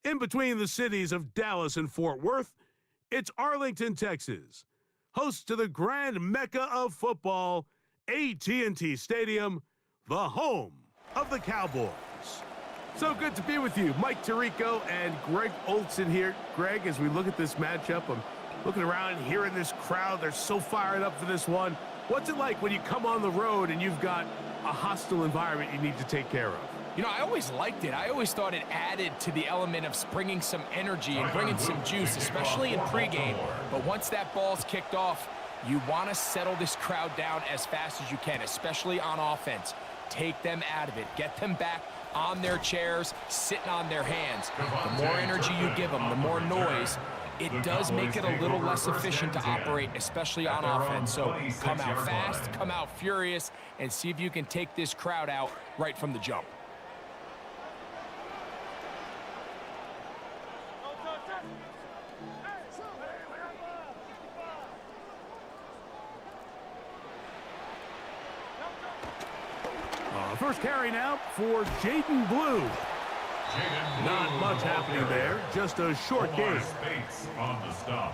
In between the cities of Dallas and Fort Worth, it's Arlington, Texas, host to the grand mecca of football, AT&T Stadium, the home of the Cowboys. So good to be with you. Mike Tirico and Greg Olson here. Greg, as we look at this matchup, I'm looking around, hearing this crowd. They're so fired up for this one. What's it like when you come on the road and you've got a hostile environment you need to take care of? You know, I always liked it. I always thought it added to the element of bringing some energy and bringing some juice, especially in pregame. But once that ball's kicked off, you want to settle this crowd down as fast as you can, especially on offense. Take them out of it. Get them back on their chairs, sitting on their hands. The more energy you give them, the more noise, it does make it a little less efficient to operate, especially on offense. So come out fast, come out furious, and see if you can take this crowd out right from the jump. First carry now for Jaden Blue. Not much happening there, just a short gain. Spates on the stop.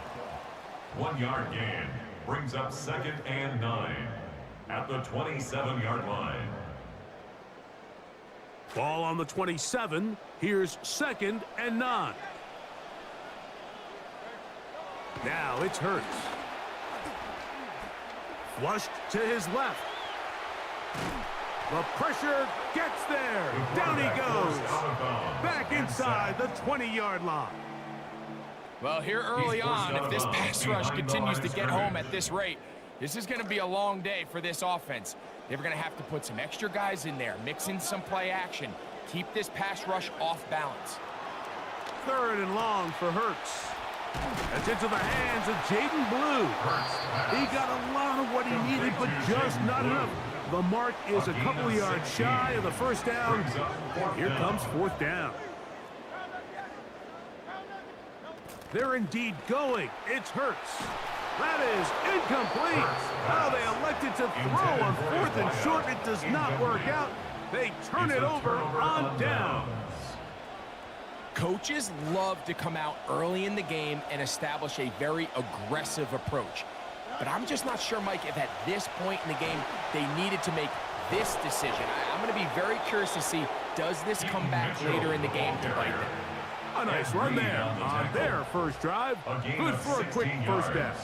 1 yard gain brings up 2nd and 9 at the 27-yard line. Ball on the 27. Here's 2nd and 9. Now it's Hurts. Flushed to his left. The pressure gets there. Down he goes. Back inside the 20-yard line. Well, here early on, if this pass rush continues to get home at this rate, this is going to be a long day for this offense. They're going to have to put some extra guys in there, mix in some play action, keep this pass rush off balance. 3rd and long for Hurts. That's into the hands of Jaden Blue. He got a lot of what he needed, but just not enough. The mark is a couple of yards shy of the first down. Here comes 4th down. They're indeed going. It's Hurts. That is incomplete. Oh, they elected to throw on 4th and short. It does not work out. They turn it over on downs. Coaches love to come out early in the game and establish a very aggressive approach. But I'm just not sure, Mike, if at this point in the game they needed to make this decision. I'm going to be very curious to see, does this come back later in the game to bite them? A nice run there on their first drive. Good for a quick first down.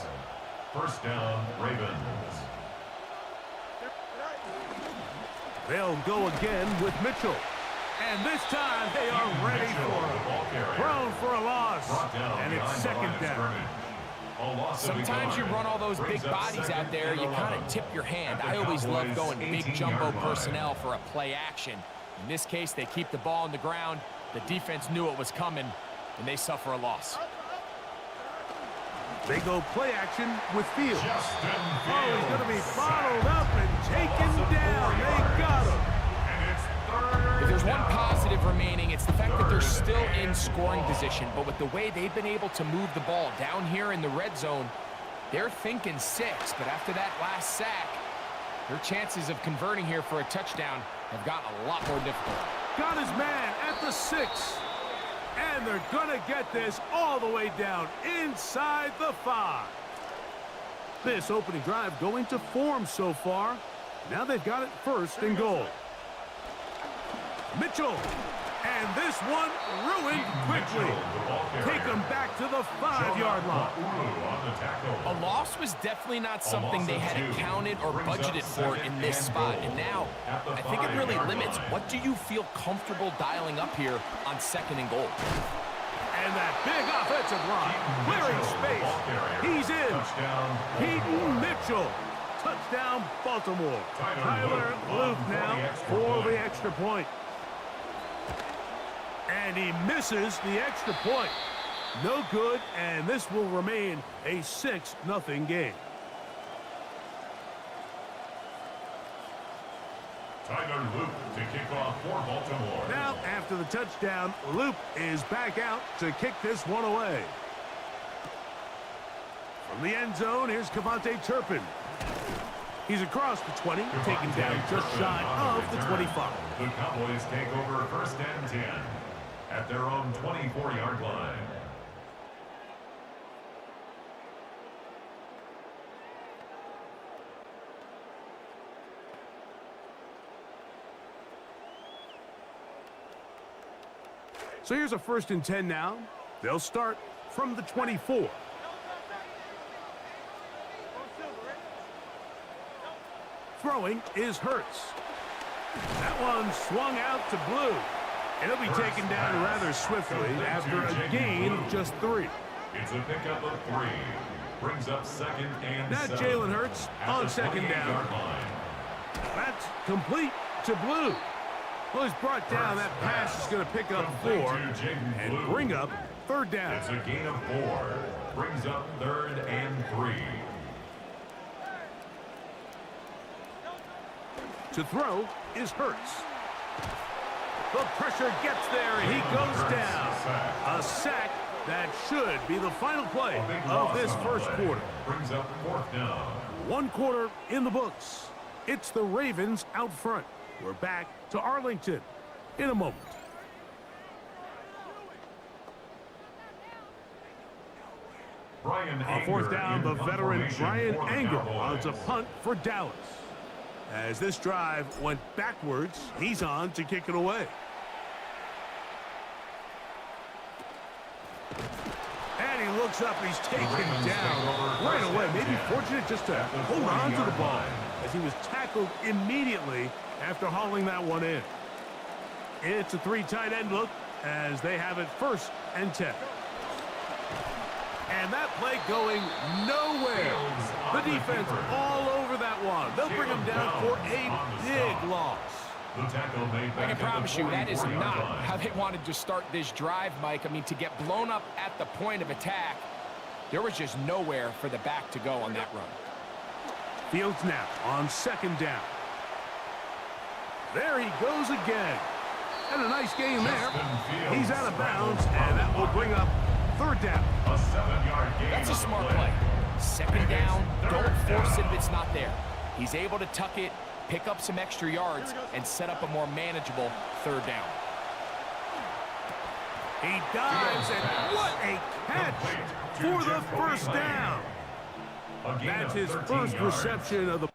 First down, Ravens. They'll go again with Mitchell. And this time they are ready for it. Thrown for a loss. And it's 2nd down. Sometimes you run all those big bodies out there, you kind of tip your hand. I always love going big jumbo personnel for a play action. In this case, they keep the ball on the ground. The defense knew it was coming, and they suffer a loss. They go play action with Fields. Oh, he's going to be bottled up and taken down. They got him. If there's one positive remaining, it's the fact that they're still in scoring position. But with the way they've been able to move the ball down here in the red zone, they're thinking 6. But after that last sack, their chances of converting here for a touchdown have gotten a lot more difficult. Got his man at the 6. And they're going to get this all the way down inside the 5. This opening drive going to form so far. Now they've got it first and goal. Mitchell. And this one ruined quickly. Take them back to the 5-yard line. A loss was definitely not something they had accounted or budgeted for in this spot. And now, I think it really limits what do you feel comfortable dialing up here on 2nd and goal. And that big offensive line, clearing space. He's in. Keaton Mitchell. Touchdown, Baltimore. Tyler Luke now for the extra point. And he misses the extra point. No good, and this will remain a 6-0 game. Tyler Luke to kick off for Baltimore. Now, after the touchdown, Luke is back out to kick this one away. From the end zone, here's Cavante Turpin. He's across the 20, taken down just shy of the 25. The Cowboys take over 1st and 10 at their own 24-yard line. So here's a 1st and 10 now. They'll start from the 24. Throwing is Hurts. That one swung out to Blue. And he'll be taken down rather swiftly after a gain of just 3. It's a pickup of 3. Brings up 2nd and 7. That's Jalen Hurts on 2nd down. That's complete to Blue. Well, he's brought down. That pass is going to pick up 4 and bring up 3rd down. It's a gain of 4. Brings up 3rd and 3. To throw is Hurts. The pressure gets there, and he goes down. A sack that should be the final play of this first quarter. Brings up 4th down. 1 quarter in the books. It's the Ravens out front. We're back to Arlington in a moment. Brian On 4th down, the veteran Brian Anger runs a punt for Dallas. As this drive went backwards, he's on to kick it away. And he looks up, he's taken down right away. Maybe fortunate just to hold on to the ball as he was tackled immediately after hauling that one in. It's a 3 tight end look as they have it 1st and 10. And that play going nowhere. The defense all over that one. They'll bring him down for a big loss. I can promise you that is not how they wanted to start this drive, Mike. I mean, to get blown up at the point of attack, there was just nowhere for the back to go on that run. Fields now on 2nd down. There he goes again. And a nice game there. He's out of bounds, and that will bring up 3rd down. A 7-yard gain. That's a smart play. 2nd down, don't force it if it's not there. He's able to tuck it, pick up some extra yards, and set up a more manageable 3rd down. He dives, and what a catch for the 1st down. That's his first reception of the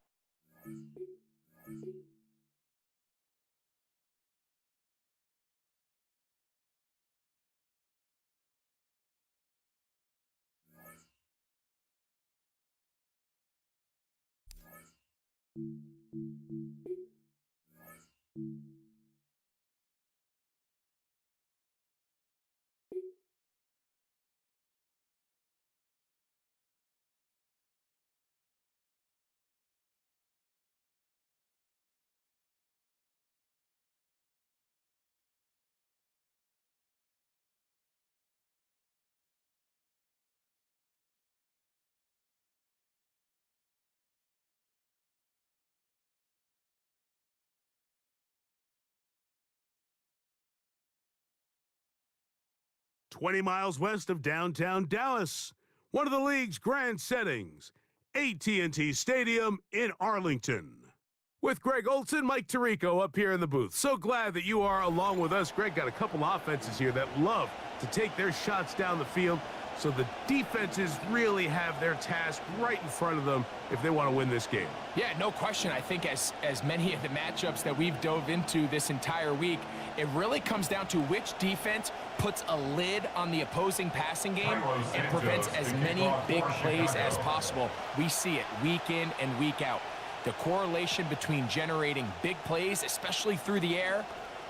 $20 miles west of downtown Dallas, one of the league's grand settings, AT&T Stadium in Arlington. With Greg Olson, Mike Tirico up here in the booth. So glad that you are along with us. Greg got a couple offenses here that love to take their shots down the field. So the defenses really have their task right in front of them if they want to win this game. Yeah, no question. I think as many of the matchups that we've dove into this entire week, it really comes down to which defense puts a lid on the opposing passing game and prevents as many big plays as possible. We see it week in and week out. The correlation between generating big plays, especially through the air,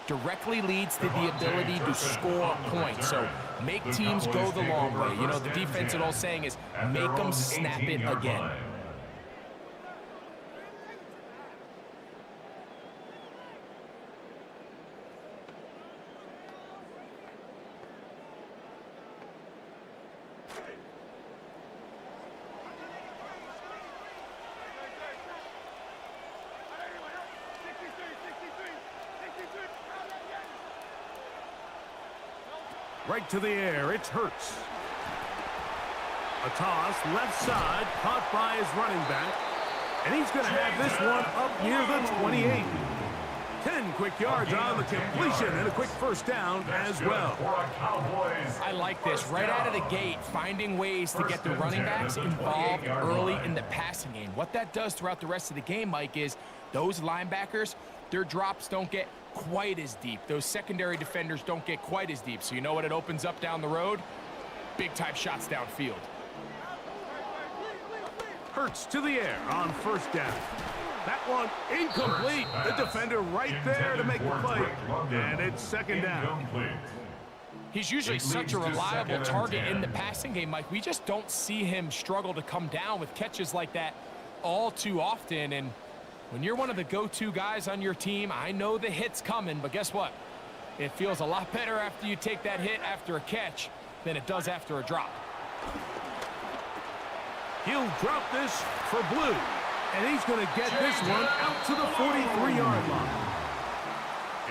directly leads to the ability to score points. So make teams go the long way. You know, the defensive old saying is make them snap it again. Right to the air, it's Hurts. A toss, left side, caught by his running back. And he's going to have this one up near the 28. 10 quick yards on the completion and a quick first down as well. I like this. Right out of the gate, finding ways to get the running backs involved early in the passing game. What that does throughout the rest of the game, Mike, is those linebackers, their drops don't get quite as deep. Those secondary defenders don't get quite as deep. So you know what it opens up down the road? Big-time shots downfield. Hurts to the air on first down. That one incomplete. The defender right there to make the play. And it's second down. He's usually such a reliable target in the passing game, Mike. We just don't see him struggle to come down with catches like that all too often. And when you're one of the go-to guys on your team, I know the hit's coming, but guess what? It feels a lot better after you take that hit after a catch than it does after a drop. He'll drop this for Blue, and he's going to get this one out to the 43-yard line.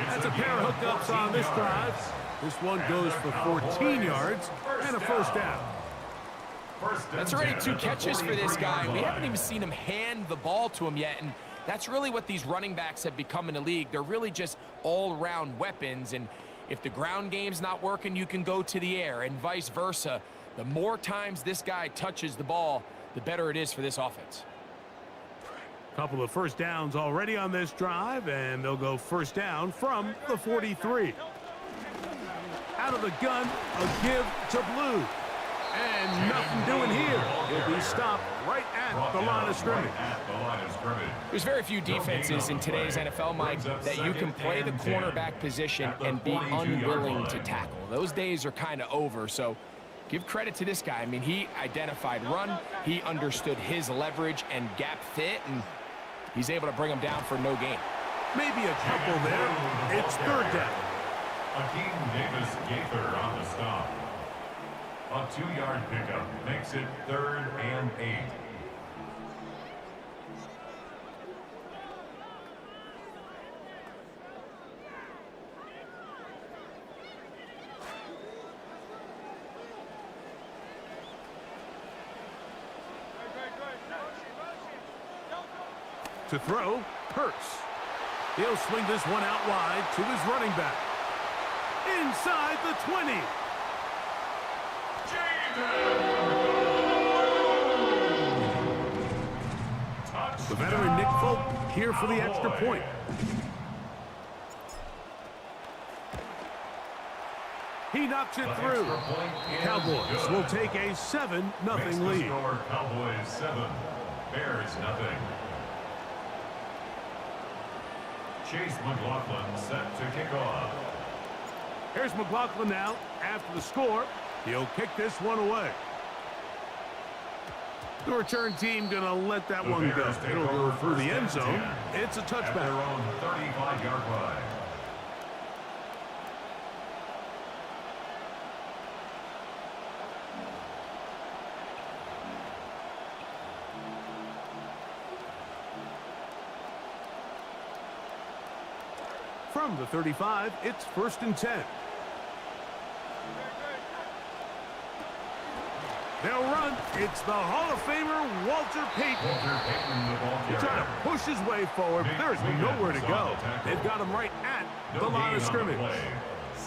That's a pair of hookups on this drive. This one goes for 14 yards and a first down. That's already 2 catches for this guy. We haven't even seen him hand the ball to him yet, and that's really what these running backs have become in the league. They're really just all-around weapons, and if the ground game's not working, you can go to the air, and vice versa. The more times this guy touches the ball, the better it is for this offense. Couple of first downs already on this drive, and they'll go first down from the 43. Out of the gun, a give to Blue. And nothing doing here. He'll be stopped right at the line of scrimmage. There's very few defenses in today's NFL, Mike, that you can play the cornerback position and be unwilling to tackle. Those days are kind of over, so give credit to this guy. I mean, he identified run, he understood his leverage and gap fit, and he's able to bring him down for no gain. Maybe a couple there. It's third down. Akeem Davis-Gaither on the stop. A 2-yard pickup makes it 3rd and 8. To throw, Hurts. He'll swing this one out wide to his running back. Inside the 20. The veteran Nick Folk here for the extra point. He knocks it through. Cowboys will take a 7-0 lead. Cowboys 7, Bears nothing. Chase McLaughlin set to kick off. Here's McLaughlin now after the score. He'll kick this one away. The return team going to let that one go. It'll go through the end zone. It's a touchback. At their own 35-yard line. From the 35, it's 1st and 10. They'll run. It's the Hall of Famer, Walter Payton. He's trying to push his way forward, but there's nowhere to go. They've got him right at the line of scrimmage.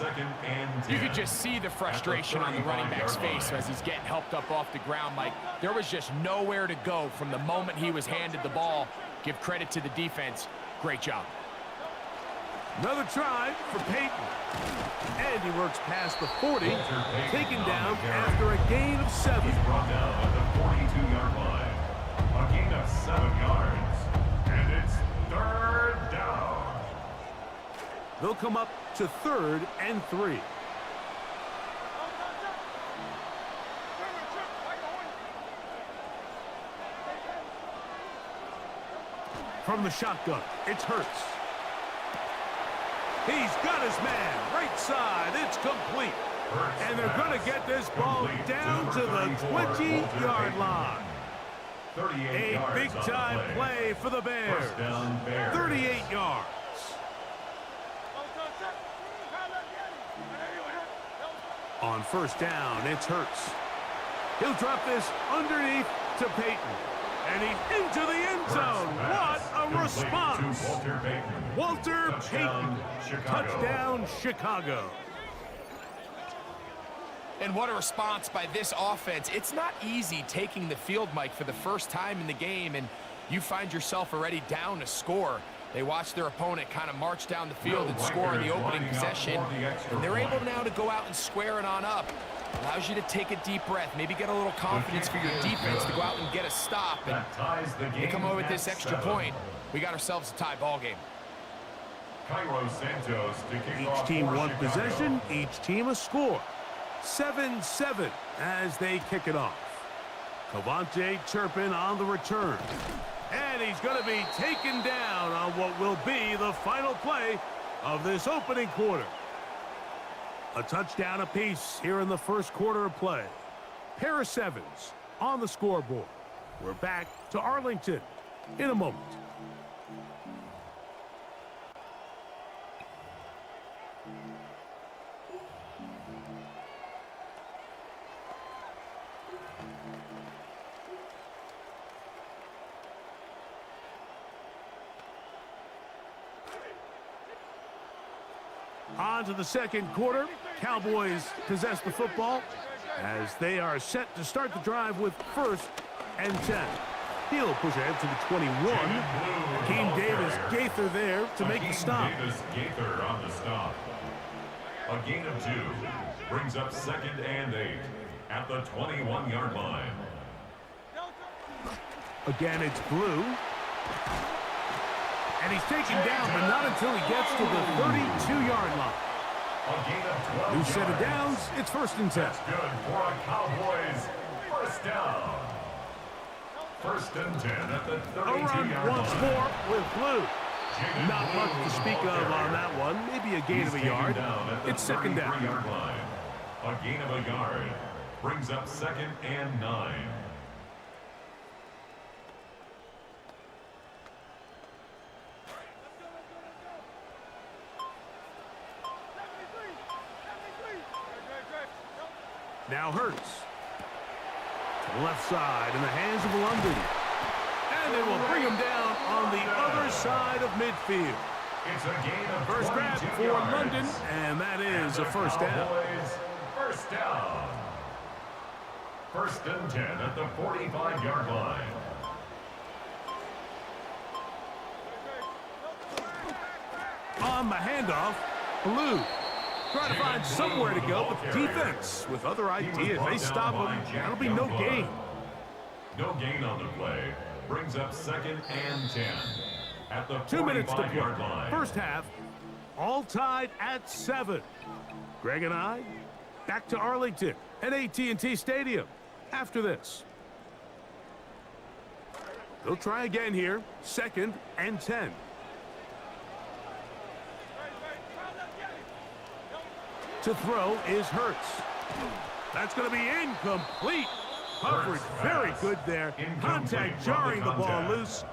second and 10. You could just see the frustration on the running back's face as he's getting helped up off the ground, Mike. There was just nowhere to go from the moment he was handed the ball. Give credit to the defense. Great job. Another try for Peyton. And he works past the 40, taken down after a gain of 7. He's brought down at the 42-yard line. A gain of 7 yards. And it's third down. They'll come up to 3rd and 3. From the shotgun, it's Hurts. He's got his man, right side, it's complete. And they're going to get this ball down to the 20-yard line. A big-time play for the Bears. 38 yards. On 1st down, it's Hurts. He'll drop this underneath to Peyton. And he's into the end zone. What a response. Walter Payton. Touchdown, Chicago. And what a response by this offense. It's not easy taking the field, Mike, for the first time in the game, and you find yourself already down to score. They watch their opponent kind of march down the field and score on the opening possession, and they're able now to go out and square it on up. Allows you to take a deep breath, maybe get a little confidence for your defense to go out and get a stop. And they come away with this extra point. We got ourselves a tie ball game. Each team one possession, each team a score. 7-7 as they kick it off. Cavante Turpin on the return. And he's going to be taken down on what will be the final play of this opening quarter. A touchdown apiece here in the first quarter of play. Pair of 7s on the scoreboard. We're back to Arlington in a moment. On to the second quarter. Cowboys possess the football as they are set to start the drive with 1st and 10. He'll push ahead to the 21. Hakeem Davis-Gaither there to make the stop. Davis-Gaither on the stop. A gain of 2 brings up 2nd and 8 at the 21-yard line. Again, it's Blue. And he's taken down, but not until he gets to the 32-yard line. New set of downs, it's 1st and 10. That's good for a Cowboys first down. 1st and 10 at the 32-yard line. Once more with Blue. Not much to speak of on that one. Maybe a gain of a yard. It's 2nd down. Line. A gain of a yard brings up 2nd and 9. Now Hurts. To the left side in the hands of London. And they will bring him down on the other side of midfield. It's a gain of first grab for yards. London, and that is a 1st down. First down. 1st and 10 at the 45-yard line. On the handoff, Blue. Trying to find somewhere to go, but the defense with other ideas. They stop him. That'll be no gain. No gain on the play. Brings up 2nd and 10 at the 2 minutes to play. line. First half, all tied at 7. Greg and I back to Arlington at AT&T Stadium after this. They'll try again here. 2nd and 10. To throw is Hurts. That's going to be incomplete. Coverage very good there. Contact jarring the ball loose.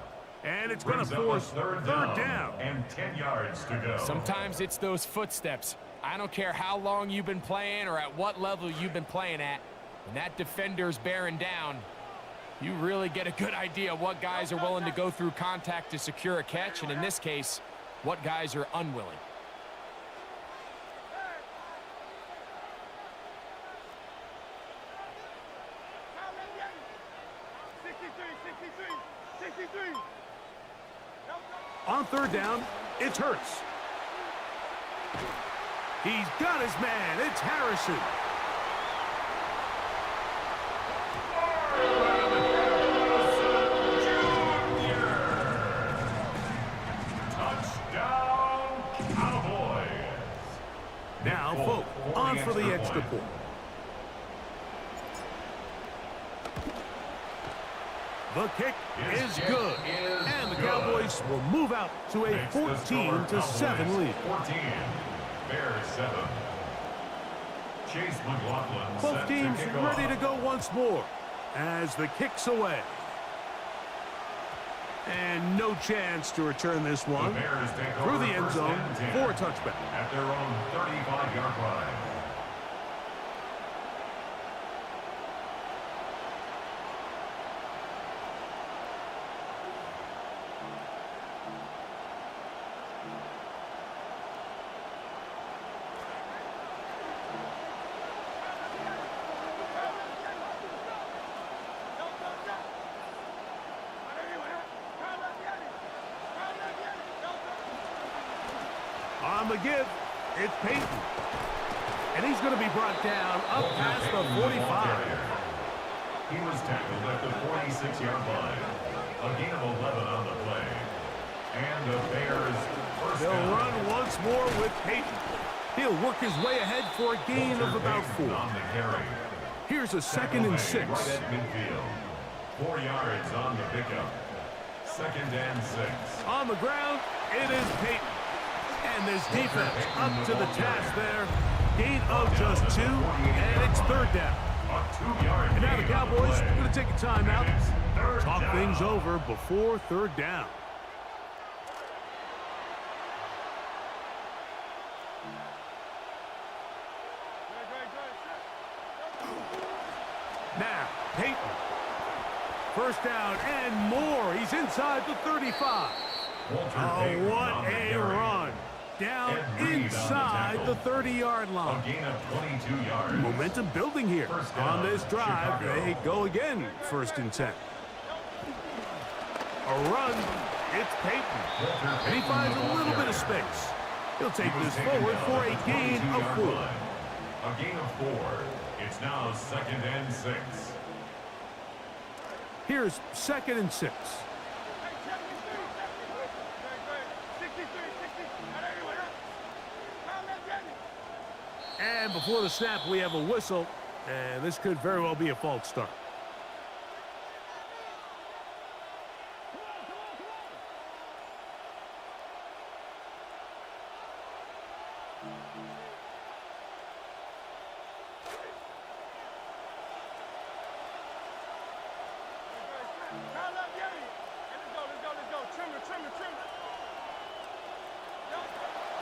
And it's going to force third down. And 10 yards to go. Sometimes it's those footsteps. I don't care how long you've been playing or at what level you've been playing at. When that defender's bearing down, you really get a good idea what guys are willing to go through contact to secure a catch. And in this case, what guys are unwilling. On third down, it's Hurts. He's got his man. It's Harrison. Touchdown, Cowboys. Now, Folk on for the extra point. The kick is good, and the Cowboys will move out to a 14-7 lead. 14, Bears 7. Chase McLaughlin. Both teams ready to go once more as the kick's away. And no chance to return this one through the end zone for a touchback. At their own 35-yard line. On the give, it's Peyton. And he's going to be brought down up past the 45. He was tackled at the 46-yard line. A gain of 11 on the play. And the Bears first They'll down. run once more with Peyton. He'll work his way ahead for a gain of about 4. On the carry. Here's a second and 6. At midfield. 4 yards on the pickup. Second and 6. On the ground, it is Peyton. And this defense up to the task there. Gain of just 2, and it's third down. A 2-yard And now the gain on Cowboys play. are going to take a timeout. And it's third Talk down. things over before third down. Now, Peyton. First down and more. He's inside the 35. Walter Oh, Payton what on the a carry. run. Down Ed Reed on the inside tackle. the 30-yard A line. gain of 22 yards. Momentum building here. First down, On this drive, Chicago. they go again. First and 10. A run. It's Peyton. And he finds a little bit of space. He'll take this forward for a gain of 4. A gain of 4. It's now second and 6. Here's second and 6. And before the snap, we have a whistle. And this could very well be a false start.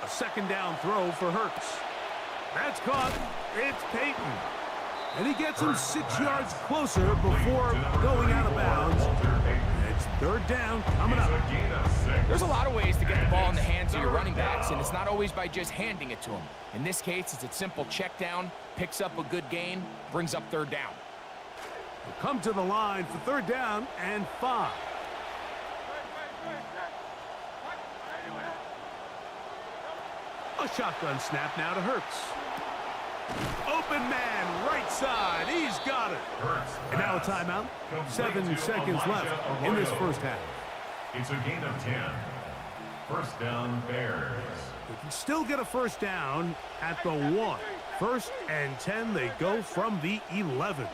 A second down throw for Hurts. That's caught. It's Peyton. And he gets him 6 yards closer before going out of bounds. It's third down coming up. There's a lot of ways to get the ball in the hands of your running backs, and it's not always by just handing it to them. In this case, it's a simple check down, picks up a good gain, brings up third down. We'll come to the line for third down and 5. A shotgun snap now to Hurts. Open man, right side. He's got it. And now a timeout. 7 seconds left in this first half. It's a gain of 10. First down, Bears. We can still get a first down at the 1. First and 10, they go from the 11.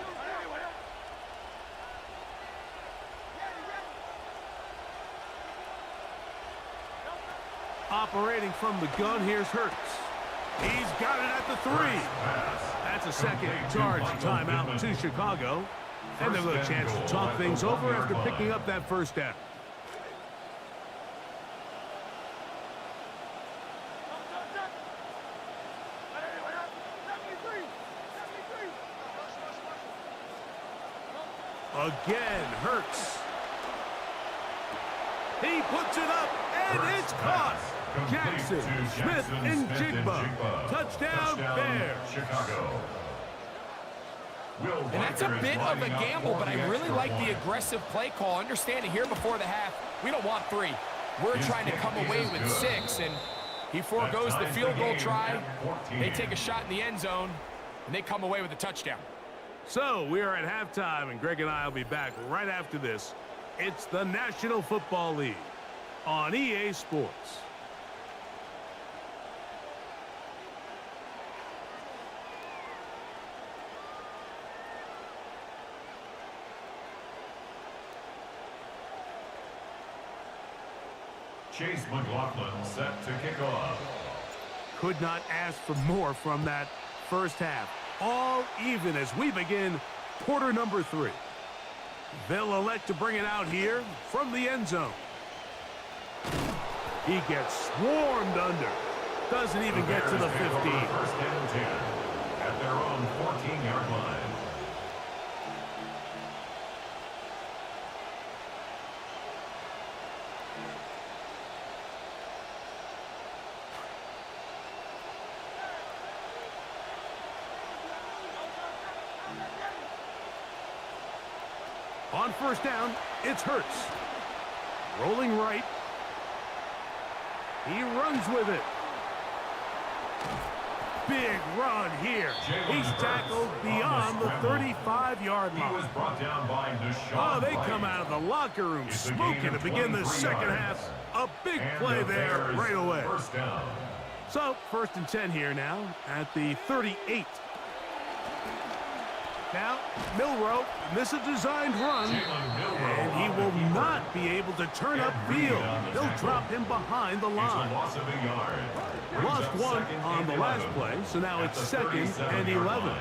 Operating from the gun, here's Hurts. He's got it at the 3. That's a second charge timeout to Chicago. And they'll get a chance to talk things over after picking up that first down. Again, Hurts. He puts it up, and it's caught. Jackson, Smith, and Jigba. Touchdown, Bears. Chicago. And that's a bit of a gamble, but I really like the aggressive play call. Understanding here before the half, we don't want 3. We're trying to come away with 6, and he foregoes the field goal try. They take a shot in the end zone, and they come away with a touchdown. So we are at halftime, and Greg and I will be back right after this. It's the National Football League on EA Sports. Chase McLaughlin set to kick off. Could not ask for more from that first half. All even as we begin quarter number 3. They'll elect to bring it out here from the end zone. He gets swarmed under. Doesn't even get to the 15. First and 10 at their own 14-yard line. On first down, it's Hurts. Rolling right. He runs with it. Big run here. He's tackled beyond the 35-yard line. He was brought down by Oh, they come out of the locker room smoking to begin the second half. A big play there right away. First down. So, first and 10 here now at the 38. Now, Milrow, this is a designed run, and he will not be able to turn upfield. They'll drop him behind the line. Loss of a yard. Lost 1 on the last play, so now it's 2nd and 11.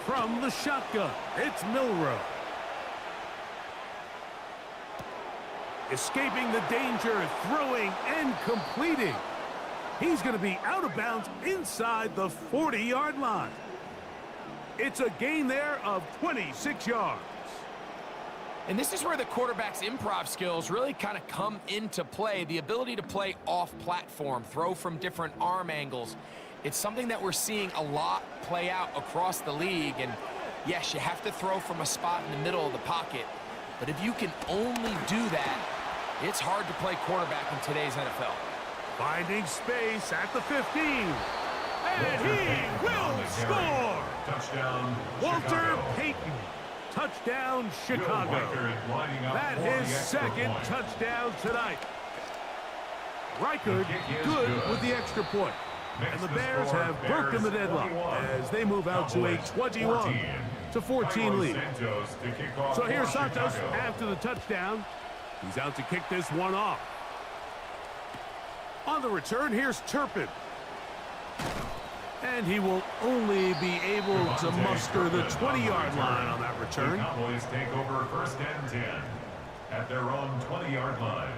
From the shotgun, it's Milrow. Escaping the danger, throwing and completing. He's going to be out of bounds inside the 40-yard line. It's a gain there of 26 yards. And this is where the quarterback's improv skills really kind of come into play. The ability to play off-platform, throw from different arm angles. It's something that we're seeing a lot play out across the league. And yes, you have to throw from a spot in the middle of the pocket. But if you can only do that, it's hard to play quarterback in today's NFL. Finding space at the 15. And he will score! Touchdown, Walter Chicago. Payton. Touchdown, Chicago. That his second touchdown tonight. Reichard good with the extra point. And the Bears have broken the deadlock as they move out to a 21-14 lead. So here's Santos after the touchdown. He's out to kick this one off. On the return, here's Turpin. And he will only be able to muster the 20-yard line on that return. The Cowboys take over first and 10 at their own 20-yard line.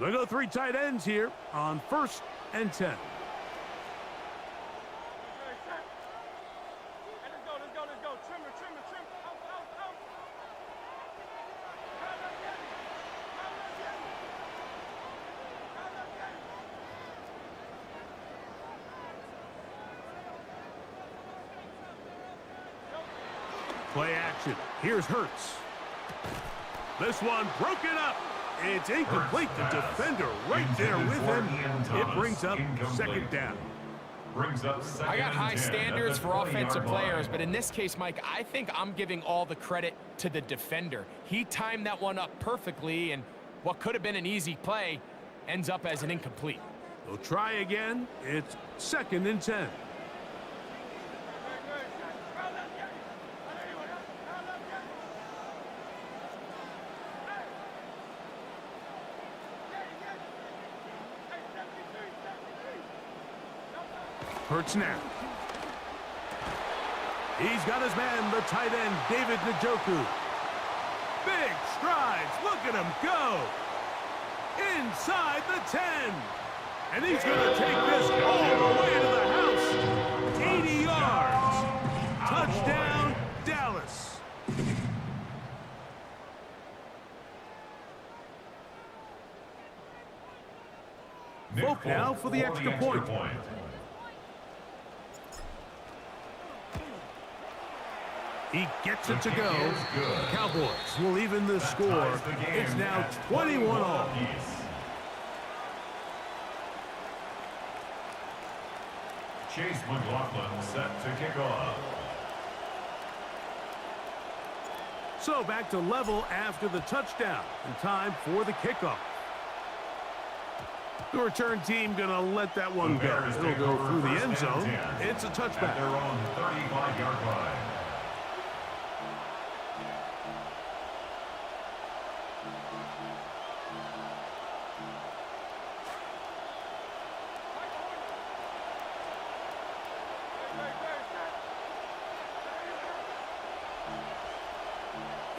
They go 3 tight ends here on first and 10. Play action. Here's Hurts. This one broken up. It's incomplete. The defender right there with him. It brings up second down. I got high standards for offensive players, but in this case, Mike, I think I'm giving all the credit to the defender. He timed that one up perfectly, and what could have been an easy play ends up as an incomplete. They'll try again. It's second and 10. Hurts now. He's got his man, the tight end, David Njoku. Big strides. Look at him go. Inside the 10. And he's going to take this all the way to the house. 80 yards. Touchdown, Dallas. Folk now for the extra point. He gets it to go. Cowboys will even the score. It's now 21-all. Chase McLaughlin set to kick off. So back to level after the touchdown, and time for the kickoff. The return team gonna let that one go. It'll go through the end zone. It's a touchback. At their own 35-yard line.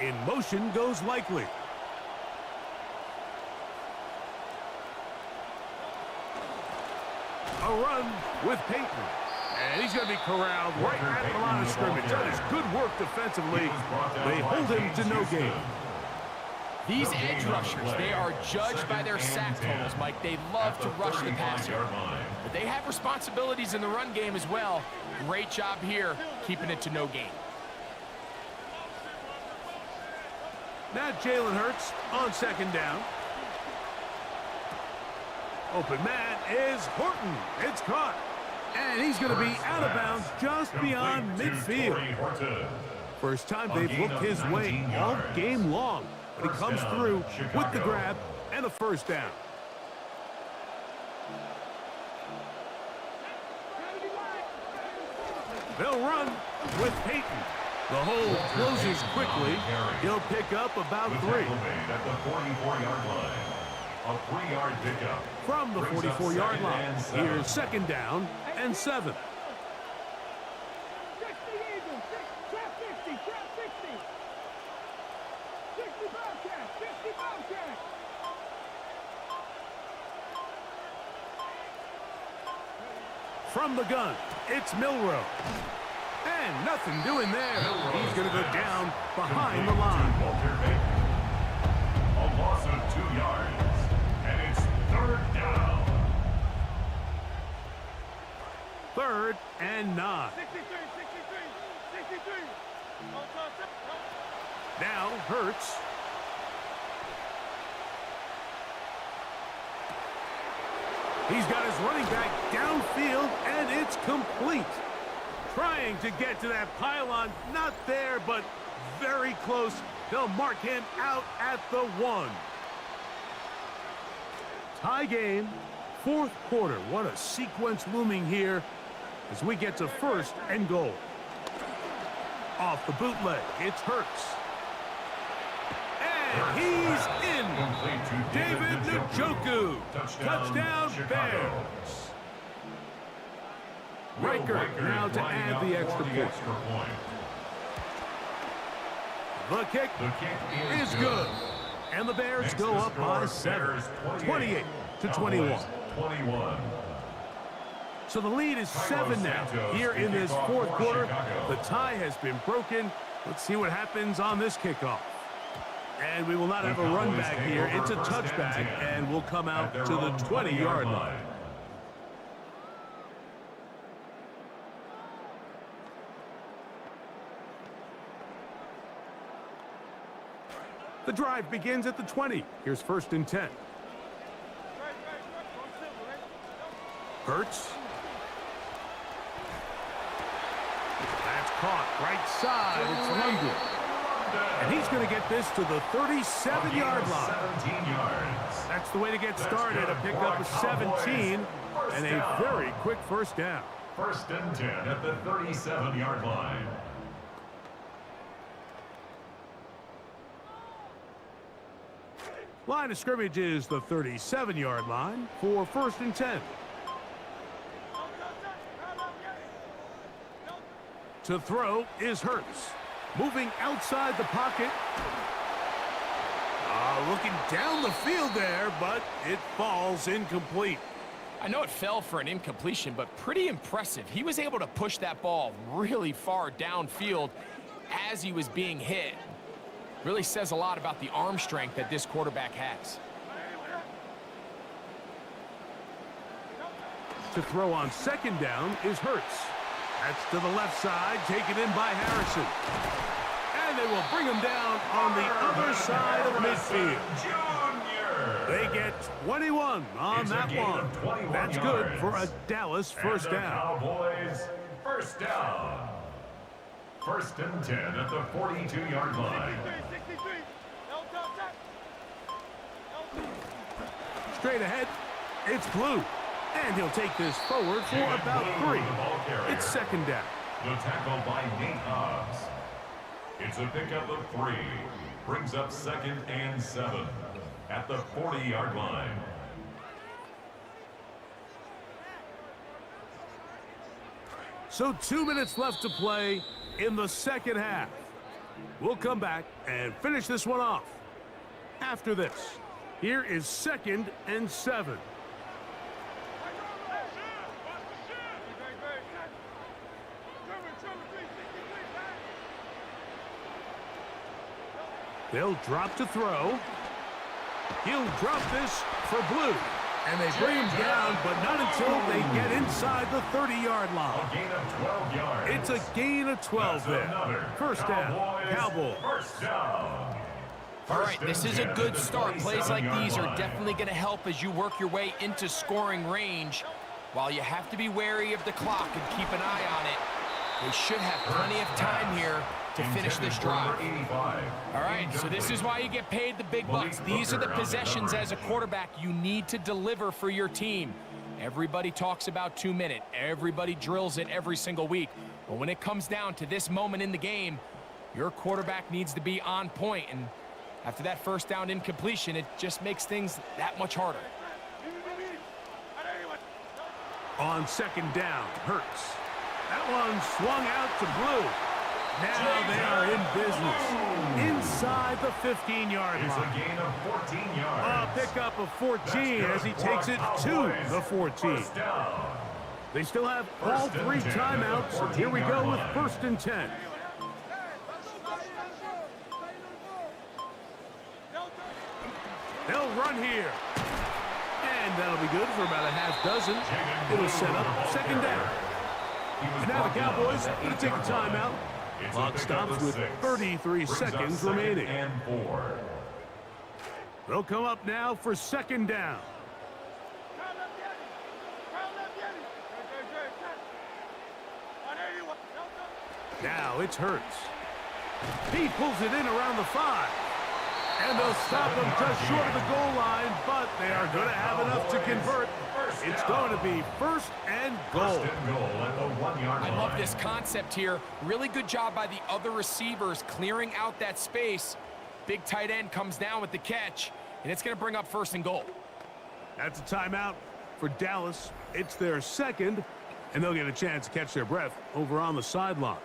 In motion goes Likely. A run with Peyton. And he's going to be corralled right at the line of scrimmage. That is good work defensively. They hold him to no gain. These edge rushers, they are judged by their sack totals, Mike. They love to rush the passer. But they have responsibilities in the run game as well. Great job here, keeping it to no gain. Now Jalen Hurts on second down. Open man is Horton. It's caught. And he's going to be out of bounds just beyond midfield. First time they've looked his way all game long. But he comes through with the grab and a first down. They'll run with Peyton. The hole closes quickly. He'll pick up about 3. At the 44-yard line. A 3-yard pickup. From the 44-yard line. Here's second down and 7. From the gun, it's Milrow. And nothing doing there. He's going to go down behind the line. A loss of 2 yards. And it's third down. 3rd and 9. Now Hurts. He's got his running back downfield, and it's complete. Trying to get to that pylon, not there, but very close. They'll mark him out at the 1. Tie game, 4th quarter. What a sequence looming here as we get to 1st and goal. Off the bootleg, it's Hurts. And he's in. David Njoku. Touchdown Bears. Riker now to add the extra point. The kick is good. And the Bears go up by 7. 28-21. So the lead is 7 now. Here in this 4th quarter, the tie has been broken. Let's see what happens on this kickoff. And we will not have a run back here. It's a touchback, and we'll come out to the 20-yard line. The drive begins at the 20. Here's 1st and 10. Hurts. That's caught right side. It's Lundgren. And he's going to get this to the 37-yard line. 17 yards. That's the way to get started. A pickup of 17 and a very quick first down. 1st and 10 at the 37-yard line. Line of scrimmage is the 37-yard line for 1st and 10. To throw is Hurts. Moving outside the pocket. Looking down the field there, but it falls incomplete. I know it fell for an incompletion, but pretty impressive. He was able to push that ball really far downfield as he was being hit. Really says a lot about the arm strength that this quarterback has. To throw on second down is Hurts. That's to the left side, taken in by Harrison. And they will bring him down on the other side of midfield. They get 21 on that one. That's good for a Dallas first down. Cowboys first down. First and 10 at the 42-yard line. Straight ahead, it's Blue. And he'll take this forward for about 3. It's second down. The tackle by Nate Hobbs. It's a pickup of 3. Brings up second and 7 at the 40-yard line. So 2 minutes left to play in the second half. We'll come back and finish this one off. After this, here is second and 7. They'll drop to throw. He'll drop this for Blue. And they bring him down, but not until they get inside the 30-yard line. A gain of 12 yards. It's a gain of 12 there. First down, Cowboys. First down. All right, this is a good start. Plays like these are definitely going to help as you work your way into scoring range. While you have to be wary of the clock and keep an eye on it, they should have plenty of time here to finish this drive. All right, so this is why you get paid the big bucks. These are the possessions as a quarterback you need to deliver for your team. Everybody talks about 2 minute. Everybody drills it every single week. But when it comes down to this moment in the game, your quarterback needs to be on point. And after that first down incompletion, it just makes things that much harder. On second down, Hurts. That one swung out to Blue. Now they are in business inside the 15-yard line. It's a gain of 14 yards. A pickup of 14 as he takes it to the 14. They still have all 3 timeouts. Here we go with first and 10. They'll run here. And that'll be good for about a half dozen. It'll set up second down. And now the Cowboys going to take a timeout. Clock stops with 33 seconds remaining. They'll come up now for second down. Now it's Hurts. He pulls it in around the 5. And they'll stop him just short of the goal line, but they are going to have enough to convert. It's going to be first and goal. I love this concept here. Really good job by the other receivers clearing out that space. Big tight end comes down with the catch, and it's going to bring up first and goal. That's a timeout for Dallas. It's their second, and they'll get a chance to catch their breath over on the sideline.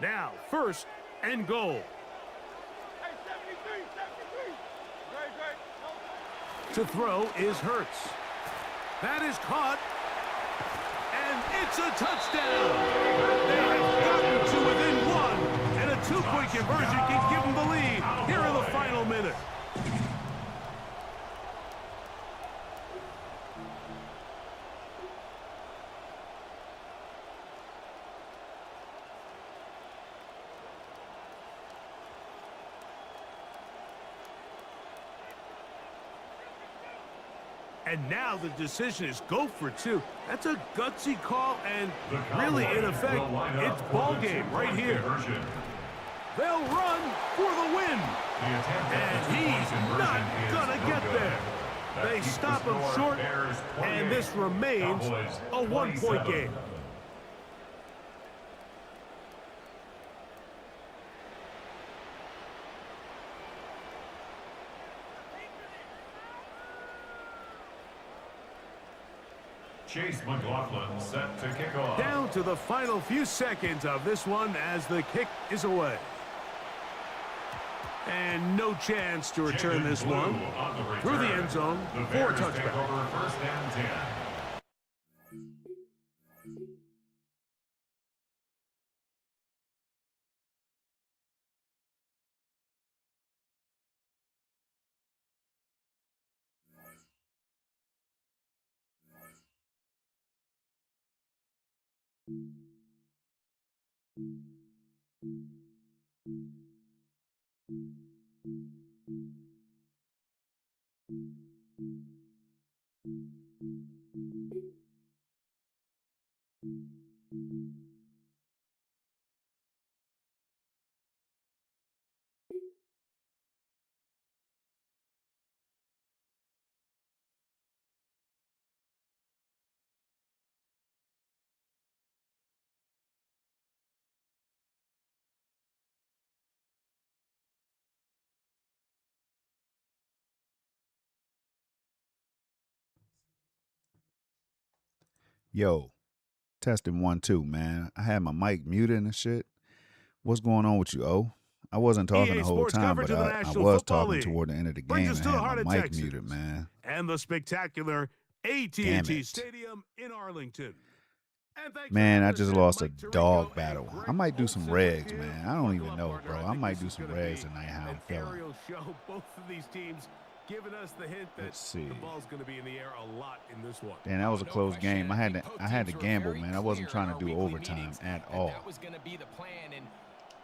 Now, first and goal. To throw is Hurts. That is caught, and it's a touchdown. They have gotten to within 1, and a 2-point conversion can give them the lead here in the final minute. And now the decision is go for 2. That's a gutsy call, and really, in effect, it's ball game right here. They'll run for the win. And he's not going to get there. They stop him short, and this remains a 1-point game. Chase McLaughlin set to kick off. Down to the final few seconds of this one as the kick is away. And no chance to return this one through the end zone for a touchback. First and 10. Yo, testing 1 2, man. I had my mic muted and shit. What's going on with you, O? I wasn't talking EA the whole Sports time, coverage but of the I National was Football talking League toward the end of the brings game us and to the had heart my of mic Texas muted, man. and the spectacular Damn AT&T it. Stadium in Arlington. And thanks Man, for I having us just in, lost a Mike Tirico dog and battle. I Greg might do some Olson with regs, you. man. I don't Buckle even up, know, partner. bro. I think might this do is some gonna regs be tonight, how I'm an feeling. aerial show. Both of these teams giving us the hint that Let's see. the ball's going to be in the air a lot in this one. Damn, that was a No close question. game. I had to Both gamble, teams were man. I very wasn't clear trying in to our do weekly overtime meetings at that all. That was going to be the plan, and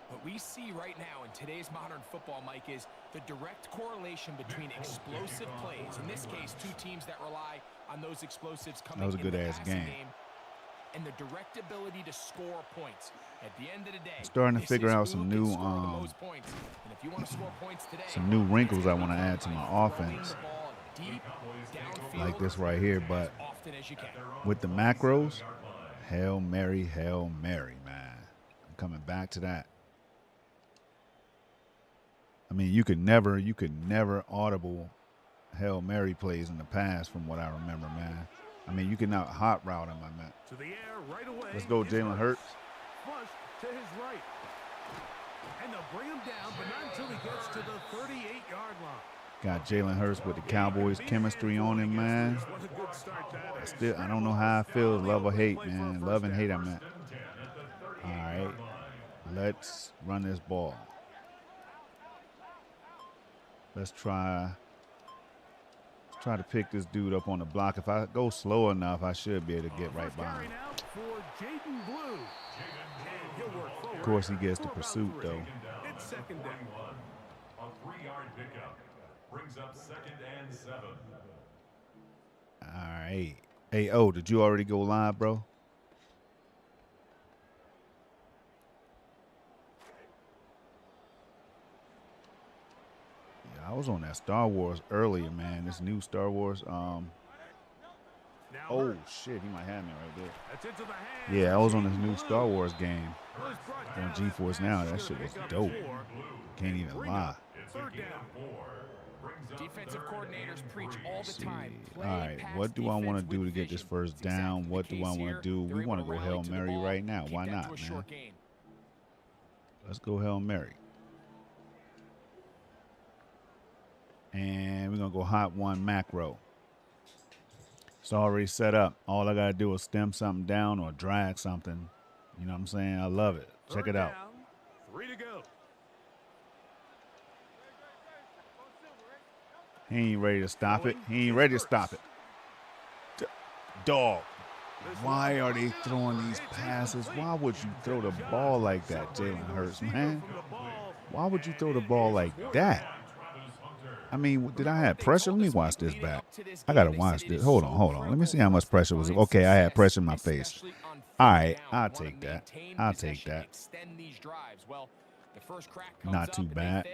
what we see right now in today's modern football, Mike, is the direct correlation between explosive plays. In this case, two teams that rely on those explosives coming That was a in the good-ass passing game. and the direct ability to score points. At the end of the day, Starting to this figure is out who some can new score the most points. And if you want to score points today, some new wrinkles I it's want to gonna add to be my by throwing offense. the ball deep downfield Like this right here, but as often as you can. with the macros, Hail Mary, man. I'm coming back to that. I mean, you could never audible Hail Mary plays in the past from what I remember, man. I mean, you could not hot route him, I meant. To the air right away. Let's go, is Jalen Hurts. Flush to his right. And they'll bring him down, but not until he gets to the 38-yard line. Got Jalen Hurts with the Cowboys chemistry on him, man. What a good start that is. I don't know how I feel. Love or hate, man. Love and hate, I meant. All right. Let's run this ball. Let's try to pick this dude up on the block. If I go slow enough, I should be able to get right by him. Of course, he gets the pursuit, though. It's second down. A 3-yard pickup brings up 2nd and 7. All right. Hey, O, did you already go live, bro? Yeah, I was on that Star Wars earlier, man. This new Star Wars. Oh, shit, he might have me right there. Yeah, I was on this new Star Wars game on GeForce Now. That shit was dope. Can't even lie. Defensive coordinators preach all the time. All right, what do I want to do to get this first down? What do I want to do? We want to go Hail Mary right now. Why not, man? Let's go Hail Mary. And we're going to go hot one macro. It's already set up. All I got to do is stem something down or drag something. You know what I'm saying? I love it. Check it out. 3 to go. He ain't ready to stop it. He ain't ready to stop it. Dog. Why are they throwing these passes? Why would you throw the ball like that, Jalen Hurts, man? Why would you throw the ball like that? I mean, did I have pressure? Let me watch this back. I got to watch this. Hold on. Let me see how much pressure was. Okay, I had pressure in my face. All right, I'll take that. Not too bad.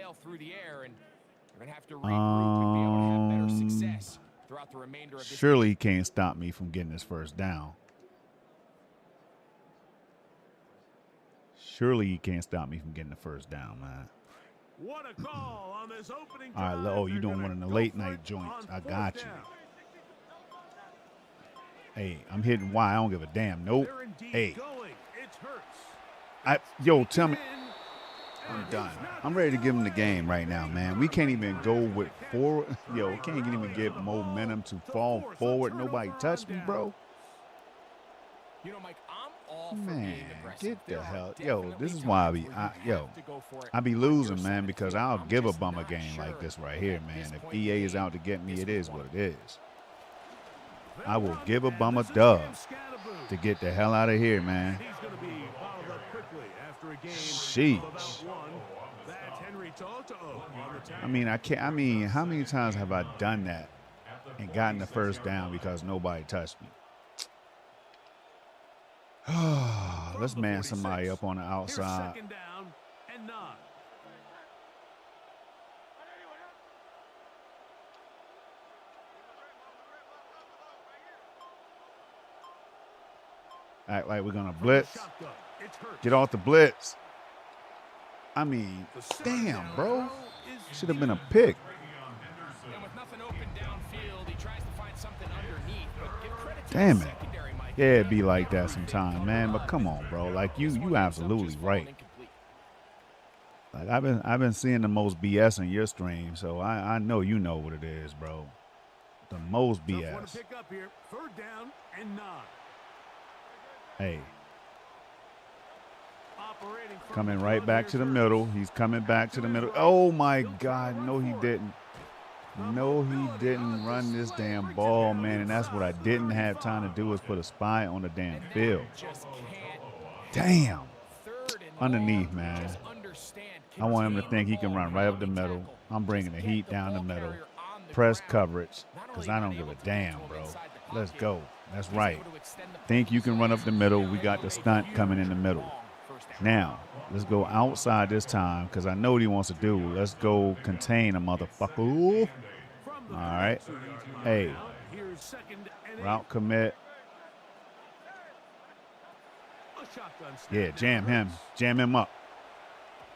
Surely he can't stop me from getting this first down. Surely he can't stop me from getting the first down, man. What a call on this opening all right, oh, you doing one of the late night joints. I got you. Hey, I'm hitting Y. I don't give a damn. Nope. Hey. Yo, tell me. I'm done. I'm ready to give him the game right now, man. We can't even go with forward. Yo, can't even get momentum to fall forward. Nobody touch me, bro. You know, Mike, I'm all man, get the hell. Yo, this is why I be losing, man, because I'll give a bum a game like this right here, man. If EA is out to get me, it is what it is. I will give a bum a dub. to get the hell out of here, man. He's going to be bottled up quickly after a game Sheesh. of about one. That's Henry Toto on the tag. I mean, how many times have I done that and gotten the first down because nobody touched me? Let's man somebody up on the Here's outside. second down and 9. Act like we're going to blitz. Shotgun. It's Hurts. Get off the blitz. I mean, The third damn, down bro. throw is Should have been a pick. And with nothing open downfield, he tries to find something underneath. But give credit to Damn the it. secondary, Mike. Yeah, it'd be like that sometime, man. But come on, bro. Like you absolutely right. Like I've been seeing the most BS in your stream, so I know you know what it is, bro. The most tough one to BS. pick up here. Third down and 9. Hey, Operating from coming the right gun, back to the here's middle. Hurts. He's coming back to the middle. Oh my God, no he didn't. No, he didn't run this damn ball, man. And that's what I didn't have time to do is put a spy on the damn field. Just can't. Damn. Third and Underneath, long, man. just understand, I want him to contain think the he can ball, run right up the early middle. tackle. I'm bringing the Just heat get down the ball middle. carrier on the Press ground. coverage, Not because only I don't unable give a to get damn, to him bro. inside the Let's pocket, go. That's he's right. able to extend the Think you can run up the middle. We got the a stunt coming in the huge middle. long first down. Now, let's go outside this time because I know what he wants to do. Let's go contain a motherfucker. Ooh. From the All right. 32-yard line. Hey, Now, here's second and 8. route commit. A shotgun snap. Yeah, jam him. Jam him up.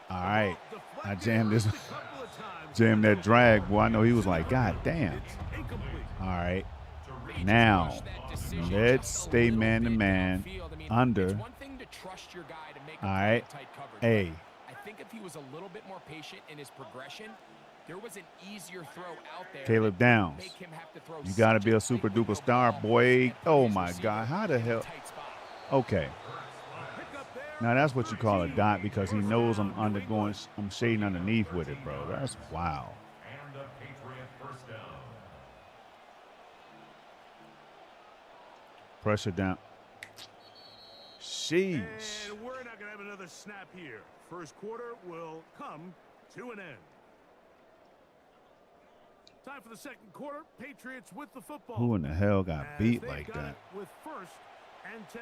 All right. I jammed this. Just a couple of times. Jammed that drag. Boy, I know he was like, God damn. It's incomplete. All right. Now, let's stay man to man under. All right. Hey, I think if he was a little bit more patient in his progression, there was an easier throw out there. Caleb that Downs. make him have to throw You got to such be a tight super window duper star, ball boy. and put Oh his my receiver God. How the in a hell? tight spot. Okay. Pick up there. Now that's what you call a dot because he knows I'm undergoing, I'm shading underneath with it, bro. That's wow. And a Patriot first down. Pressure down. Sheesh. And we're not going to have another snap here. First quarter will come to an end. Time for the second quarter. Patriots with the football. Who in the hell got As beat they've like got that? it with first and 10.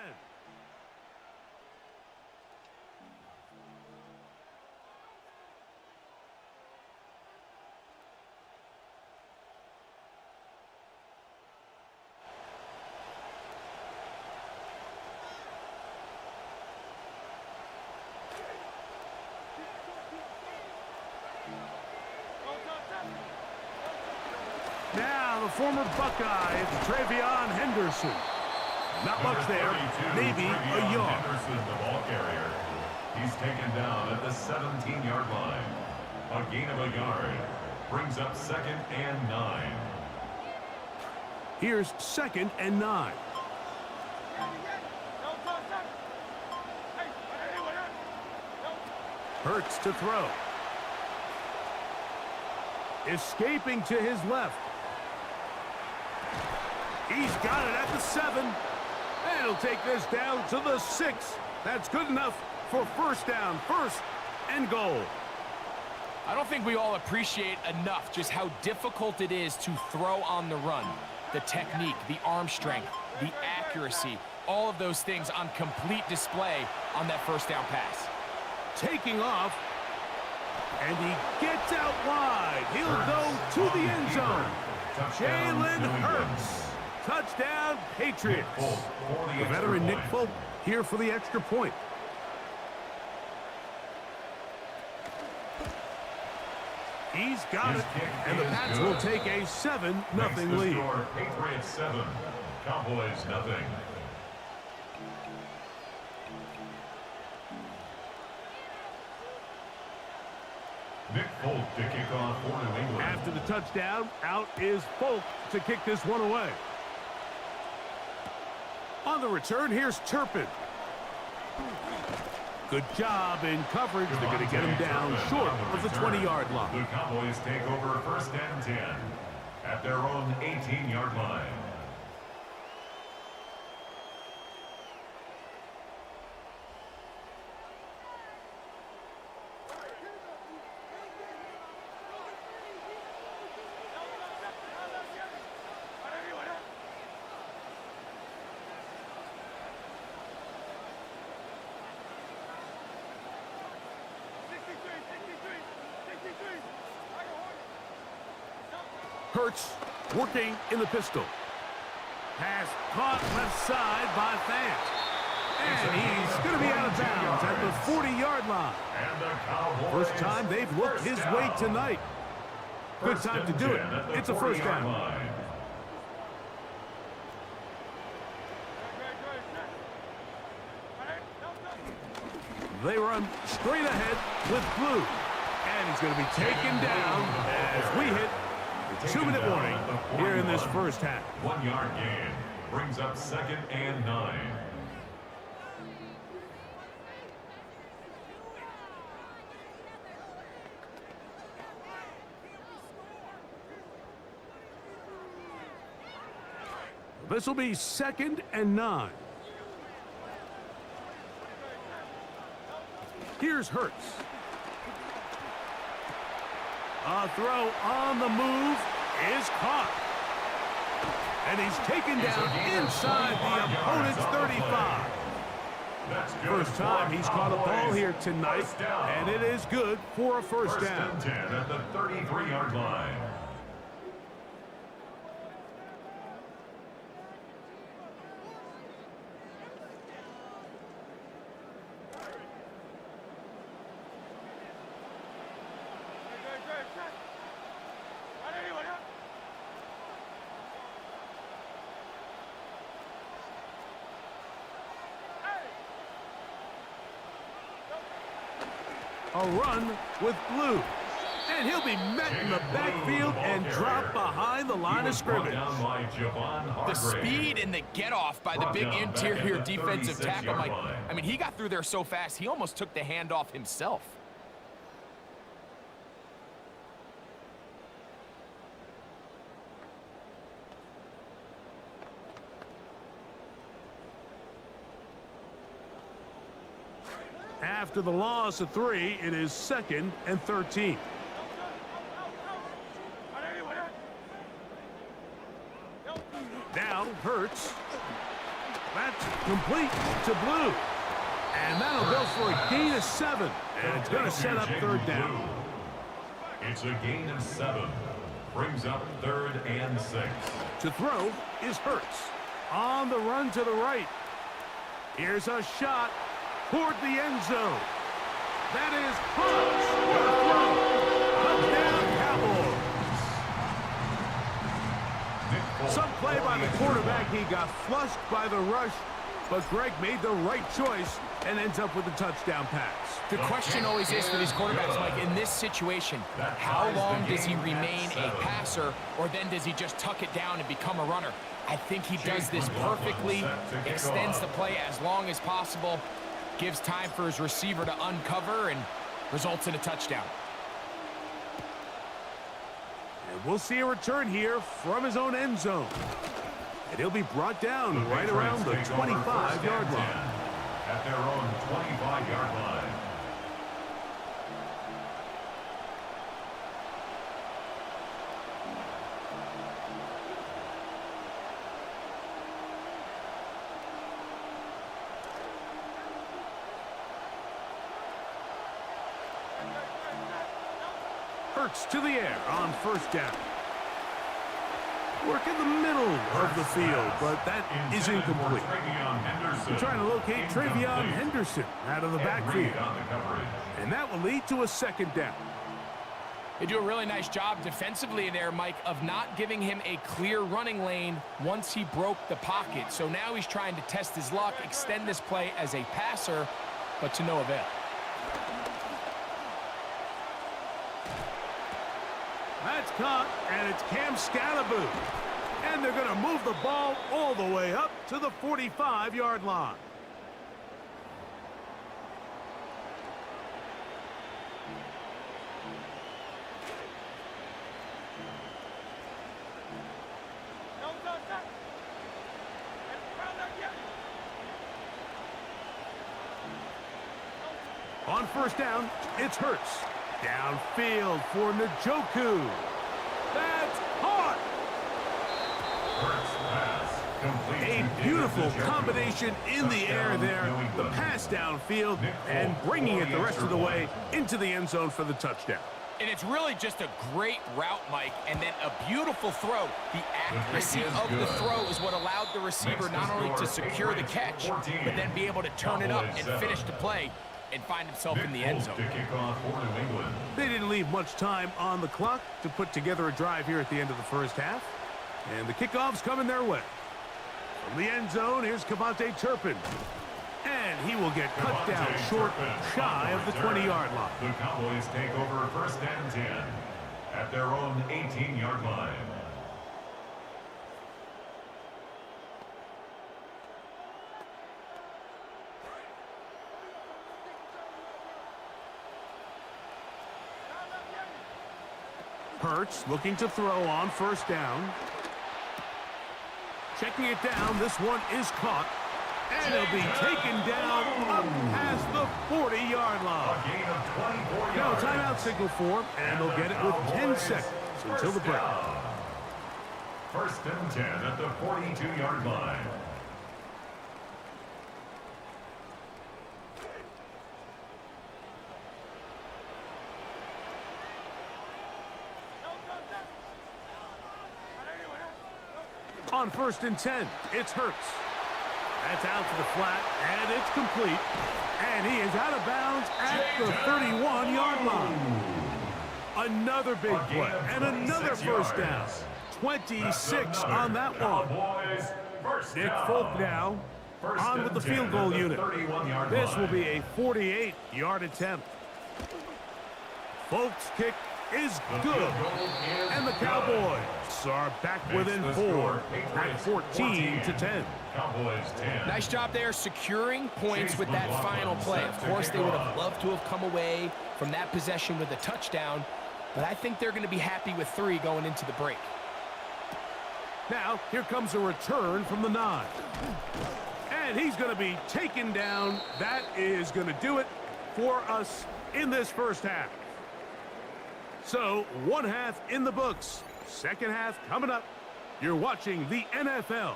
Now the former Buckeye, it's Travion Henderson. Not much there, 32, maybe a Travion yard. Henderson, the ball carrier. He's taken down at the 17-yard line. A gain of a yard brings up second and 9. Here's second and 9. Hurts to throw. Escaping to his left. He's got it at the 7. And he'll take this down to the 6. That's good enough for first down, first and goal. I don't think we all appreciate enough just how difficult it is to throw on the run. The technique, the arm strength, the accuracy, all of those things on complete display on that first down pass. Taking off, and he gets out wide. He'll go to the end zone. Jalen Hurts. Touchdown, Patriots. The veteran Nick Folk here for the extra point. He's got it, and the Pats will take a 7-0 lead. Patriots 7, Cowboys nothing. Nick Folk to kick off for New England. After the touchdown, out is Folk to kick this one away. On the return, here's Turpin. Good job in coverage. They're going to get him down short of the 20-yard line. The Cowboys take over first and 10 at their own 18-yard line. Hurts working in the pistol. Pass caught left side by Fant. And he's going to be out of bounds at the 40-yard line. First time they've looked his way tonight. Good time to do it. It's a first down. They run straight ahead with Blue. And he's going to be taken down as we hit the 2-minute warning here in this first half. 1 yard gain brings up 2nd and 9. This will be 2nd and 9. Here's Hurts. A throw on the move is caught. And he's taken down inside the opponent's 35. First time he's caught a ball here tonight, and it is good for a first down. 10 at the 33-yard line. A run with Blue. And he'll be met in the backfield and dropped behind the line of scrimmage. The speed and the get-off by the big interior defensive tackle, Mike. I mean, he got through there so fast, he almost took the handoff himself. After the loss of 3, it is 2nd and 13. Now Hurts. That's complete to Blue. And that'll go for a gain of 7. And it's going to set up 3rd down. It's a gain of 7. Brings up 3rd and 6. To throw is Hurts. On the run to the right. Here's a shot toward the end zone. That is Hurts with a throw. Touchdown, Cowboys. Some play by the quarterback. He got flushed by the rush, but Greg made the right choice and ends up with a touchdown pass. The question always is for these quarterbacks, Mike, in this situation, how long does he remain a passer, or then does he just tuck it down and become a runner? I think he does this perfectly, extends the play as long as possible, gives time for his receiver to uncover, and results in a touchdown. And we'll see a return here from his own end zone. And he'll be brought down right around the 25-yard line. At their own 25-yard line. Hurts to the air on 1st down. Work in the middle of the field, but that is incomplete. We're trying to locate Travion Henderson out of the backfield. And that will lead to a 2nd down. They do a really nice job defensively in there, Mike, of not giving him a clear running lane once he broke the pocket. So now he's trying to test his luck, extend this play as a passer, but to no avail. That's caught, and it's Cam Scalaboo. And they're going to move the ball all the way up to the 45-yard line. On 1st down, it's Hurts. Downfield for Njoku. That's caught. A beautiful combination in the air there. The pass downfield and bringing it the rest of the way into the end zone for the touchdown. And it's really just a great route, Mike, and then a beautiful throw. The accuracy of the throw is what allowed the receiver not only to secure the catch, but then be able to turn it up and finish the play and find himself in the end zone. They didn't leave much time on the clock to put together a drive here at the end of the first half. And the kickoff's coming their way. From the end zone, here's Kavontae Turpin. And he will get cut down short, shy of the 20-yard line. The Cowboys take over 1st and 10 at their own 18-yard line. Hurts looking to throw on 1st down. Checking it down, this one is caught. And he'll be taken down up past the 40-yard line. A gain of 24 yards. Now timeout signal for him, and they'll get it with 10 seconds until the break. 1st and 10 at the 42-yard line. On 1st and 10, it's Hurts. That's out to the flat, and it's complete. And he is out of bounds at the 31-yard line. Another big play, and another 1st down. 26 on that one. Nick Folk now on with the field goal unit. This will be a 48-yard attempt. Folk's kick is good. And the Cowboys are back within 4 at 14-10. Cowboys 10. Nice job there securing points with that final play. Of course, they would have loved to have come away from that possession with a touchdown, but I think they're going to be happy with 3 going into the break. Now, here comes a return from the 9. And he's going to be taken down. That is going to do it for us in this first half. So, 1 half in the books. 2nd half coming up. You're watching the NFL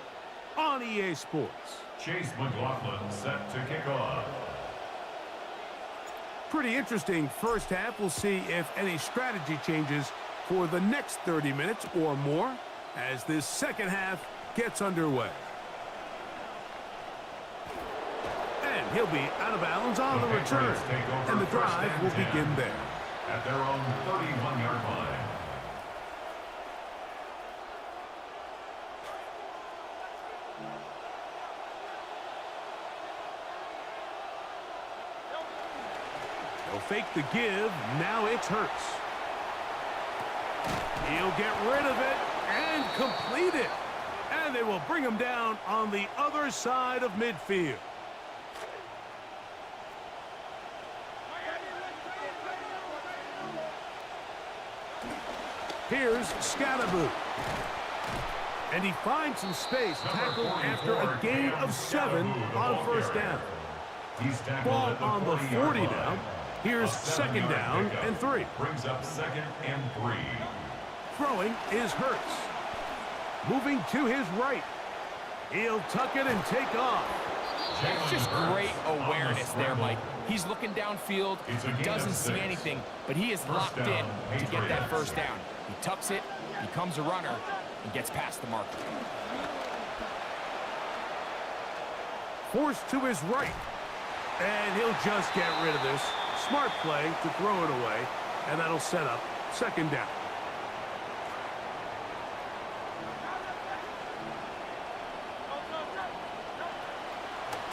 on EA Sports. Chase McLaughlin set to kick off. Pretty interesting first half. We'll see if any strategy changes for the next 30 minutes or more as this 2nd half gets underway. And he'll be out of bounds on the return. And the drive will begin there. At their own 31-yard line. They'll fake the give. Now it's Hurts. He'll get rid of it and complete it. And they will bring him down on the other side of midfield. Here's Scatterboot. And he finds some space, tackled after a gain of 7 on 1st down. Ball on the 40 now. Here's 2nd down and 3. Brings up 2nd and 3. Throwing is Hurts. Moving to his right. He'll tuck it and take off. That's just great awareness there, Mike. He's looking downfield. He doesn't see anything, but he is locked in to get that 1st down. He tucks it, becomes a runner, and gets past the marker. Forced to his right. And he'll just get rid of this. Smart play to throw it away, and that'll set up 2nd down.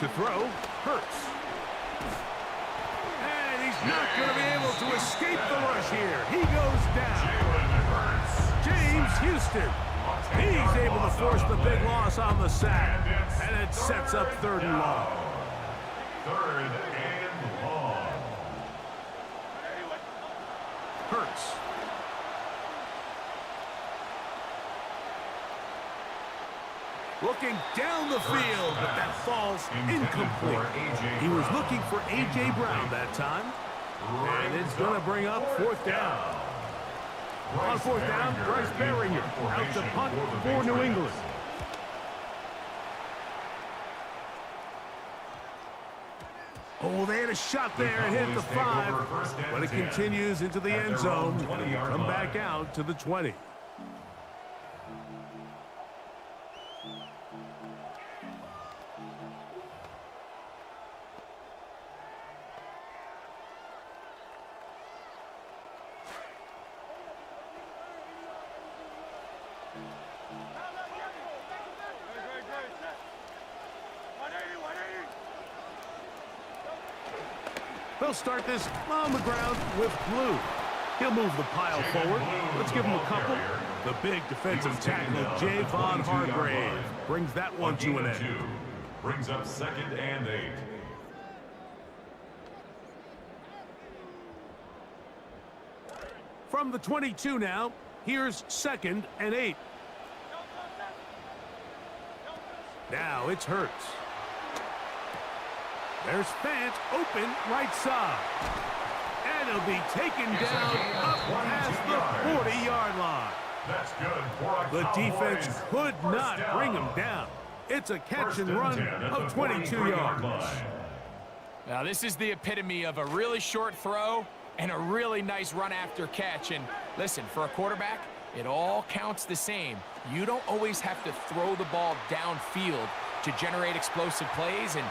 To throw, Hurts. And he's not going to be able to escape the rush here. He goes down. James Houston. He's able to force the big loss on the sack. And it sets up 3rd and long. 3rd and long. Hurts. Looking down the field, but that falls incomplete. He was looking for A.J. Brown that time. And it's going to bring up 4th down. On 4th down, Bryce Baringer out to punt for New England. Oh, they had a shot there and hit the 5, but it continues into the end zone. Come back out to the 20. They'll start this on the ground with Blue. He'll move the pile forward. Let's give him a couple. The big defensive tackle, Javon Hargrave, brings that one to an end. Brings up 2nd and 8. From the 22 now, here's 2nd and 8. Now it's Hurts. There's Fant open right side. And he'll be taken down up past the 40-yard line. That's good for a The defense Cowboys could not first bring down. him down. It's a catch First and and run 10 at of the 22 43-yard yards. line. Now, this is the epitome of a really short throw and a really nice run after catch. And listen, for a quarterback, it all counts the same. You don't always have to throw the ball downfield to generate explosive plays, and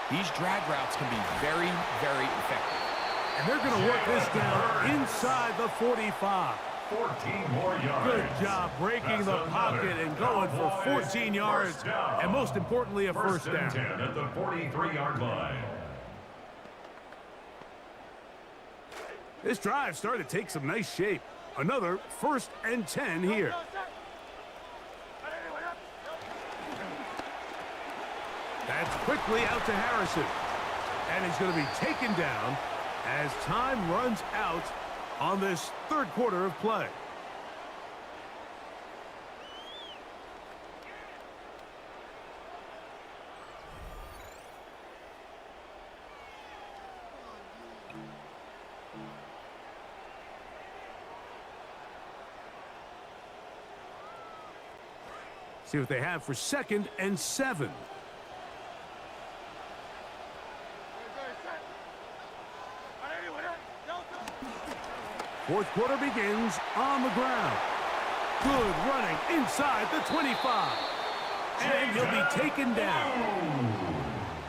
these drag routes can be very, very effective. And they're going to work this down inside the 45. 14 more yards. Good job breaking the pocket and going for 14 yards, and most importantly, a first and down. 10 at the 43-yard line. This drive started to take some nice shape. Another 1st and 10 here. That's quickly out to Harrison. And he's going to be taken down as time runs out on this 3rd quarter of play. See what they have for 2nd and 7. Fourth quarter begins on the ground. Good running inside the 25. And he'll be taken down.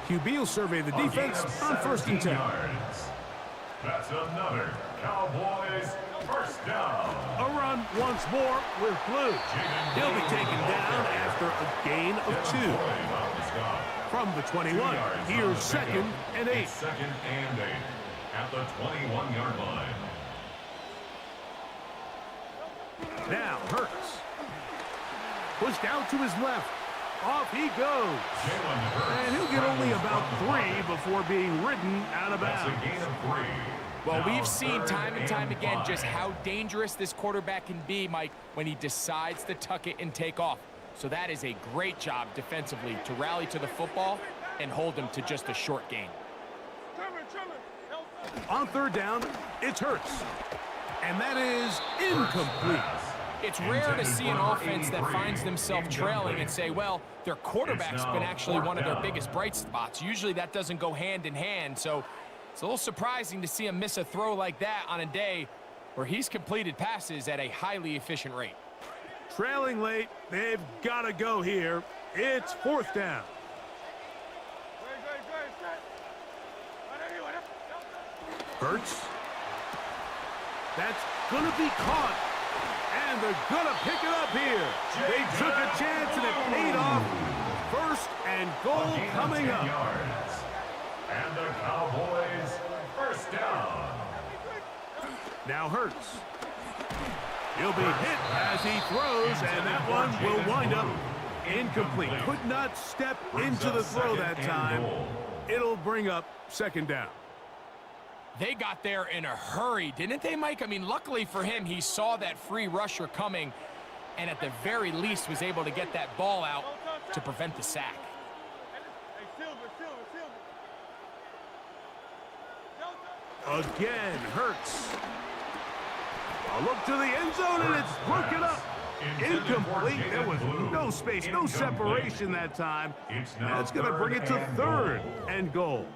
QB will survey the defense on 1st and 10. Yards. That's another Cowboys first down. A run once more with Blue. He'll be taken down after a gain of 2. From the 21, here's 2nd and 8. 2nd and 8 at the 21-yard line. Now Hurts. Pushed out to his left. Off he goes. And he'll get only about 3 before being ridden out of That's bounds. a gain of 3. Well, Now we've seen 3rd time and time again 5. just how dangerous this quarterback can be, Mike, when he decides to tuck it and take off. So that is a great job defensively to rally to the football and hold him to just a short gain. On 3rd down, it's Hurts. And that is incomplete. It's rare to see an offense that finds themselves trailing and say, well, their quarterback's been actually one of their biggest bright spots. Usually that doesn't go hand in hand, so it's a little surprising to see him miss a throw like that on a day where he's completed passes at a highly efficient rate. Trailing late, they've got to go here. It's 4th down. Hurts. That's going to be caught. And they're going to pick it up here. They took a chance and it paid off. 1st and goal coming up. Yards. And the Cowboys first down. Now Hurts. He'll be hit as he throws, and that one will wind up incomplete. Could not step into the throw that time. It'll bring up 2nd down. They got there in a hurry, didn't they, Mike? I mean, luckily for him, he saw that free rusher coming and at the very least was able to get that ball out to prevent the sack. Again, Hurts. A look to the end zone, and it's broken up. Incomplete. There was no space, no separation that time. That's going to bring it to 3rd and goal.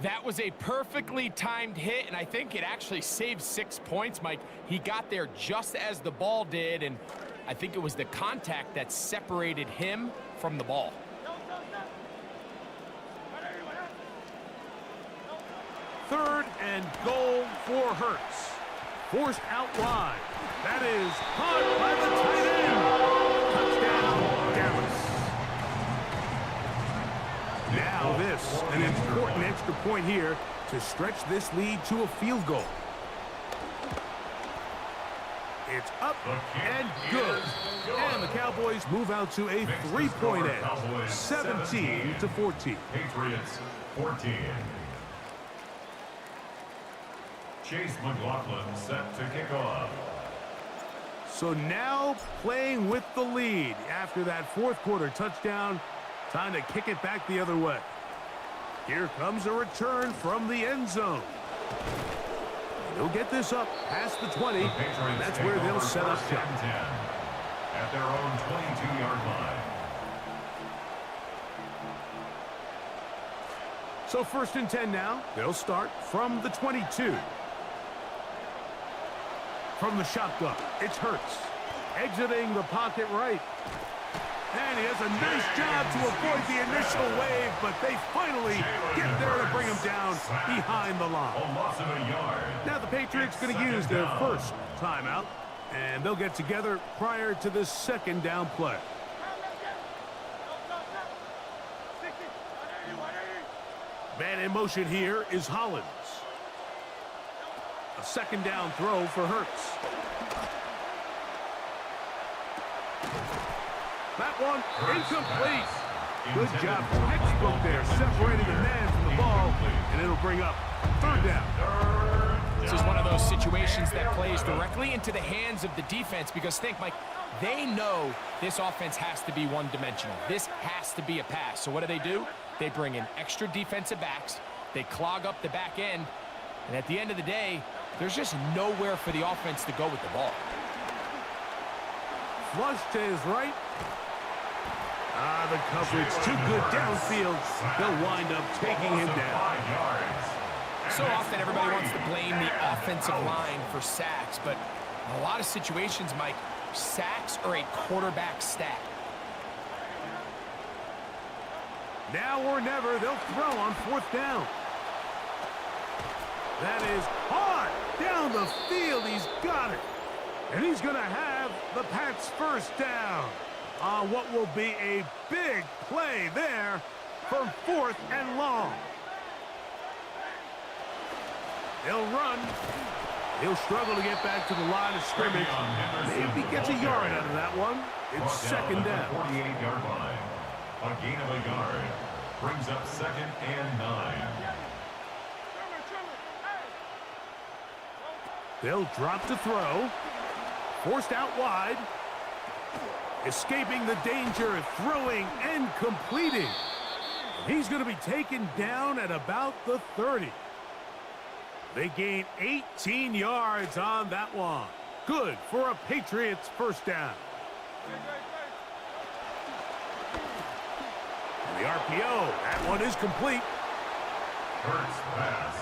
That was a perfectly timed hit, and I think it actually saved 6 points, Mike. He got there just as the ball did, and I think it was the contact that separated him from the ball. Third and goal for Hurts. Forced out wide. That is caught by the tight end. Touchdown, Dallas. Now this, an important extra point here to stretch this lead to a field goal. It's up and good. And the Cowboys move out to a 3-point edge, 17-14. Patriots 14. Chase McLaughlin set to kick off. So now playing with the lead after that fourth quarter touchdown, time to kick it back the other way. Here comes a return from the end zone. They'll get this up past the 20. That's where they'll set up shop. At their own 22-yard line. So 1st and 10 now. They'll start from the 22. From the shotgun, it's Hurts. Exiting the pocket right. And he does a nice job to avoid the initial wave, but they finally get there to bring him down behind the line. A loss of a yard. Now the Patriots going to use their first timeout, and they'll get together prior to this 2nd down play. Man in motion here is Hollins. A 2nd down throw for Hurts. That one incomplete. Good job, textbook there, separating the man from the ball, and it'll bring up 3rd down. This is one of those situations that plays directly into the hands of the defense because think, Mike, they know this offense has to be one-dimensional. This has to be a pass. So what do? They bring in extra defensive backs. They clog up the back end. And at the end of the day, there's just nowhere for the offense to go with the ball. Flush to his right. The coverage too good downfield. They'll wind up taking him down. So often everybody wants to blame the offensive line for sacks, but in a lot of situations, Mike, sacks are a quarterback stat. Now or never, they'll throw on 4th down. That is hard down the field. He's got it. And he's going to have the Pats' 1st down on what will be a big play there for 4th and long. He'll run. He'll struggle to get back to the line of scrimmage. Maybe gets a yard out of that one. It's 2nd down. 48-yard line. A gain of a yard. Brings up 2nd and 9. They'll drop to throw. Forced out wide. Escaping the danger of throwing and completing. He's going to be taken down at about the 30. They gain 18 yards on that one. Good for a Patriots 1st down. And the RPO, that one is complete. Hurts pass.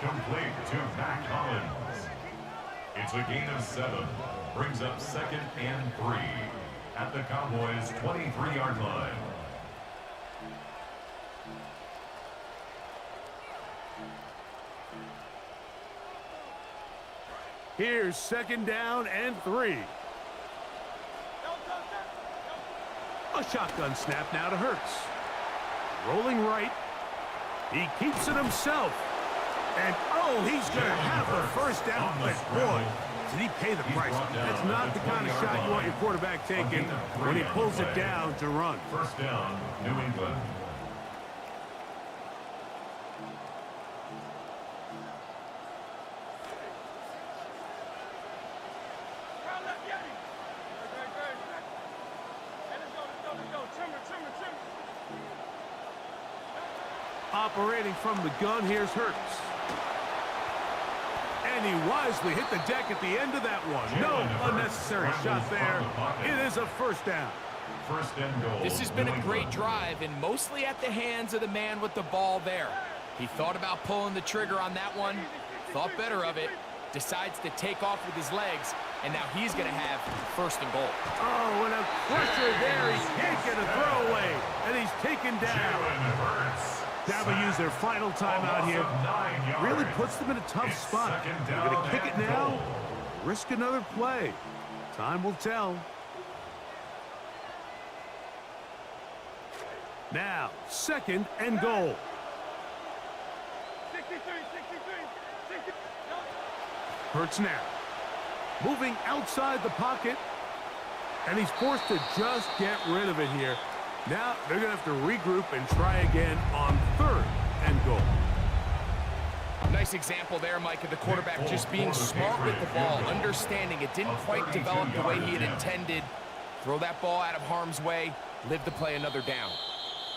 Complete to Mac Hollins. It's a gain of 7. Brings up 2nd and 3. At the Cowboys' 23-yard line. Here's 2nd down and 3. A shotgun snap now to Hurts. Rolling right. He keeps it himself. And, oh, he's going to have the 1st down. But, boy, did he pay the price? That's not the kind of shot you want your quarterback taking when he pulls it down to run. 1st down, New England. Operating from the gun, here's Hurts. And he wisely hit the deck at the end of that one. No unnecessary shot there. It is a 1st down. 1st and goal. This has been a great drive, and mostly at the hands of the man with the ball there. He thought about pulling the trigger on that one, thought better of it, decides to take off with his legs, and now he's going to have first and goal. Oh, and a pressure there. He can't get a throwaway, and he's taken down. Now they use their final timeout here. Really puts them in a tough spot. They're going to kick it now, risk another play. Time will tell. Now, second and goal. Hurts now. Moving outside the pocket. And he's forced to just get rid of it here. Now they're going to have to regroup and try again on third and goal. Nice example there, Mike, of the quarterback just being smart with the ball, understanding it didn't quite develop the way he had intended. Throw that ball out of harm's way, live to play another down.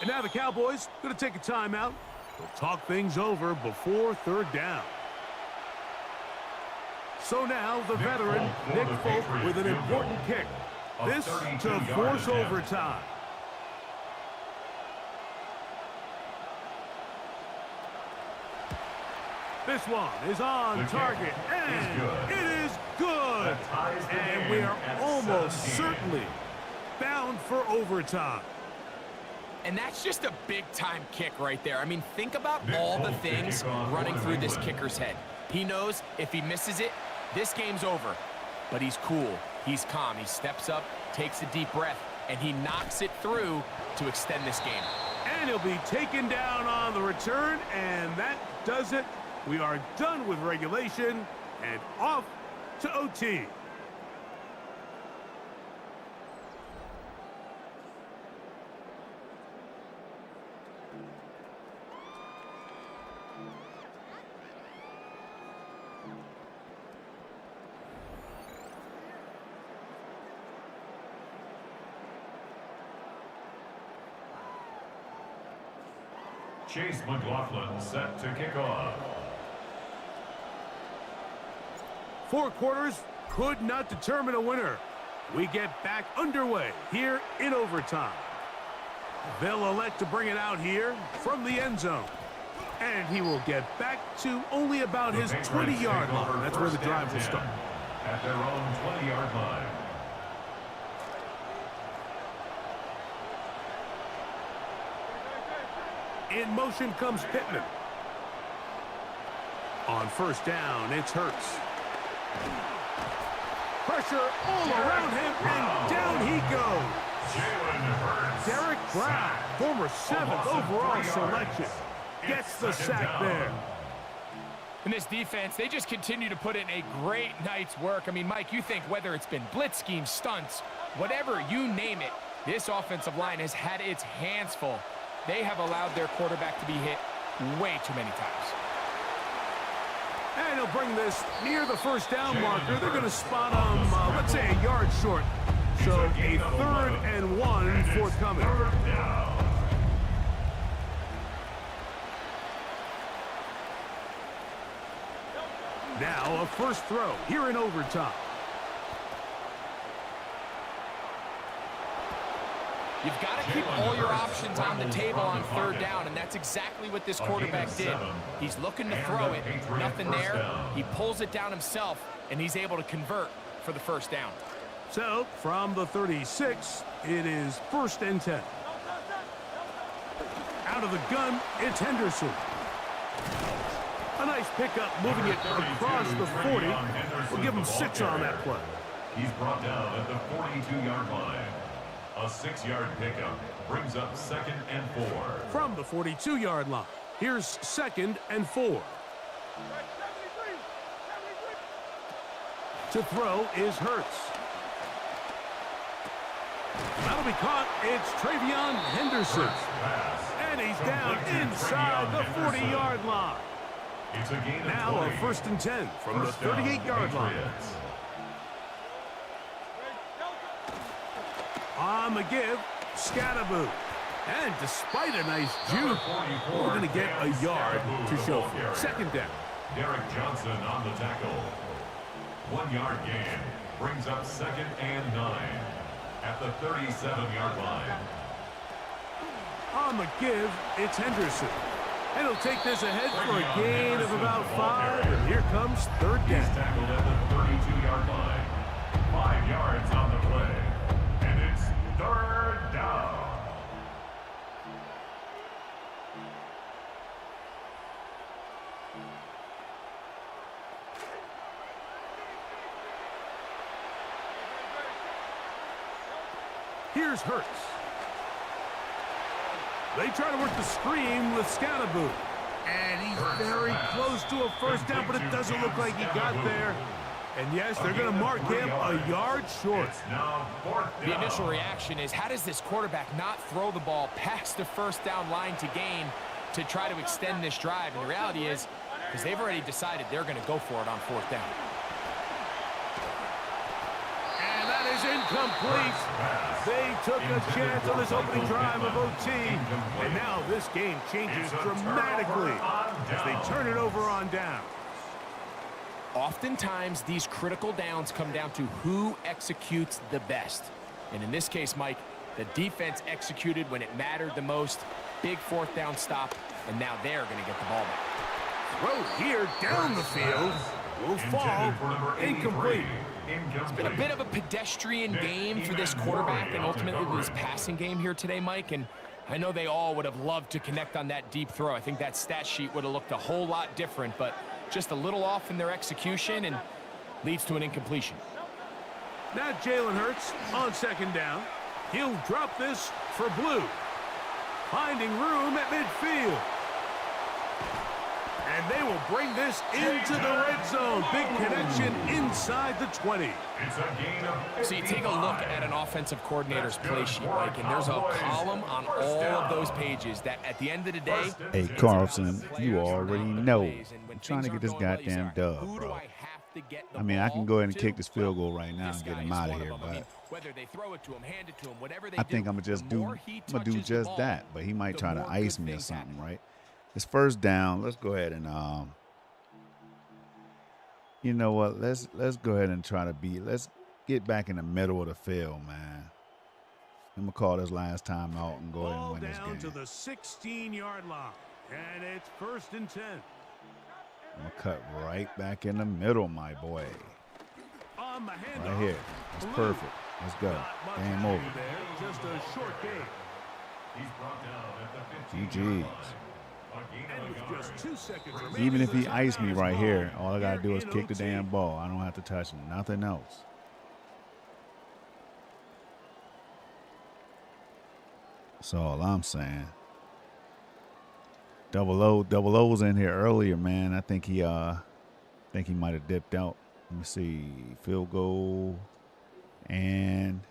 And now the Cowboys going to take a timeout. They'll talk things over before third down. So now the veteran, Nick Folk, with an important kick. This to force overtime. This one is on target, and it is good. And we are almost certainly bound for overtime. And that's just a big-time kick right there. I mean, think about all the things running through this kicker's head. He knows if he misses it, this game's over. But he's cool. He's calm. He steps up, takes a deep breath, and he knocks it through to extend this game. And he'll be taken down on the return, and that does it. We are done with regulation and off to OT. Chase McLaughlin set to kick off. 4 quarters could not determine a winner. We get back underway here in overtime. They'll elect to bring it out here from the end zone. And he will get back to only about his 20-yard line. That's where the drive will start. At their own 20-yard line. In motion comes Pittman. On first down, it's Hurts. Pressure all around him, and down he goes. Derek Brown, former 7th overall selection, gets the sack there. In this defense, they just continue to put in a great night's work. I mean, Mike, you think whether it's been blitz schemes, stunts, whatever you name it, this offensive line has had its hands full. They have allowed their quarterback to be hit way too many times. And he'll bring this near the first down marker. They're going to spot him, let's say, a yard short. So a 3rd and 1 forthcoming. Now a first throw here in overtime. You've got to keep all your options on the table on 3rd down, and that's exactly what this quarterback did. He's looking to throw it, nothing there. He pulls it down himself, and he's able to convert for the first down. So, from the 36, it is 1st and 10. Out of the gun, it's Henderson. A nice pickup, moving it across the 40. We'll give him 6 on that play. He's brought down at the 42-yard line. A 6-yard pickup brings up 2nd and 4. From the 42-yard line, here's 2nd and 4. To throw is Hurts. That'll be caught. It's Travion Henderson. And he's down inside the 40-yard line. It's a gain of Now 20. a 1st and 10 from the 38-yard line. On the give, Scattaboo. And despite a nice juke, we're going to get a yard to show for it. 2nd down. Derek Johnson on the tackle. 1-yard gain brings up 2nd and 9 at the 37-yard line. On the give, it's Henderson. And he'll take this ahead for a gain of about 5. And here comes third He's down. tackled at the 32-yard line. 5 yards on the play. And it's third down. Here's Hurts. They try to work the screen with Scatterboot. And he's very close to a first down, but it doesn't look like he got there. And yes, they're going to mark him a yard short. It's now fourth The down. initial reaction is, how does this quarterback not throw the ball past the first down line to gain to try to extend this drive? And the reality is, because they've already decided they're going to go for it on fourth down. And that is incomplete. They took a chance on this opening drive of OT. And now this game changes dramatically as they turn it over on down. Oftentimes, these critical downs come down to who executes the best. And in this case, Mike, the defense executed when it mattered the most. Big fourth down stop, and now they're going to get the ball back. Throw here down the field will fall incomplete. It's been a bit of a pedestrian game for this quarterback and ultimately this passing game here today, Mike. And I know they all would have loved to connect on that deep throw. I think that stat sheet would have looked a whole lot different, but just a little off in their execution and leads to an incompletion. Now Jalen Hurts on second down. He'll drop this for Blue. Finding room at midfield. And they will bring this into the red zone. Big connection inside the 20. It's a gain of So you take a look at an offensive coordinator's play sheet, Mike, and there's a column on all of those pages that at the end of the day, Hey, Carlson, you already know. I'm trying to get this goddamn dub, bro. I mean, I can go ahead and kick this field goal right now and get him out of here, but I think I'm gonna do just that. But he might try to ice me or something, right? It's first down. Let's go ahead and you know what? Let's go ahead and try to let's get back in the middle of the field, man. I'm gonna call this last time out and go ahead and win this Ball down to game. the 16-yard line, and it's 1st and 10. I'm gonna cut right back in the middle, my boy. On the handoff, Right here. That's Blue. perfect. Let's go. Not much Game happening over. there, just a short game. He's brought down at the 15. GG's. And with just 2 seconds remaining Even if in he the iced me timeout, right here, all I gotta here do is in kick the OT. damn ball. I don't have to touch him. Nothing else. That's all I'm saying. Double O's in here earlier, man. I think he might have dipped out. Let me see. Field goal and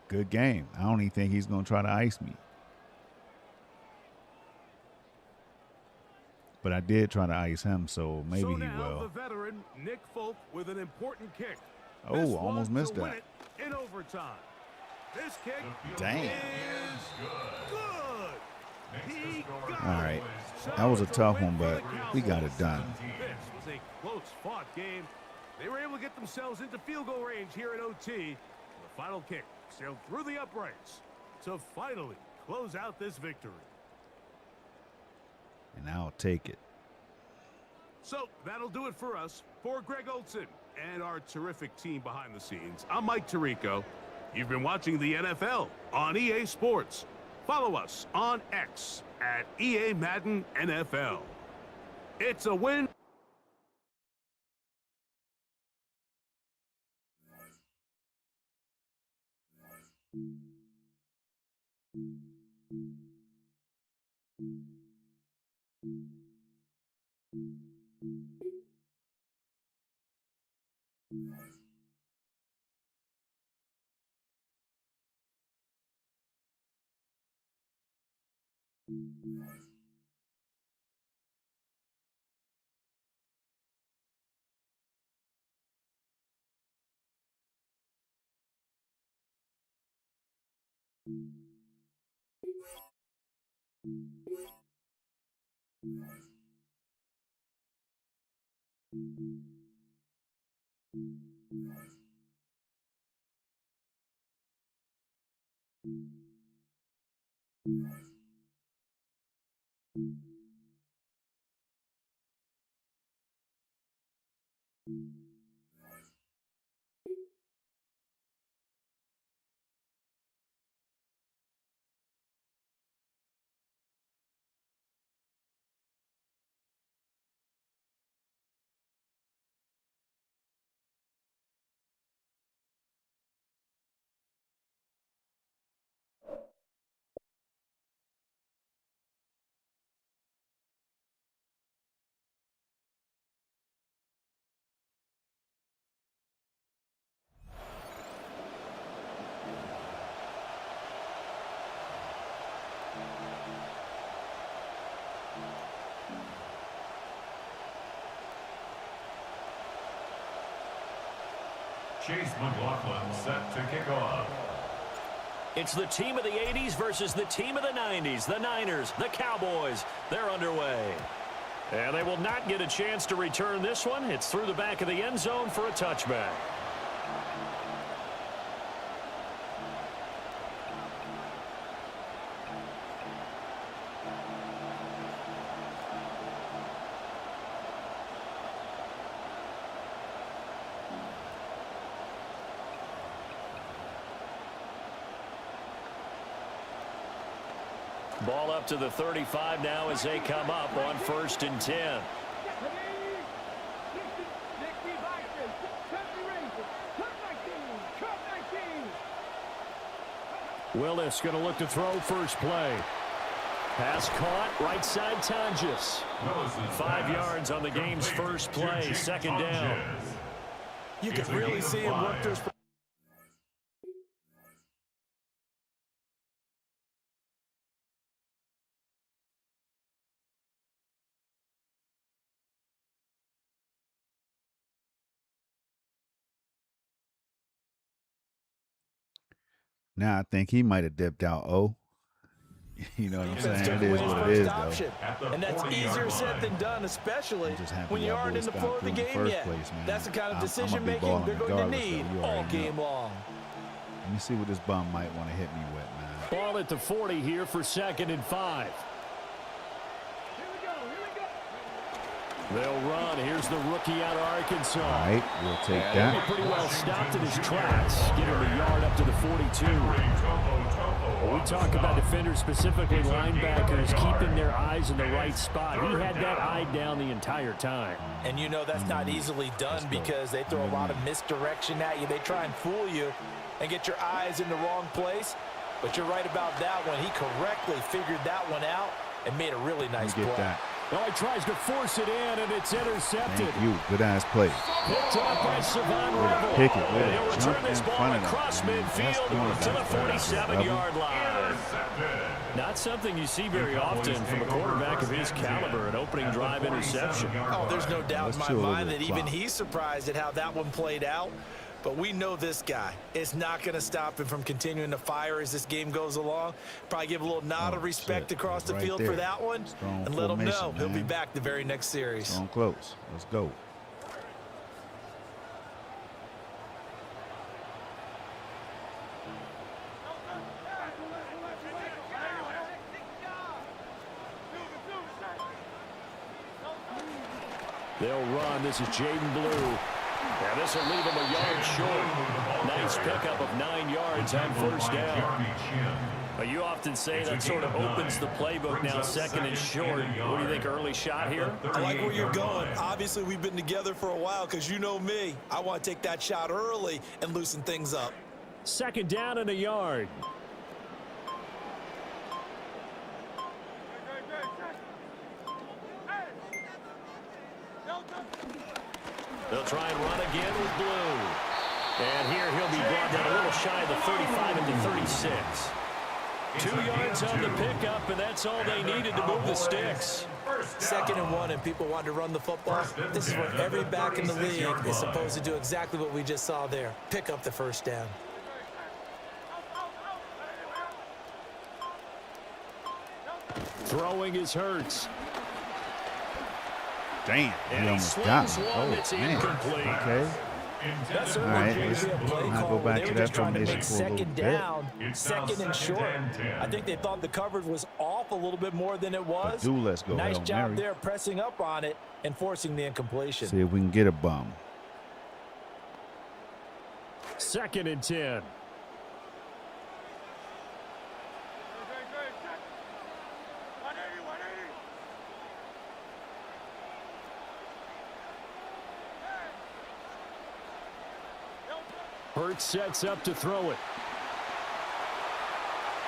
good game. I don't even think he's gonna try to ice me. But I did try to ice him, so maybe So he now will. the veteran Nick Folk with an important kick. Oh, This almost one missed to win that. it in overtime. This kick Damn. is good. He got All right. it. That was a So it's tough win one, for but the we got Cowboys. it done. This was a close-fought game. They were able to get themselves into field goal range here at OT. The final kick sailed through the uprights to finally close out this victory. And I'll take it. So that'll do it for us. For Greg Olson and our terrific team behind the scenes, I'm Mike Tirico. You've been watching the NFL on EA Sports. Follow us on X at EA Madden NFL. It's a win. Chase McLaughlin set to kick off. It's the team of the 80s versus the team of the 90s. The Niners, the Cowboys, they're underway. And they will not get a chance to return this one. It's through the back of the end zone for a touchback. Ball up to the 35 now as they come up on 1st and 10. Willis going to look to throw first play. Pass caught, right side Tonjes. 5 yards on the game's first play, 2nd down. You can really see him work this. Now I think he might have dipped out. Oh, you know what I'm saying? It is what it is, though. And that's easier said than done, especially when you aren't in the flow of the game yet. That's the kind of decision-making they're going to need all game long. Let me see what this bum might want to hit me with, man. Ball at the 40 here for 2nd and 5. They'll run. Here's the rookie out of Arkansas. All right, we'll take that. He'll be pretty well stopped in his tracks. Get him a yard up to the 42. When we talk about defenders, specifically linebackers, keeping their eyes in the right spot. He had that eye down the entire time. And you know that's not easily done because they throw a lot of misdirection at you. They try and fool you and get your eyes in the wrong place. But you're right about that one. He correctly figured that one out and made a really nice play. That. Oh, he tries to force it in, and it's intercepted. Thank you. Good-ass play. Picked up by Savon Revel. Pick it. And he'll return this ball across midfield to the 47-yard line. Not something you see very often from a quarterback of his caliber, an opening drive interception. Oh, there's no doubt in my mind that even he's surprised at how that one played out. But we know this guy is not going to stop him from continuing to fire as this game goes along. Probably give a little nod of respect across the field for that one. And let him know he'll be back the very next series. Strong close. Let's go. They'll run. This is Jaden Blue. And this will leave him a yard short. Nice pickup of 9 yards on 1st down. You often say that sort of opens the playbook now, 2nd and short. What do you think, early shot here? I like where you're going. Obviously, we've been together for a while because you know me. I want to take that shot early and loosen things up. 2nd down and a yard. They'll try and run again with Blue. And here he'll be brought down a little shy of the 35 into 36. 2 yards on the pickup, and that's all they needed to move the sticks. 2nd and 1, and people want to run the football. This is where every back in the league is supposed to do exactly what we just saw there. Pick up the 1st down. Throwing is Hurts. Damn, and he almost got me. Oh, man. Incomplete. Okay. That's all right, let's go back to that formation for a little bit. 2nd and short. I think they thought the coverage was off a little bit more than it was. Let's go. Nice job there pressing up on it and forcing the incompletion. See if we can get a bum. 2nd and 10. Hurts sets up to throw it.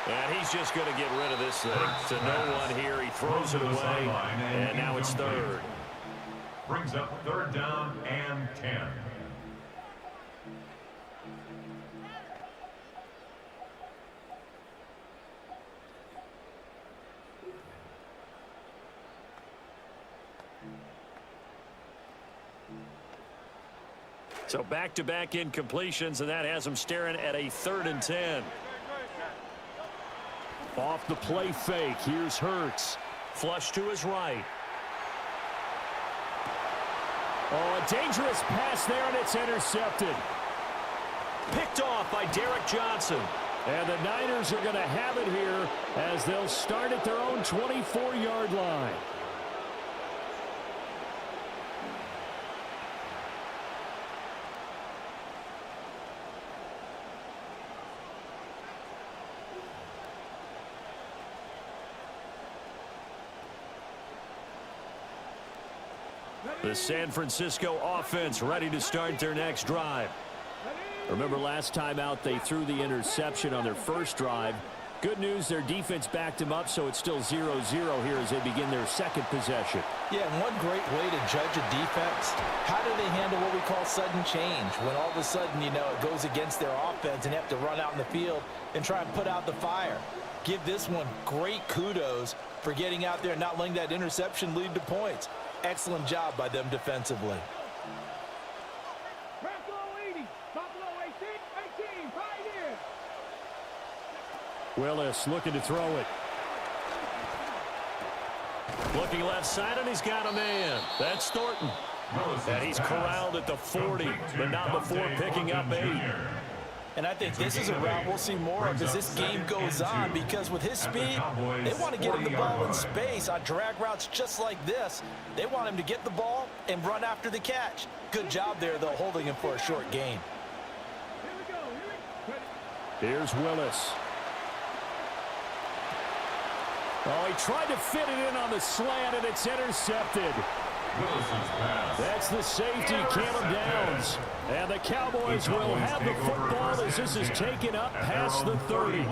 And he's just going to get rid of this thing. To no one here. He throws it away. And now it's 3rd. Brings up 3rd down and 10. So back-to-back incompletions, and that has him staring at a 3rd and 10. Off the play fake. Here's Hurts. Flush to his right. Oh, a dangerous pass there, and it's intercepted. Picked off by Derek Johnson. And the Niners are going to have it here as they'll start at their own 24-yard line. The San Francisco offense ready to start their next drive. Remember last time out they threw the interception on their first drive. Good news, their defense backed them up, so it's still 0-0 here as they begin their second possession. Yeah, and one great way to judge a defense, how do they handle what we call sudden change? When all of a sudden, you know, it goes against their offense and they have to run out in the field and try and put out the fire. Give this one great kudos for getting out there and not letting that interception lead to points. Excellent job by them defensively. Willis looking to throw it. Looking left side, and he's got a man. That's Thornton. And he's corralled at the 40, but not before picking up 8. And I think this is a route we'll see more of as this game goes on, because with his speed, they want to get him the ball in space on drag routes just like this. They want him to get the ball and run after the catch. Good job there, though, holding him for a short gain. Here's Willis. Oh, he tried to fit it in on the slant, and it's intercepted. That's the safety, Caleb Downs. And the Cowboys will have the football as this is taken up past the 30.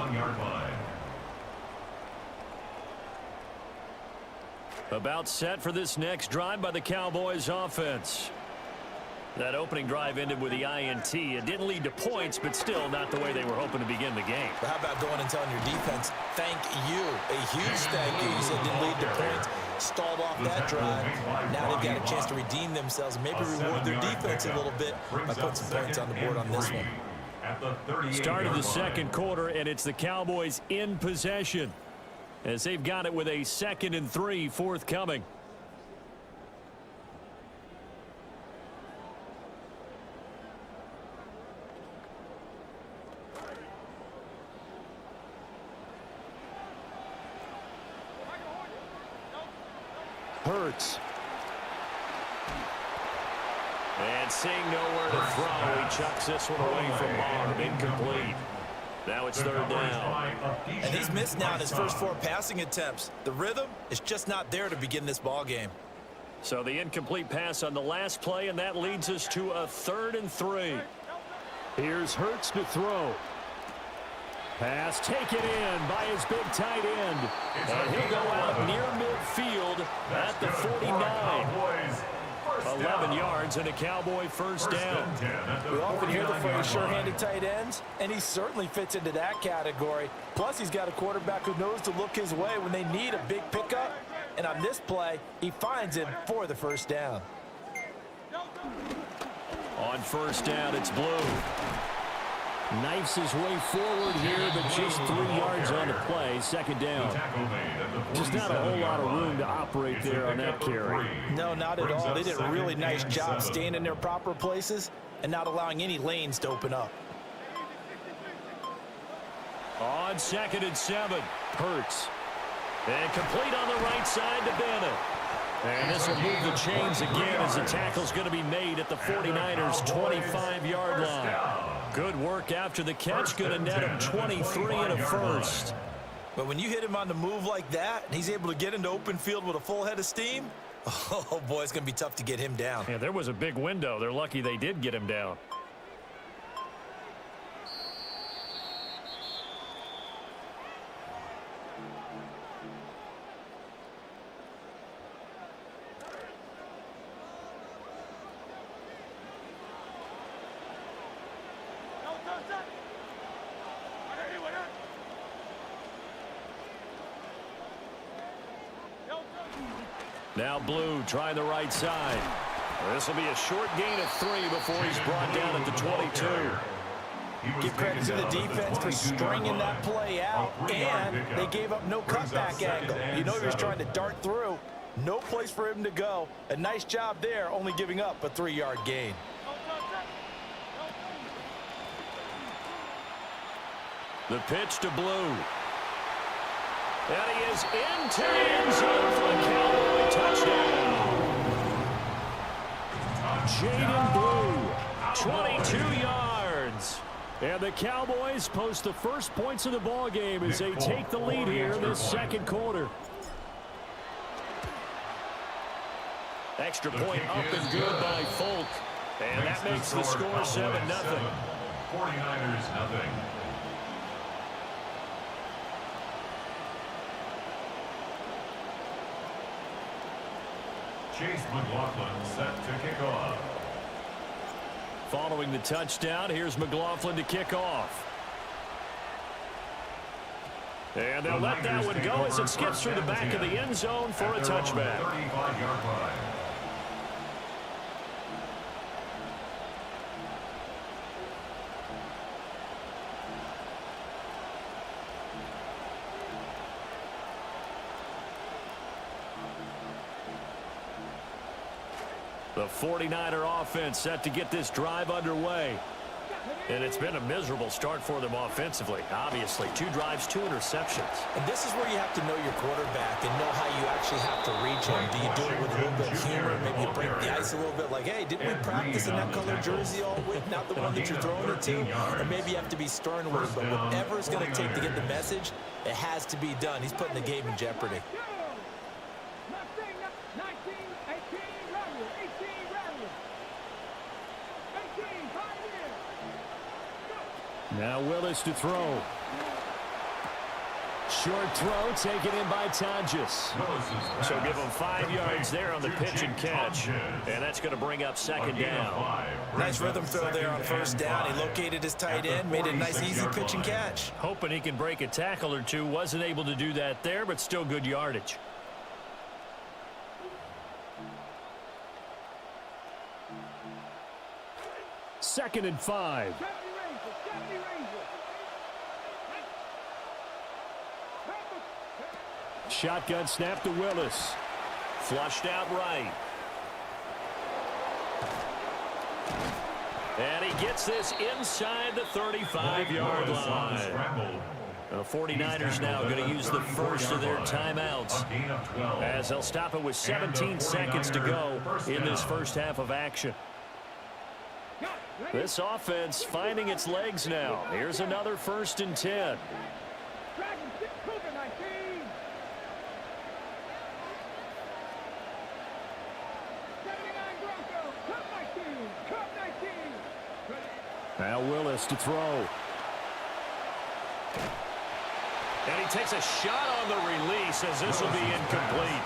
About set for this next drive by the Cowboys offense. That opening drive ended with the INT. It didn't lead to points, but still not the way they were hoping to begin the game. But how about going and telling your defense, thank you, a huge thank you. You said it didn't lead to points, stalled off that drive. Now they've got a chance to redeem themselves and maybe reward their defense a little bit by putting some points on the board on this one. Start of the second quarter, and it's the Cowboys in possession as they've got it with a 2nd and 3 forthcoming. Hurts. And seeing nowhere to throw, he chucks this one away from Barb. Incomplete. Now it's 3rd down. And he's missed now in his first 4 passing attempts. The rhythm is just not there to begin this ball game. So the incomplete pass on the last play, and that leads us to a 3rd and 3. Here's Hurts to throw. Pass taken in by his big tight end. And he'll go out near midfield at the 49. 11 yards and a Cowboy first down. We often hear the phrase sure-handed tight ends, and he certainly fits into that category. Plus, he's got a quarterback who knows to look his way when they need a big pickup. And on this play, he finds him for the first down. On first down, it's Blue. Knifes his way forward here, but just 3 yards on the play. 2nd down. Just not a whole lot of room to operate there on that carry. No, not at all. They did a really nice job staying in their proper places and not allowing any lanes to open up. On 2nd and 7, Hurts. And complete on the right side to Bennett. And this will move the chains again as the tackle's going to be made at the 49ers' 25-yard line. Good work after the catch. Going to net him 23 and a first. But when you hit him on the move like that, and he's able to get into open field with a full head of steam, oh, boy, it's going to be tough to get him down. Yeah, there was a big window. They're lucky they did get him down. Now Blue trying the right side. This will be a short gain of 3 before he's brought down at the 22. Give credit to the defense for stringing that play out, and they gave up no cutback angle. You know he was trying to dart through. No place for him to go. A nice job there, only giving up a 3-yard gain. The pitch to Blue. And he is into the end zone for a Cowboy touchdown. Jaden Blue, 22 yards. And the Cowboys post the first points of the ball game as they take the lead here in this second quarter. Extra point up and good by Folk. And that makes the score 7-0. 49ers nothing. Chase McLaughlin set to kick off. Following the touchdown, here's McLaughlin to kick off. And they'll let that one go as it skips through the back of the end zone for a touchback. 35-yard line. The 49er offense set to get this drive underway. And it's been a miserable start for them offensively. Obviously, 2 drives, 2 interceptions. And this is where you have to know your quarterback and know how you actually have to reach him. Do you do it with a little bit of humor? Maybe you break the ice a little bit like, hey, didn't we practice in that color jersey all week? Not the one that you're throwing it to? Or maybe you have to be stern with him. But whatever it's going to take to get the message, it has to be done. He's putting the game in jeopardy. Now Willis to throw. Short throw taken in by Tonjes. So give him 5 yards there on the pitch and catch. And that's going to bring up second down. Nice rhythm throw there on first down. He located his tight end, made it a nice easy pitch and catch. Hoping he can break a tackle or two. Wasn't able to do that there, but still good yardage. Second and 5. Shotgun snap to Willis. Flushed out right. And he gets this inside the 35-yard line. The 49ers now going to use the first of their timeouts as they'll stop it with 17 seconds to go in this first half of action. This offense finding its legs now. Here's another 1st and 10. Now Willis to throw. And he takes a shot on the release as this will be incomplete.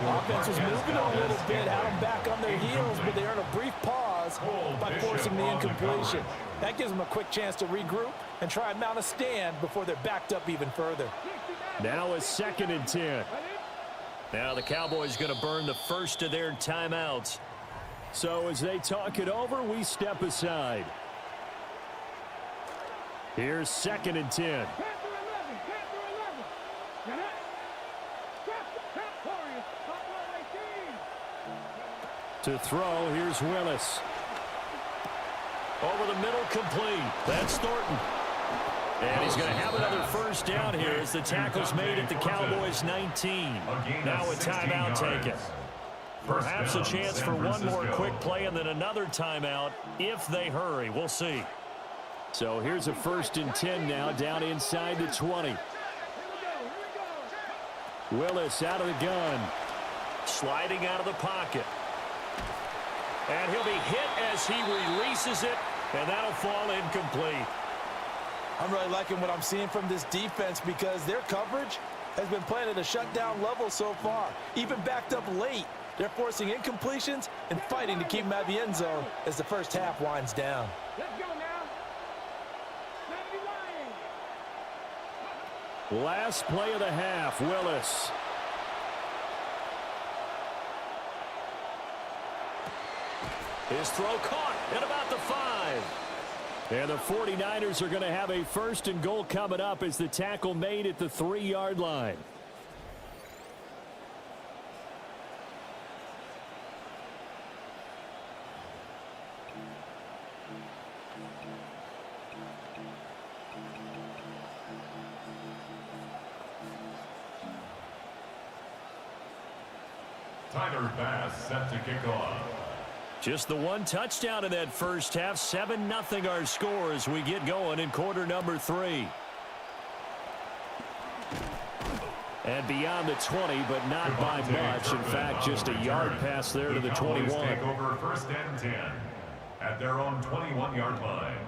Offense is moving a little bit, had them back on their heels, but they earn a brief pause by forcing the incompletion. That gives them a quick chance to regroup and try and mount a stand before they're backed up even further. Now a 2nd and 10. Now the Cowboys going to burn the first of their timeouts. So as they talk it over, we step aside. Here's 2nd and 10. To throw, here's Willis. Over the middle, complete. That's Thornton. And he's going to have another first down here as the tackle's made at the Cowboys' 19. Now a timeout taken. Perhaps a chance for one more quick play and then another timeout if they hurry. We'll see. So here's a 1st and 10 now down inside the 20. Willis out of the gun. Sliding out of the pocket. And he'll be hit as he releases it, and that'll fall incomplete. I'm really liking what I'm seeing from this defense because their coverage has been playing at a shutdown level so far. Even backed up late, they're forcing incompletions and fighting to keep them out of the end zone as the first half winds down. Let's go now. Last play of the half, Willis. His throw caught at about the 5. And the 49ers are going to have a 1st and goal coming up as the tackle made at the 3-yard line. Tyler Bass set to kick off. Just the one touchdown in that first half. 7-0 our score as we get going in quarter number 3. And beyond the 20, but not by much. In fact, just a yard pass there to the 21. Take over 1st and 10 at their own 21-yard line.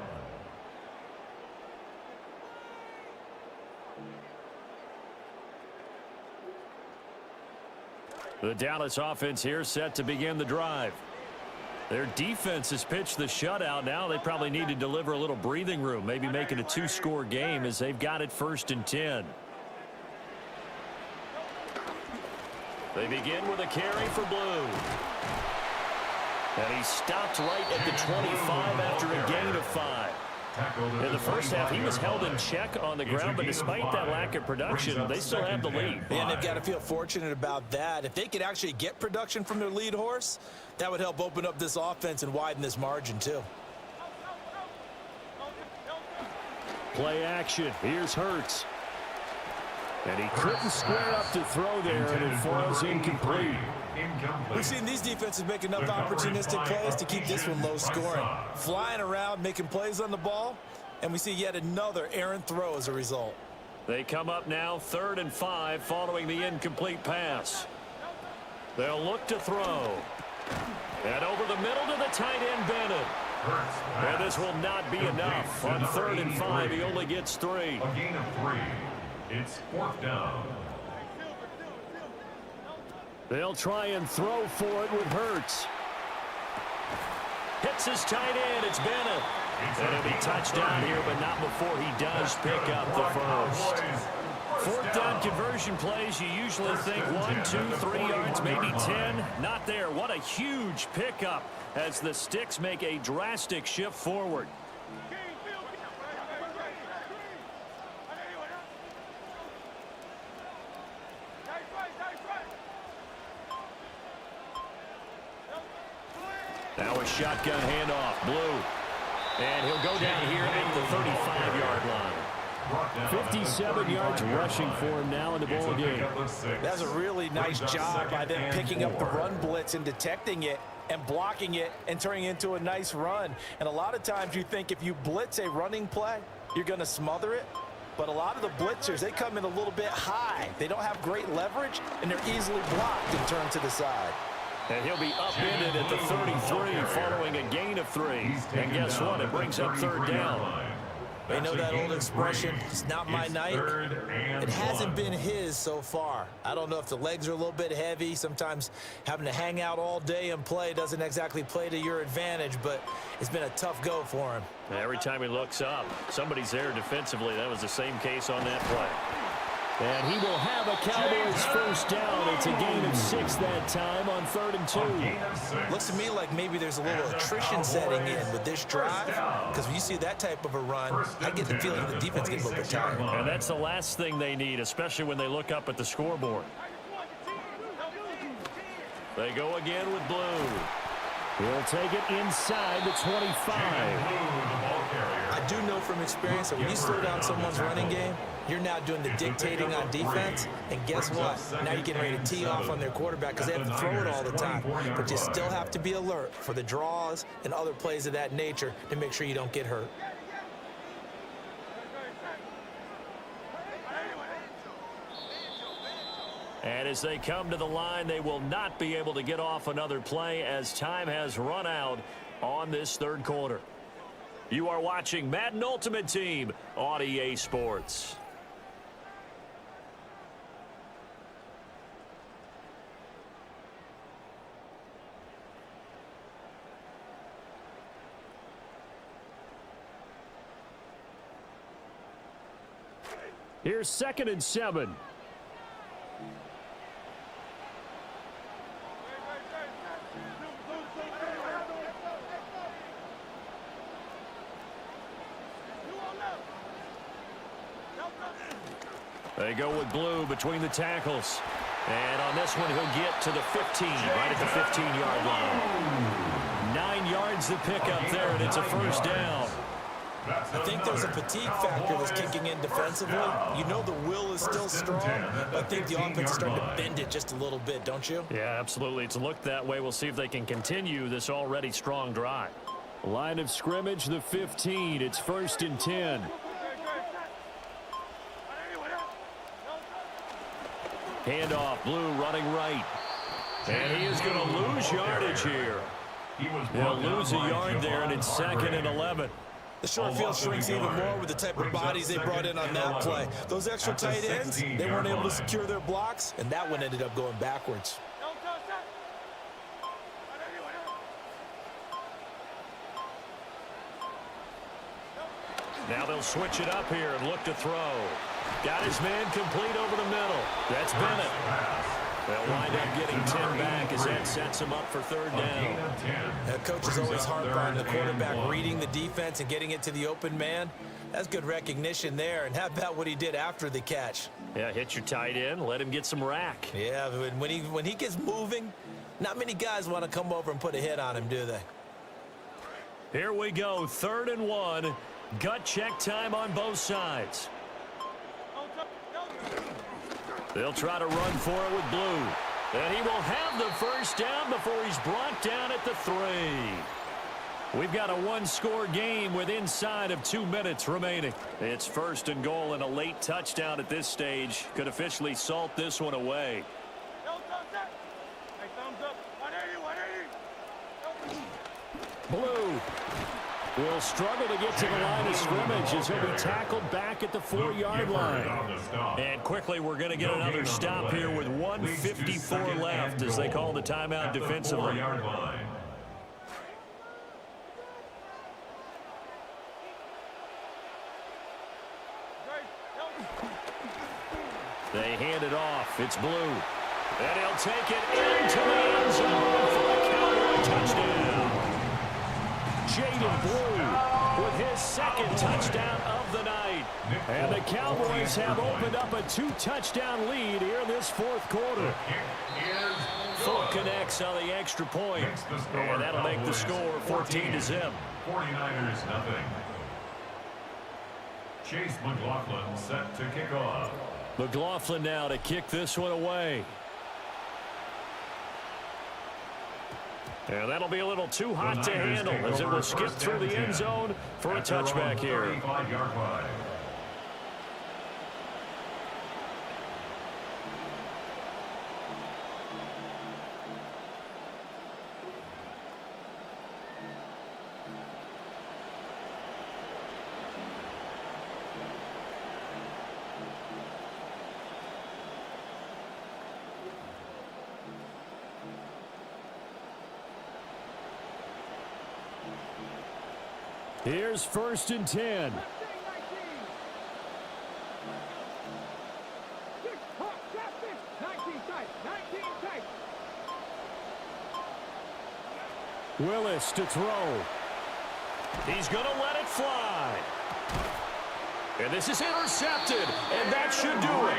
The Dallas offense here set to begin the drive. Their defense has pitched the shutout. Now they probably need to deliver a little breathing room, maybe make it a 2-score game as they've got it 1st and 10. They begin with a carry for Blue. And he stopped right at the 25 after a gain of 5. In the first half, he was held in check on the ground, but despite that lack of production, they still have the lead. And they've got to feel fortunate about that. If they could actually get production from their lead horse, that would help open up this offense and widen this margin, too. Play action. Here's Hurts. And he couldn't square up to throw there, and it falls incomplete. We've seen these defenses make enough opportunistic plays to keep this one low scoring. Flying around, making plays on the ball, and we see yet another errant throw as a result. They come up now 3rd and 5 following the incomplete pass. They'll look to throw. And over the middle to the tight end, Bennett. And this will not be enough. On 3rd and 5, he only gets 3. A gain of 3. It's 4th down. They'll try and throw for it with Hurts. Hits his tight end. It's Bennett. And it'll be touchdown here, but not before he does pick up the first. 4th down conversion plays, you usually think 1, 2, 3 yards, maybe 10. Not there. What a huge pickup as the Sticks make a drastic shift forward. Now a shotgun handoff, Blue. And he'll go down here at the 35-yard line. 57 yards rushing for him now in the ball game. That's a really nice job by them picking up the run blitz and detecting it and blocking it and turning it into a nice run. And a lot of times you think if you blitz a running play, you're going to smother it. But a lot of the blitzers, they come in a little bit high. They don't have great leverage, and they're easily blocked and turned to the side. And he'll be upended at the 33 following a gain of 3. And guess what? It brings up 3rd down. They know that old expression, it's not my night. It hasn't been his so far. I don't know if the legs are a little bit heavy. Sometimes having to hang out all day and play doesn't exactly play to your advantage, but it's been a tough go for him. Every time he looks up, somebody's there defensively. That was the same case on that play. And he will have a Cowboys first down. It's a gain of 6 that time on 3rd and 2. Looks to me like maybe there's a little attrition setting in with this drive, because when you see that type of a run, I get the feeling the defense gets a little bit tired. And that's the last thing they need, especially when they look up at the scoreboard. They go again with Blue. He'll take it inside the 25. I do know from experience that when you slow down someone's running game, you're now doing the dictating on defense, and guess what? Now you're getting ready to tee off on their quarterback because they have to throw it all the time. But you still have to be alert for the draws and other plays of that nature to make sure you don't get hurt. And as they come to the line, they will not be able to get off another play as time has run out on this third quarter. You are watching Madden Ultimate Team on EA Sports. Here's 2nd and 7. They go with Blue between the tackles. And on this one, he'll get to the 15, right at the 15-yard line. 9 yards to pick up there, and it's a first down. I think there's a fatigue factor that's kicking in defensively. You know the will is still strong, but I think the offense is starting to bend it just a little bit, don't you? Yeah, absolutely. It's looked that way. We'll see if they can continue this already strong drive. Line of scrimmage, the 15. It's 1st and 10. Handoff, Blue running right. And he is going to lose yardage here. He'll lose a yard there, and it's 2nd and 11. The short field shrinks even more with the type of bodies they brought in on that play. Those extra tight ends, they weren't able to secure their blocks, and that one ended up going backwards. Now they'll switch it up here and look to throw. Got his man complete over the middle. That's Bennett. They'll wind up getting 10 back as that sets him up for 3rd down. That coach is always hard on the quarterback, reading the defense and getting it to the open man. That's good recognition there. And how about what he did after the catch? Yeah, hit your tight end, let him get some rack. Yeah, when he gets moving, not many guys want to come over and put a hit on him, do they? Here we go, 3rd and 1. Gut check time on both sides. They'll try to run for it with Blue. And he will have the first down before he's brought down at the 3. We've got a one-score game with inside of 2 minutes remaining. It's 1st and goal, and a late touchdown at this stage could officially salt this one away. Blue will struggle to get to the line of scrimmage as he'll be tackled back at the 4-yard line. And quickly, we're going to get another stop here with 1:54 left as they call the timeout defensively. They hand it off. It's Blue. And he'll take it into the end zone for a Cowboy touchdown. Jaden Blue with his 2nd touchdown of the night. And the Cowboys have opened up a 2-touchdown lead here in this 4th quarter. Full connects on the extra point. And that'll make the score 14-0. 49ers nothing. Chase McLaughlin set to kick off. McLaughlin now to kick this one away. And that'll be a little too hot to handle as it will skip through the end zone for a touchback here. Here's 1st and 10. Willis to throw. He's going to let it fly. And this is intercepted, and that should do it.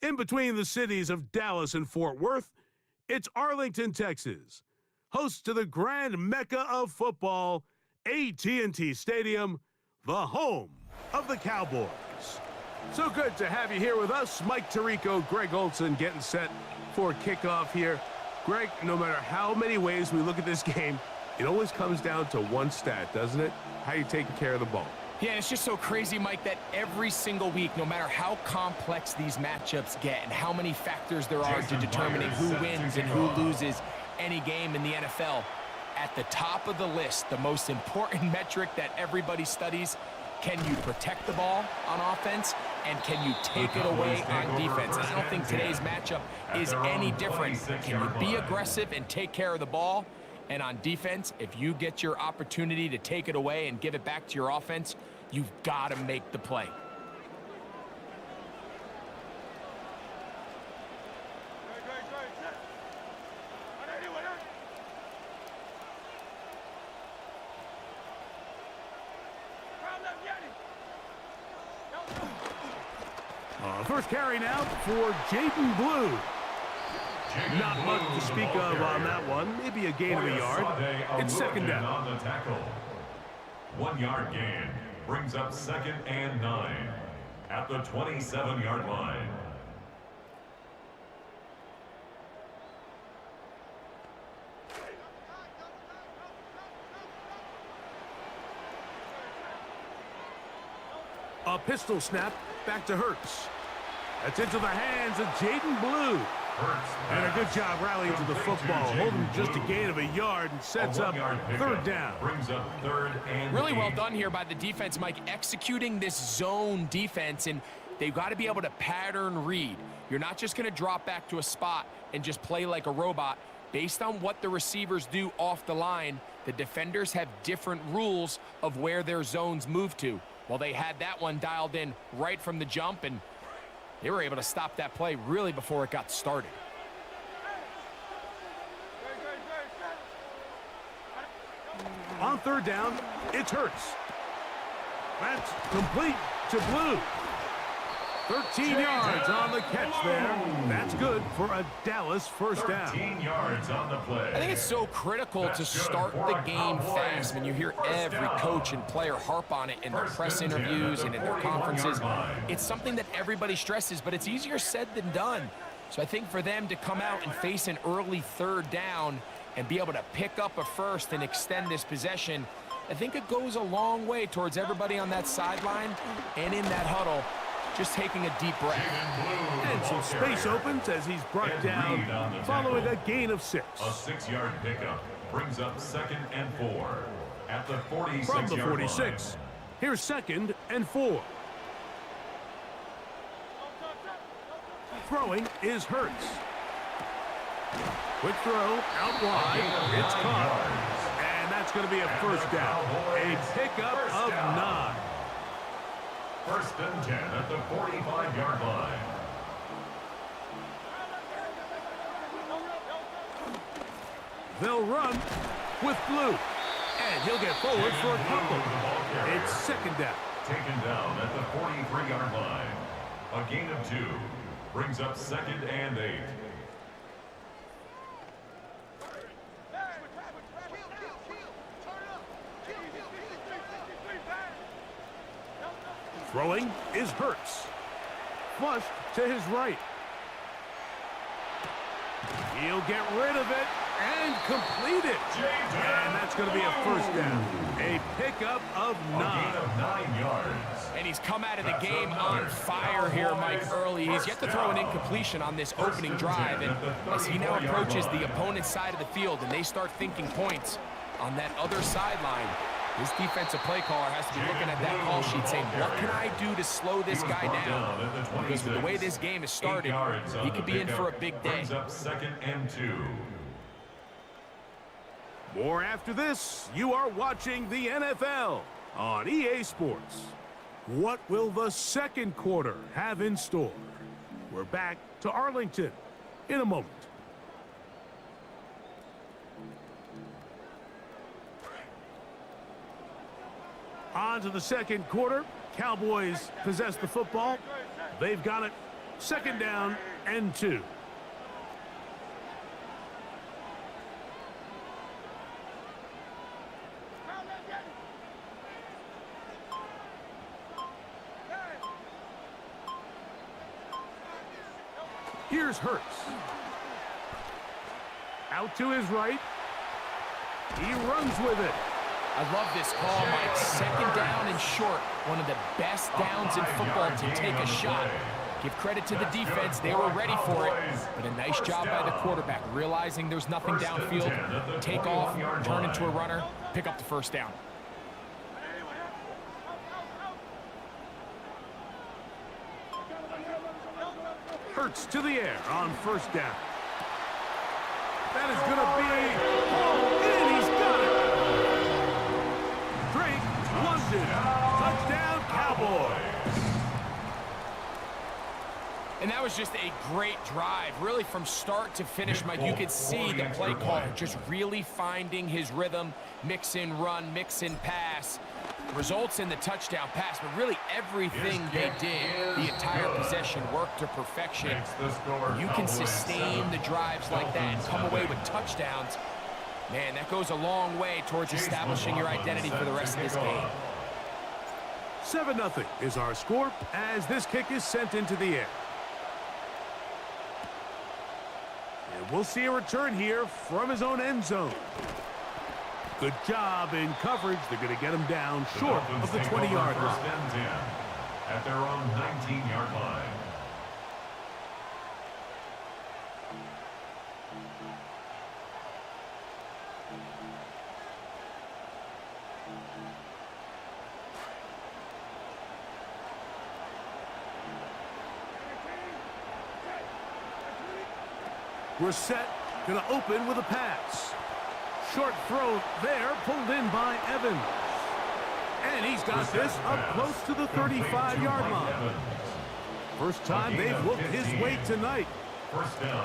In between the cities of Dallas and Fort Worth, it's Arlington, Texas, host to the grand mecca of football, AT&T Stadium, the home of the Cowboys. So good to have you here with us. Mike Tirico, Greg Olson getting set for kickoff here. Greg, no matter how many ways we look at this game, it always comes down to one stat, doesn't it? How you taking care of the ball. Yeah, it's just so crazy, Mike, that every single week, no matter how complex these matchups get and how many factors there are to determining who wins and who loses any game in the NFL, at the top of the list, the most important metric that everybody studies, can you protect the ball on offense and can you take it away on defense? And I don't think today's matchup is any different. Can you be aggressive and take care of the ball? And on defense, if you get your opportunity to take it away and give it back to your offense, you've got to make the play. First carry now for Jaden Blue. Not much to speak of on that one. Maybe a gain of a yard. It's second down. On the tackle. 1 yard gain brings up 2nd and 9 at the 27-yard line. A pistol snap back to Hurts. That's into the hands of Jaden Blue. And a good job rallying to the football, holding just a gain of a yard and sets up third down. Brings up 3rd and Really 8. well done here by the defense, Mike, executing this zone defense, and they've got to be able to pattern read. You're not just going to drop back to a spot and just play like a robot. Based on what the receivers do off the line, the defenders have different rules of where their zones move to. Well, they had that one dialed in right from the jump, and they were able to stop that play really before it got started. On third down, it's Hurts. That's complete to Blue. 13 yards on the catch there. That's good for a Dallas first down. 13 yards on the play. I think it's so critical to start the game fast. When you hear every coach and player harp on it in their press interviews and in their conferences, it's something that everybody stresses, but it's easier said than done. So I think for them to come out and face an early third down and be able to pick up a first and extend this possession, I think it goes a long way towards everybody on that sideline and in that huddle just taking a deep breath. And some space opens as he's brought down following a gain of 6. A 6-yard pickup brings up 2nd and 4 at the 46-yard From the line. 46, here's 2nd and 4. Throwing is Hurts. Quick throw out wide. It's caught. And that's going to be a first down. A pickup of 9. 1st and 10 at the 45-yard line. They'll run with blue. And he'll get forward for a couple. It's second down. Taken down at the 43-yard line. A gain of 2 brings up second and 8. Throwing is Hurts. Flushed to his right. He'll get rid of it and complete it. And that's going to be a first down. A pickup of 9. A gain of 9 yards. And he's come out of the game on fire here, Mike, early. He's yet to throw an incompletion on this opening drive. And as he now approaches the opponent's side of the field and they start thinking points on that other sideline, this defensive play caller has to be looking at that call sheet saying, what can I do to slow this guy down? Because with the way this game is started, he could be in for a big day. Brings up second and 2. More after this. You are watching the NFL on EA Sports. What will the second quarter have in store? We're back to Arlington in a moment. On to the second quarter. Cowboys possess the football. They've got it. Second down and 2. Here's Hurts. Out to his right. He runs with it. I love this call, Mike. Second down and short. One of the best downs in football to take a shot. Give credit to the defense. They were ready for it. But a nice job by the quarterback, realizing there's nothing downfield. Take off, turn into a runner, pick up the first down. Hurts to the air on first down. That is going to be hauled in. He's got it. Drake London. Touchdown, Cowboys. And that was just a great drive, really from start to finish, Mike. You could see the play caller just really finding his rhythm, mix in run, mix in pass. Results in the touchdown pass, but really everything they did, the entire possession worked to perfection. You can sustain the drives like that and come away with touchdowns. Man, that goes a long way towards establishing your identity for the rest of this game. 7-0 is our score as this kick is sent into the air. And we'll see a return here from his own end zone. Good job in coverage. They're going to get him down short of the 20-yard line. First and 10 at their own 19-yard line. Brissett going to open with a pass. Short throw there, pulled in by Evans. And he's got this up close to the 35-yard line. First time they've whooped his weight tonight.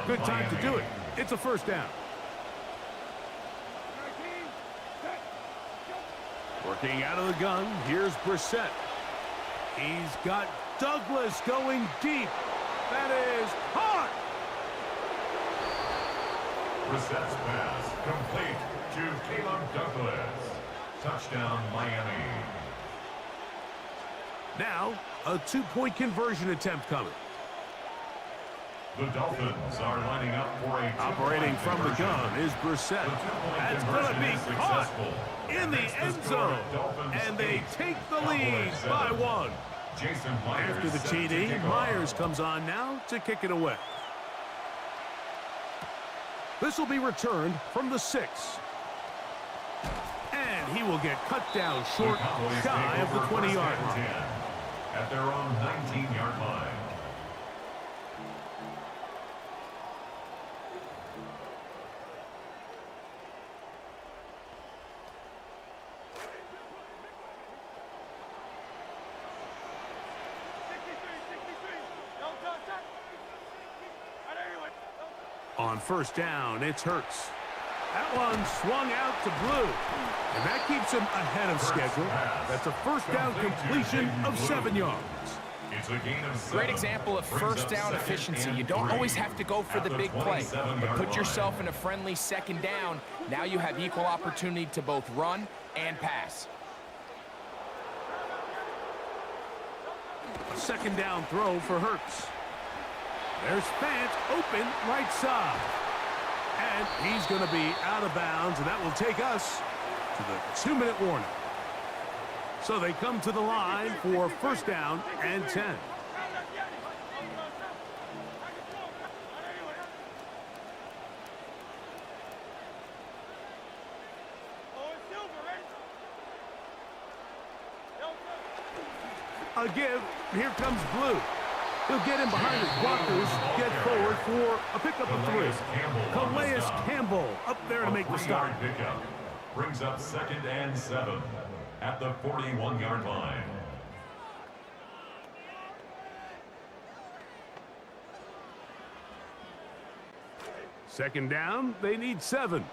Good time to do it. It's a first down. Working out of the gun, here's Brissett. He's got Douglas going deep. That is hot. Brissett's pass complete to Caleb Douglas. Touchdown, Miami. Now, a 2-point conversion attempt coming. The Dolphins are lining up for a operating from the gun is Brissett. That's going to be caught in the end zone. And they take the lead by 1. After the TD, Myers comes on now to kick it away. This will be returned from the 6. And he will get cut down short, shy of the 20-yard line. At their own 19-yard line. On first down, it's Hurts. That one swung out to Blue. And that keeps him ahead of schedule. That's a first down completion of 7 yards. Great example of first down efficiency. You don't always have to go for the big play, but put yourself in a friendly second down. Now you have equal opportunity to both run and pass. A second down throw for Hurts. There's Fant open right side. And he's going to be out of bounds, and that will take us to the 2-minute warning. So they come to the line for first down and 10. A give. Here comes Blue. He'll get in behind his blockers, get forward for a pickup of 3. Calais Campbell up there to make the stop. Brings up second and 7 at the 41-yard line. Second down, they need 7.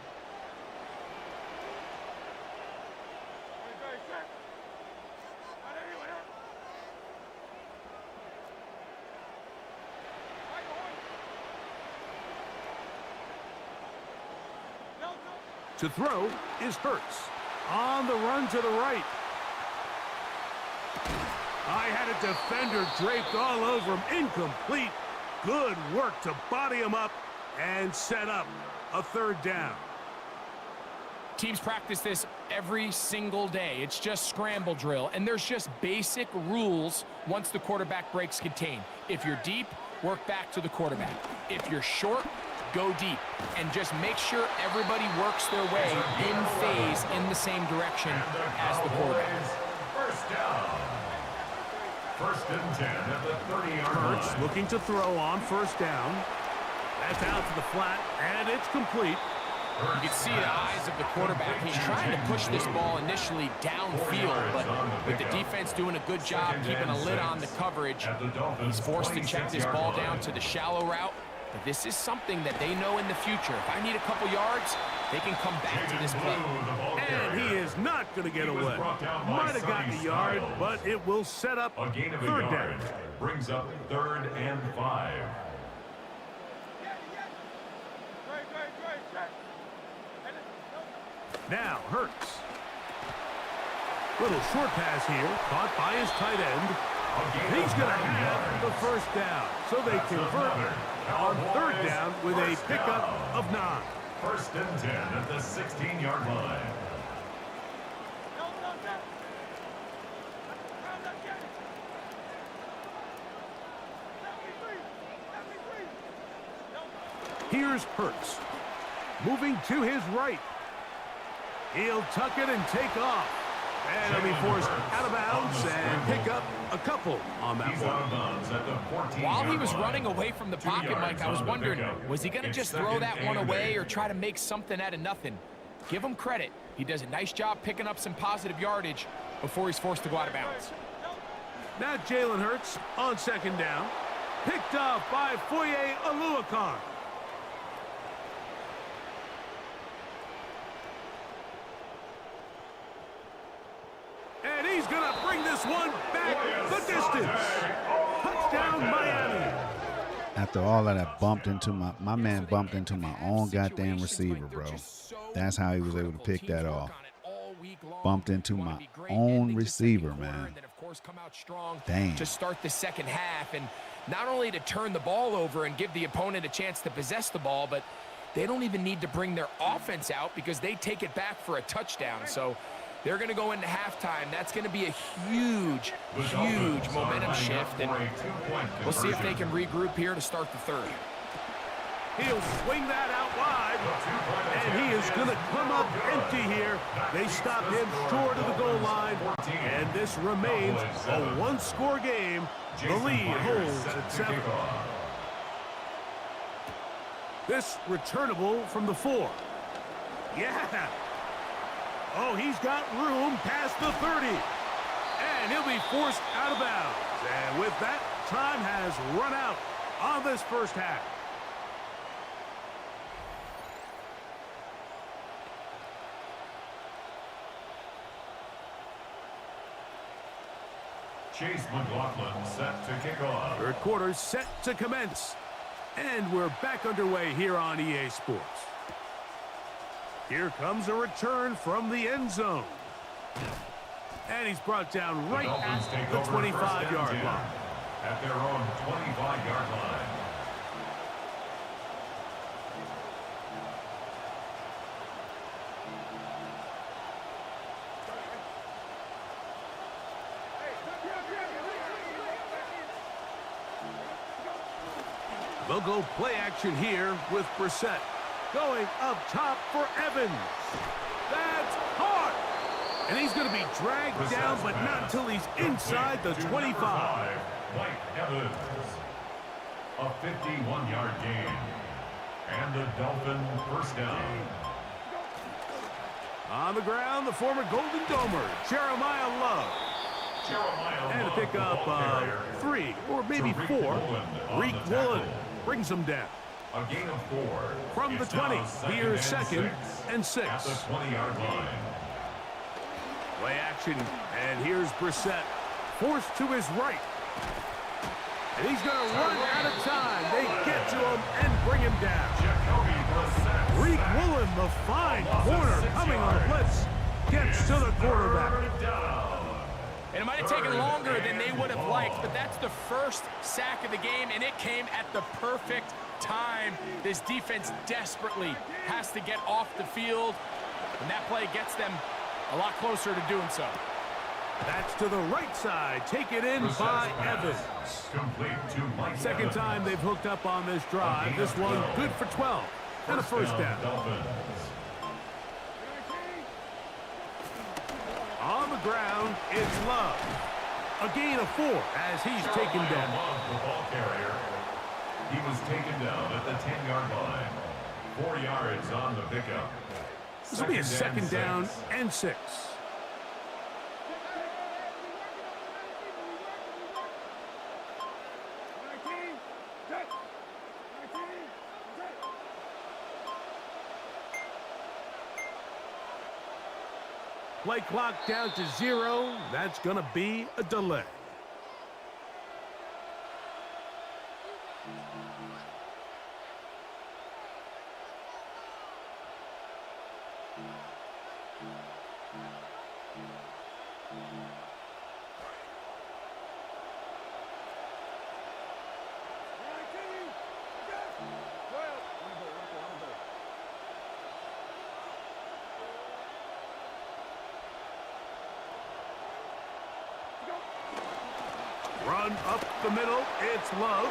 To throw is Hurts. On the run to the right. I had a defender draped all over him. Incomplete. Good work to body him up and set up a third down. Teams practice this every single day. It's just scramble drill, and there's just basic rules once the quarterback breaks contain. If you're deep, work back to the quarterback. If you're short, go deep, and just make sure everybody works their way in phase in the same direction as the quarterback. First down. First and 10 at the 30-yard line. Hurts looking to throw on first down. That's out to the flat, and it's complete. You can see the eyes of the quarterback. He's trying to push this ball initially downfield, but with the defense doing a good job keeping a lid on the coverage, he's forced to check this ball down to the shallow route. But this is something that they know in the future. If I need a couple yards, they can come back to this play. And he is not going to get away. Might have gotten a yard, but it will set up A gain of a third yard down. brings up 3rd and 5. Now Hurts. Little short pass here, caught by his tight end. He's going to have the first down. So they convert on third down with a pickup of 9. First and 10 at the 16-yard line. Here's Hurts. Moving to his right. He'll tuck it and take off. And he'll be forced out of bounds and pick up a couple on that He's out of one. bounds at the 14-yard While he was line. running away from the pocket, Mike, I was wondering, was he going to just throw that one away or try to make something out of nothing? Give him credit. He does a nice job picking up some positive yardage before he's forced to go out of bounds. Now Jalen Hurts on second down. Picked off by Foye Oluokun. And he's going to bring this one back the distance. Touchdown, Miami. After all of that, bumped into my man bumped into my own goddamn receiver, bro. That's how he was able to pick that off. Bumped into my own receiver, man. Damn. To start the second half, and not only to turn the ball over and give the opponent a chance to possess the ball, but they don't even need to bring their offense out because they take it back for a touchdown. So they're going to go into halftime. That's going to be a huge, huge momentum shift, and we'll see if they can regroup here to start the third. He'll swing that out wide, and he is going to come up empty here. They stop him short of the goal line, and this remains a one-score game. The lead holds at 7. This returnable from the 4. Yeah. Oh, he's got room past the 30. And he'll be forced out of bounds. And with that, time has run out on this first half. Chase McLaughlin set to kick off. Third quarter set to commence. And we're back underway here on EA Sports. Here comes a return from the end zone. And he's brought down right at the 25-yard line. At their own 25-yard line. They'll go play action here with Brissett. Going up top for Evans. That's hard. And he's going to be dragged down, but not until he's inside the 25. Mike Evans. A 51-yard gain. And the Dolphin first down. On the ground, the former Golden Domer, Jeremiah Love. And a pickup of 3 or maybe 4. Reek Woolen brings him down. A gain of 4. From the 20, here's second and 6. At the 20-yard line. Play action, and here's Brissett, forced to his right. And he's going to run out of time. They get to him and bring him down. Reek Woolen, the fine corner, coming on a blitz, gets to the quarterback. And it might have taken longer than they would have liked, but that's the first sack of the game, and it came at the perfect time. This defense desperately has to get off the field, and that play gets them a lot closer to doing so. That's to the right side, taken in by Evans. Second time they've hooked up on this drive. This one good for 12 and a first down. On the ground, it's Love. A gain of 4 as he's taken down. The ball carrier. He was taken down at the 10-yard line. 4 yards on the pickup. This will be a second down and 6. Play clock down to 0. That's going to be a delay. Run up the middle, it's Love,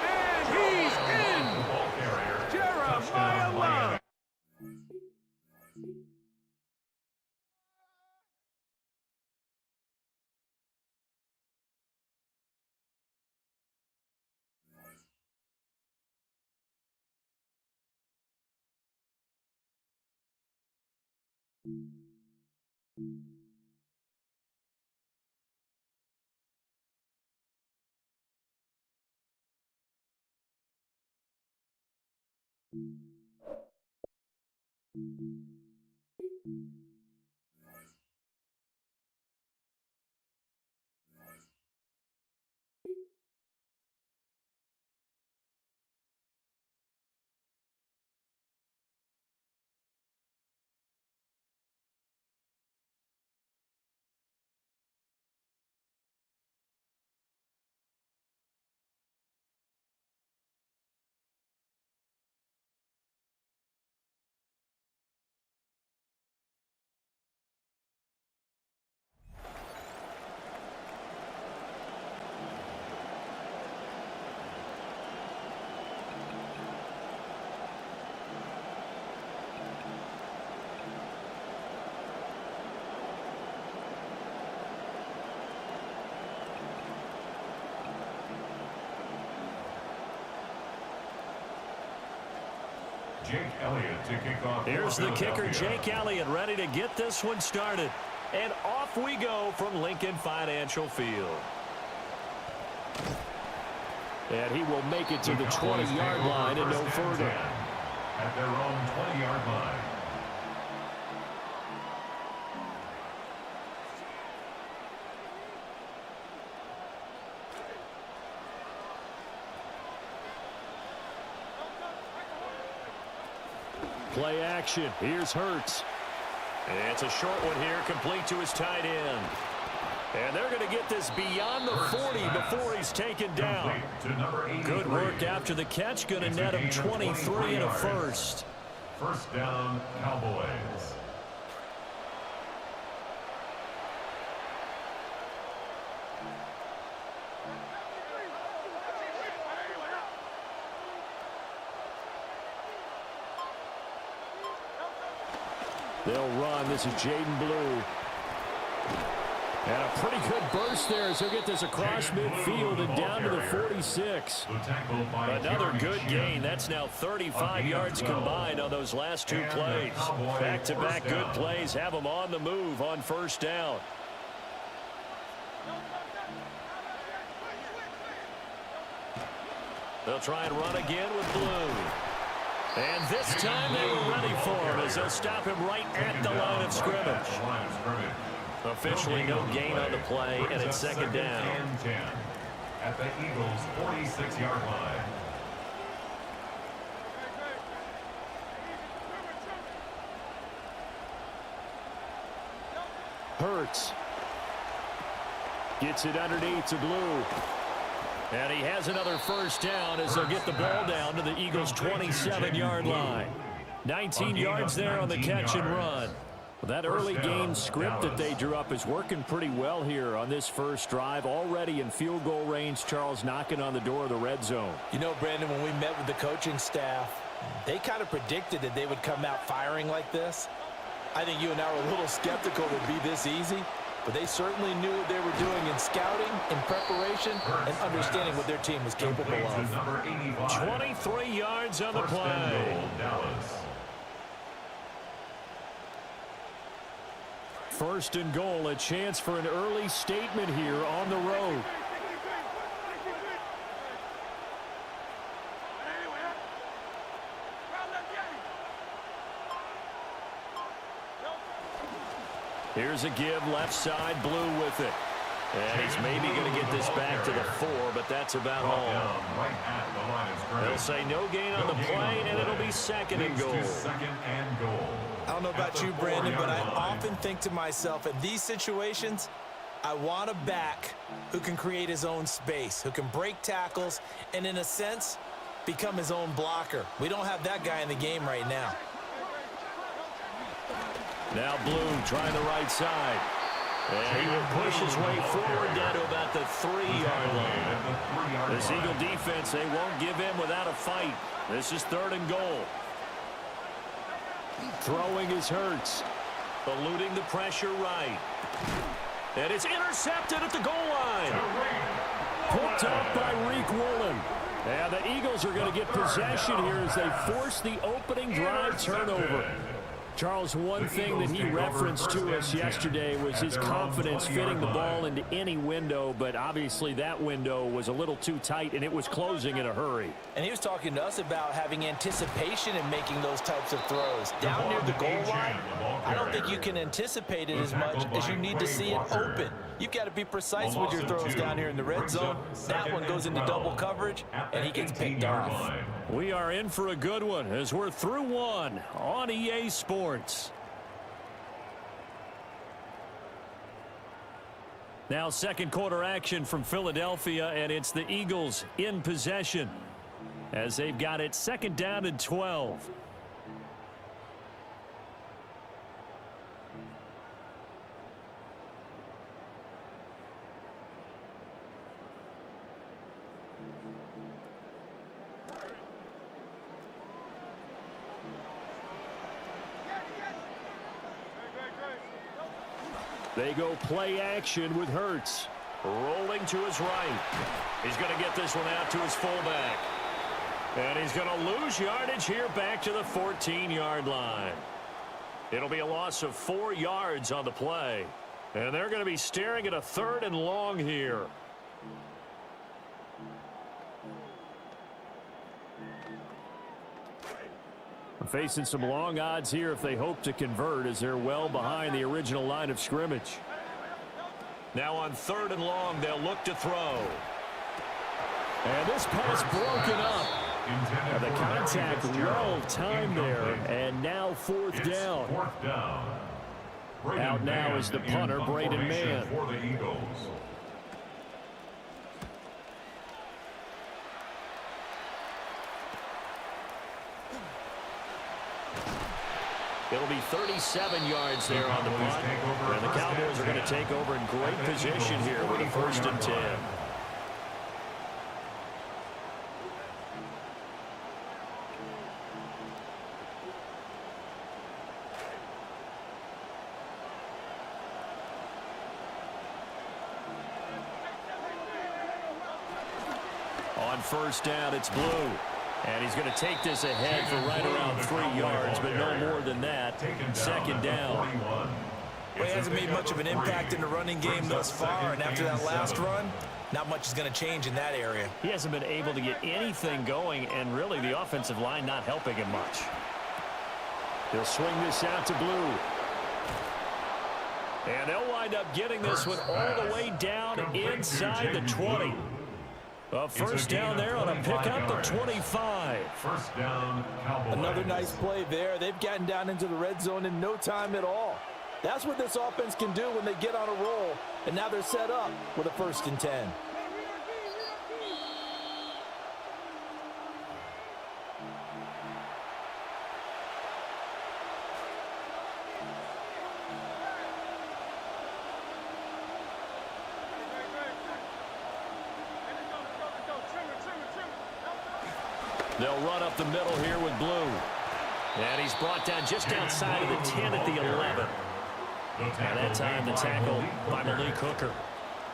and he's in! Jeremiah Love! Jake Elliott to kick off. Here's the kicker, Jake Elliott, ready to get this one started. And off we go from Lincoln Financial Field. And he will make it to the 20-yard line and no further. At their own 20-yard line. play action. Here's Hurts. And it's a short one here, complete to his tight end. And they're going to get this beyond the 40 before he's taken down. Good work after the catch. Going to net him 23 and a first. First down, Cowboys. They'll run. This is Jaden Blue. And a pretty good burst there as he'll get this across midfield and down to the 46. Another good gain. That's now 35 yards combined on those last two plays. Back-to-back good plays have them on the move on first down. They'll try and run again with Blue. And this time they were ready for him as they'll stop him right at the line of scrimmage. Officially no gain on the play, and it's second down. And 10 at the Eagles' 46-yard line. Hurts gets it underneath to Blue. And he has another first down as they'll get the ball down to the Eagles' 27-yard line. 19 yards there on the catch and run. That early game script that they drew up is working pretty well here on this first drive. Already in field goal range, Charles knocking on the door of the red zone. You know, Brandon, when we met with the coaching staff, they kind of predicted that they would come out firing like this. I think you and I were a little skeptical it would be this easy, but they certainly knew what they were doing in scouting, in preparation, and understanding what their team was capable of. 23 yards on the play. First and goal, a chance for an early statement here on the road. Here's a give, left side, Blue with it. And he's maybe going to get this back to the 4, but that's about all. They'll say no gain on the play, and it'll be second and goal. I don't know about you, Brandon, but I often think to myself, in these situations, I want a back who can create his own space, who can break tackles, and in a sense, become his own blocker. We don't have that guy in the game right now. Now Blue trying the right side. And he will push his way forward down to about the 3-yard line. This Eagle defense, they won't give in without a fight. This is third and goal. Throwing his Hurts. Eluding the pressure right. And it's intercepted at the goal line. Picked up by Reek Woolen. And the Eagles are going to get possession here as they force the opening drive turnover. Charles, one thing that he referenced to us yesterday was his confidence fitting the ball into any window, but obviously that window was a little too tight, and it was closing in a hurry. And he was talking to us about having anticipation in making those types of throws. Down near the goal line, I don't think you can anticipate it as much as you need to see it open. You've got to be precise with your throws down here in the red zone. That one goes into double coverage, and he gets picked off. We are in for a good one as we're through one on EA Sports. Now second quarter action from Philadelphia, and it's the Eagles in possession as they've got it second down and 12. They go play action with Hurts. Rolling to his right. He's going to get this one out to his fullback. And he's going to lose yardage here back to the 14-yard line. It'll be a loss of 4 yards on the play. And they're going to be staring at a third and long here. Facing some long odds here if they hope to convert as they're well behind the original line of scrimmage. Now on third and long, they'll look to throw. And this pass broken up. And the contact low of time there, and now fourth down. Out now is the punter, Braden Mann. For the Eagles. It'll be 37 yards there on the punt. And the Cowboys are going to take over in great position here with a 1st and 10. On 1st down, it's Blue. And he's going to take this ahead for right around 3 yards, but no more than that. 2nd down. Well, he hasn't made much of an impact in the running game thus far, and after that last run, not much is going to change in that area. He hasn't been able to get anything going, and really the offensive line not helping him much. He'll swing this out to Blue. And they'll wind up getting this one all the way down inside the 20. A 1st down there on a pickup to 25. 1st down, Cowboys. Another nice play there. They've gotten down into the red zone in no time at all. That's what this offense can do when they get on a roll. And now they're set up with a 1st and 10. They'll run up the middle here with Blue. And he's brought down just outside of the 10 at the 11. And that time the tackle by Malik Hooker.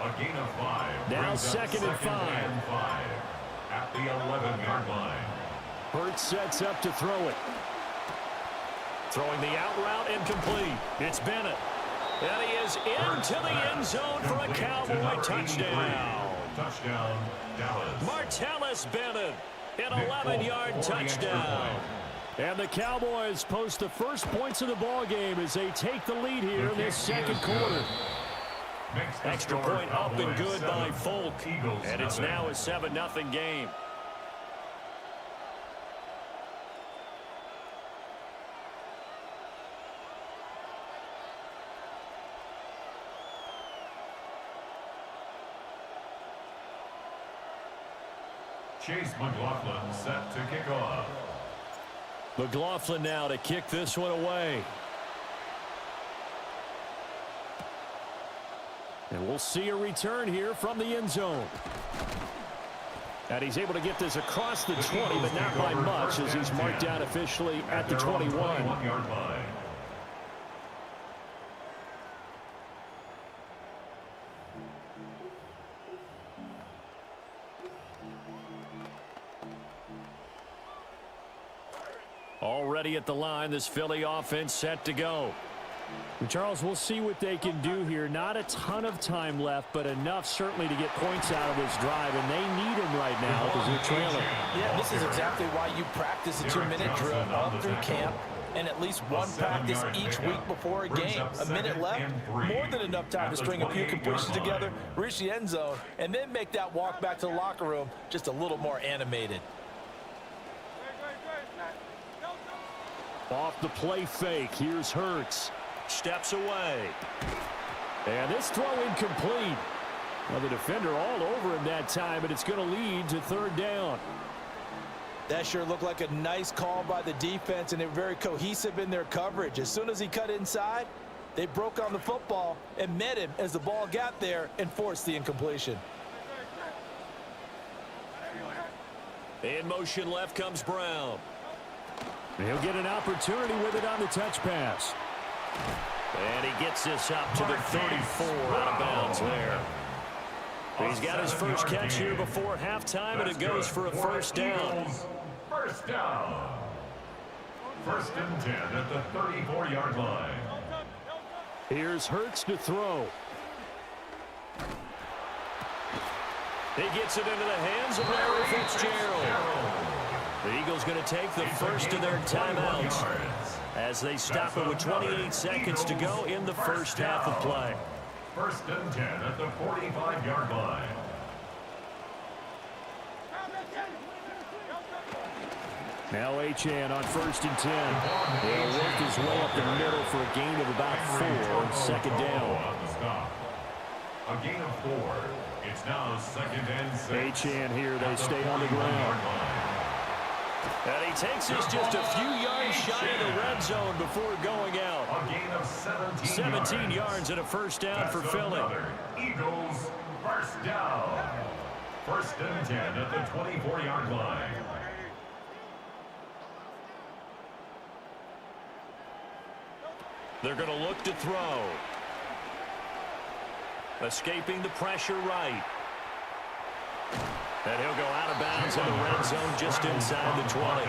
A gain of 5. Now 2nd and 5. At the 11-yard line. Hurts sets up to throw it. Throwing the out route incomplete. It's Bennett. And he is into the end zone for a Cowboy touchdown. Touchdown, Dallas. Martellus Bennett. An 11-yard touchdown. And the Cowboys post the first points of the ball game as they take the lead here in this 2nd quarter. Extra point up and good by Folk. And it's now a 7-0 game. Chase McLaughlin set to kick off. McLaughlin now to kick this one away. And we'll see a return here from the end zone. And he's able to get this across the 20, but not by much as he's marked down officially at the 21. 21-yard line. Already at the line, this Philly offense set to go. And Charles, we'll see what they can do here. Not a ton of time left, but enough certainly to get points out of this drive, and they need him right now because they're trailing. Yeah, this is exactly why you practice a 2-minute drill all through camp and at least one practice each week before a game. A minute left, more than enough time to string a few completions together, reach the end zone, and then make that walk back to the locker room just a little more animated. Off the play fake, here's Hurts. Steps away. And this throw incomplete. Well, the defender all over him that time, but it's going to lead to 3rd down. That sure looked like a nice call by the defense, and they were very cohesive in their coverage. As soon as he cut inside, they broke on the football and met him as the ball got there and forced the incompletion. In motion left comes Brown. He'll get an opportunity with it on the touch pass. And he gets this up to the 34 out of bounds there. He's got his first catch here before halftime, and it goes for a 1st down. 1st down. 1st and 10 at the 34-yard line. Here's Hurts to throw. He gets it into the hands of Larry Fitzgerald. The Eagles going to take the first of their timeouts as they stop it with 28 seconds to go in the first half of play. 1st and 10 at the 45-yard line. Now Achane on 1st and 10. He'll work his way up the middle for a gain of about 4. Second down. A gain of 4. It's now 2nd and 6. Achane here. They stay on the ground. And he takes us just a few yards shy of the red zone before going out. A gain of 17 yards and a first down for Philly. Eagles first down. 1st and 10 at the 24-yard line. They're going to look to throw. Escaping the pressure right. And he'll go out of bounds in the red zone just inside the 20.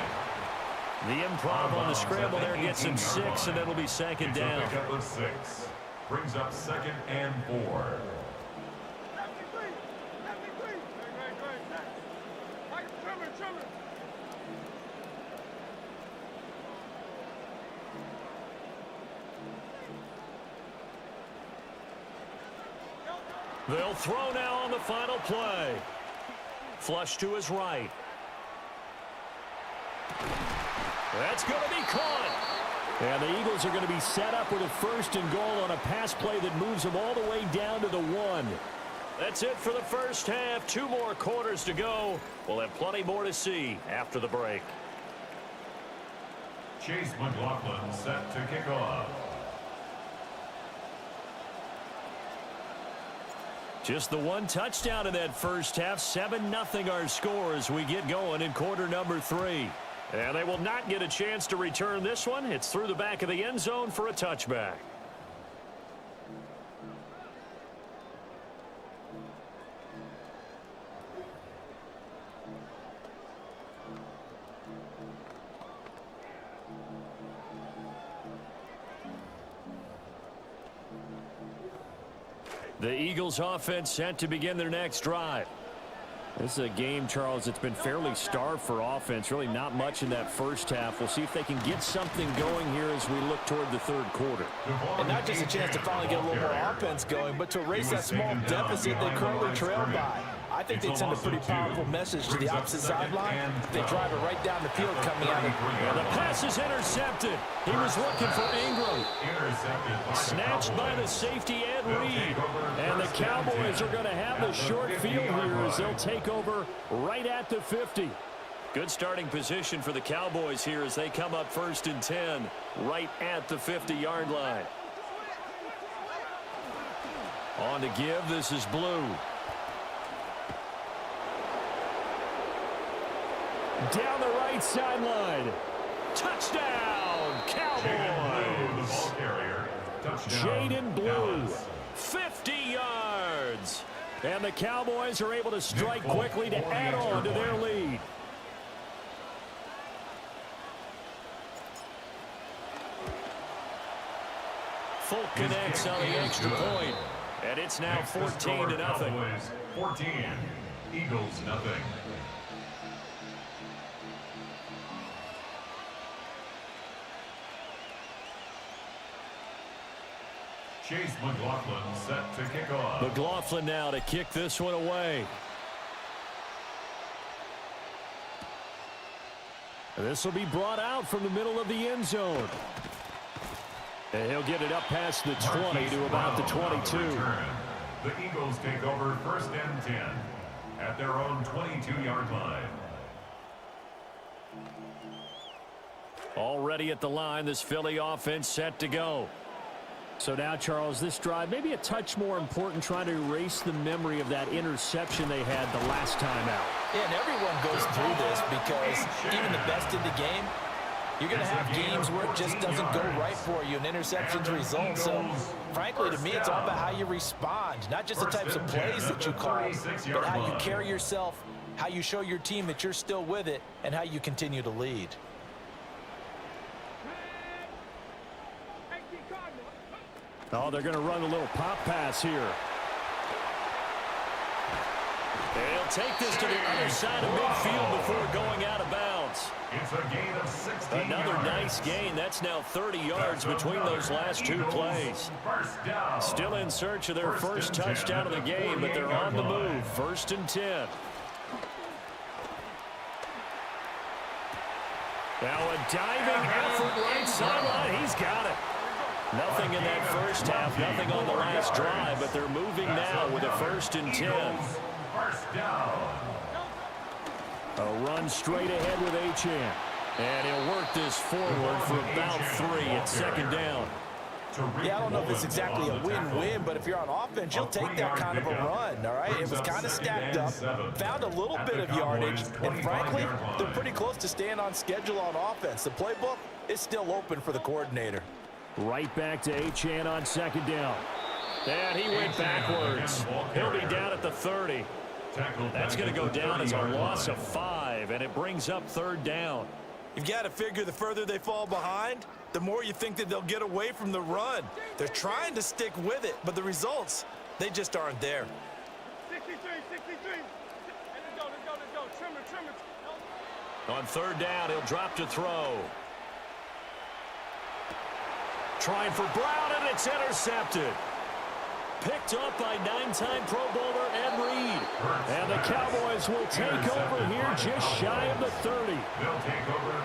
The improv on the scramble there gets him 6, and it'll be 2nd down. It's a pickup of 6. Brings up 2nd and 4. They'll throw now on the final play. Flush to his right. That's going to be caught. And the Eagles are going to be set up with a 1st and goal on a pass play that moves them all the way down to the 1. That's it for the first half. 2 more quarters to go. We'll have plenty more to see after the break. Chase McLaughlin set to kick off. Just the 1 touchdown in that first half. 7-0 our score as we get going in quarter number 3. And they will not get a chance to return this one. It's through the back of the end zone for a touchback. The Eagles offense set to begin their next drive. This is a game, Charles, that's been fairly starved for offense. Really not much in that first half. We'll see if they can get something going here as we look toward the 3rd quarter. And not just a chance to finally get a little more offense going, but to erase that small deficit they currently trailed by. I think they'd send a pretty powerful message to the opposite sideline. They drive it right down the field coming out of and the pass is intercepted. He was looking for Ingram. Snatched by the safety Ed Reed. And the Cowboys are going to have the short field here as they'll take over right at the 50. Good starting position for the Cowboys here as they come up 1st and 10 right at the 50-yard line. On to give. This is Blue. Down the right sideline. Touchdown, Cowboys. Jaden Blue. 50 yards. And the Cowboys are able to strike quickly to add on to their lead. Folk connects on the extra point. And it's now 14-0. 14. Eagles nothing. Chase McLaughlin set to kick off. McLaughlin now to kick this one away. This will be brought out from the middle of the end zone. And he'll get it up past the 20 to about the 22. The Eagles take over 1st and 10 at their own 22-yard line. Already at the line, this Philly offense set to go. So now, Charles, this drive maybe a touch more important, trying to erase the memory of that interception they had the last time out. Yeah, and everyone goes through this because even the best in the game, you're going to have games where it just doesn't go right for you and interceptions result. So, frankly, to me, it's all about how you respond, not just the types of plays that you call, but how you carry yourself, how you show your team that you're still with it, and how you continue to lead. Oh, they're going to run a little pop pass here. They'll take this to the other side of midfield before going out of bounds. It's a gain of 16 Another yards. nice gain. That's now 30 yards between those last 2 plays. First down. Still in search of their first touchdown of the game, but they're on the move. 1st and 10. Now a diving effort right sideline. He's got it. Nothing in that first half, nothing on the last drive, but they're moving now with a 1st and 10. First down. A run straight ahead with Achane. And he'll work this forward for about 3 at 2nd down. Yeah, I don't know if it's exactly a win-win, but if you're on offense, you'll take that kind of a run, all right? It was kind of stacked up, found a little bit of yardage, and frankly, they're pretty close to staying on schedule on offense. The playbook is still open for the coordinator. Right back to Achane on 2nd down. And he went backwards. He'll be down at the 30. That's going to go down as a loss of 5, and it brings up 3rd down. You've got to figure the further they fall behind, the more you think that they'll get away from the run. They're trying to stick with it, but the results, they just aren't there. 63. Let's go. Trim it. On 3rd down, he'll drop to throw. Trying for Brown, and it's intercepted. Picked up by 9-time Pro Bowler Ed Reed. And the Cowboys will take over here just shy of the 30.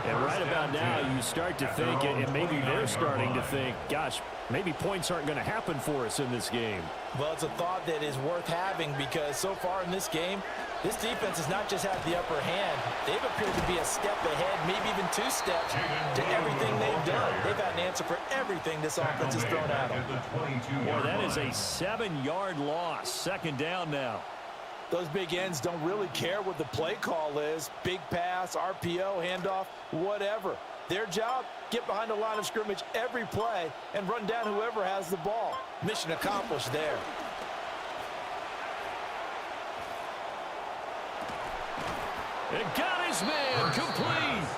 And right about now, you start to think, and maybe they're starting to think, gosh, maybe points aren't going to happen for us in this game. Well, it's a thought that is worth having because so far in this game, this defense has not just had the upper hand. They've appeared to be a step ahead, maybe even 2 steps to everything they've done. They've had an answer for everything this offense has thrown at them. Boy, that is a 7-yard loss. 2nd down now. Those big ends don't really care what the play call is. Big pass, RPO, handoff, whatever. Their job, get behind the line of scrimmage every play and run down whoever has the ball. Mission accomplished there. And got his man complete.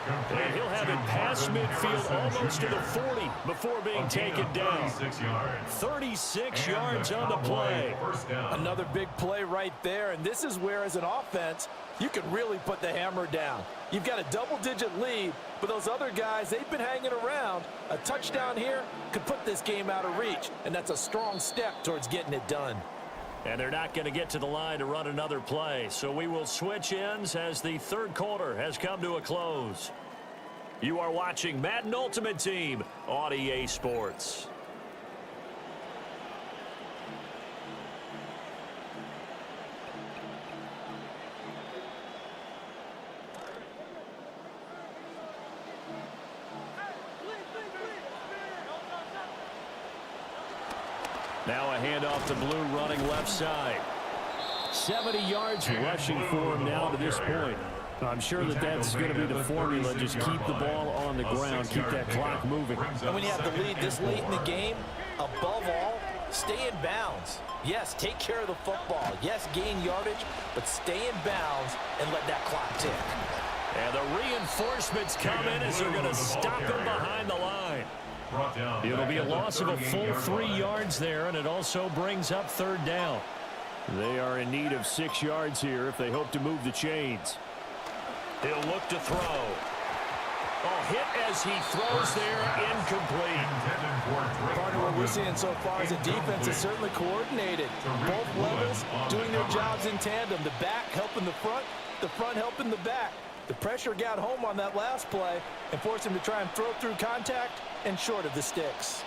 And he'll have it past midfield almost to the 40 before being taken down. 36 yards on the play. Another big play right there, and this is where, as an offense, you can really put the hammer down. You've got a double-digit lead, but those other guys, they've been hanging around. A touchdown here could put this game out of reach, and that's a strong step towards getting it done. And they're not going to get to the line to run another play. So we will switch ends as the 3rd quarter has come to a close. You are watching Madden Ultimate Team on EA Sports. Now a handoff to Blue running left side. 70 yards rushing for him now to this point. I'm sure that that's going to be the formula. Just keep the ball on the ground, keep that clock moving. And when you have the lead this late in the game, above all, stay in bounds. Yes, take care of the football. Yes, gain yardage, but stay in bounds and let that clock tick. And the reinforcements come in as they're going to stop him behind the line. It'll be a loss of a full 3 yards there, and it also brings up 3rd down. They are in need of 6 yards here if they hope to move the chains. He'll look to throw. Oh, hit as he throws there, incomplete. Partner, what we're seeing so far is the defense is certainly coordinated. Both levels doing their jobs in tandem. The back helping the front helping the back. The pressure got home on that last play and forced him to try and throw through contact and short of the sticks.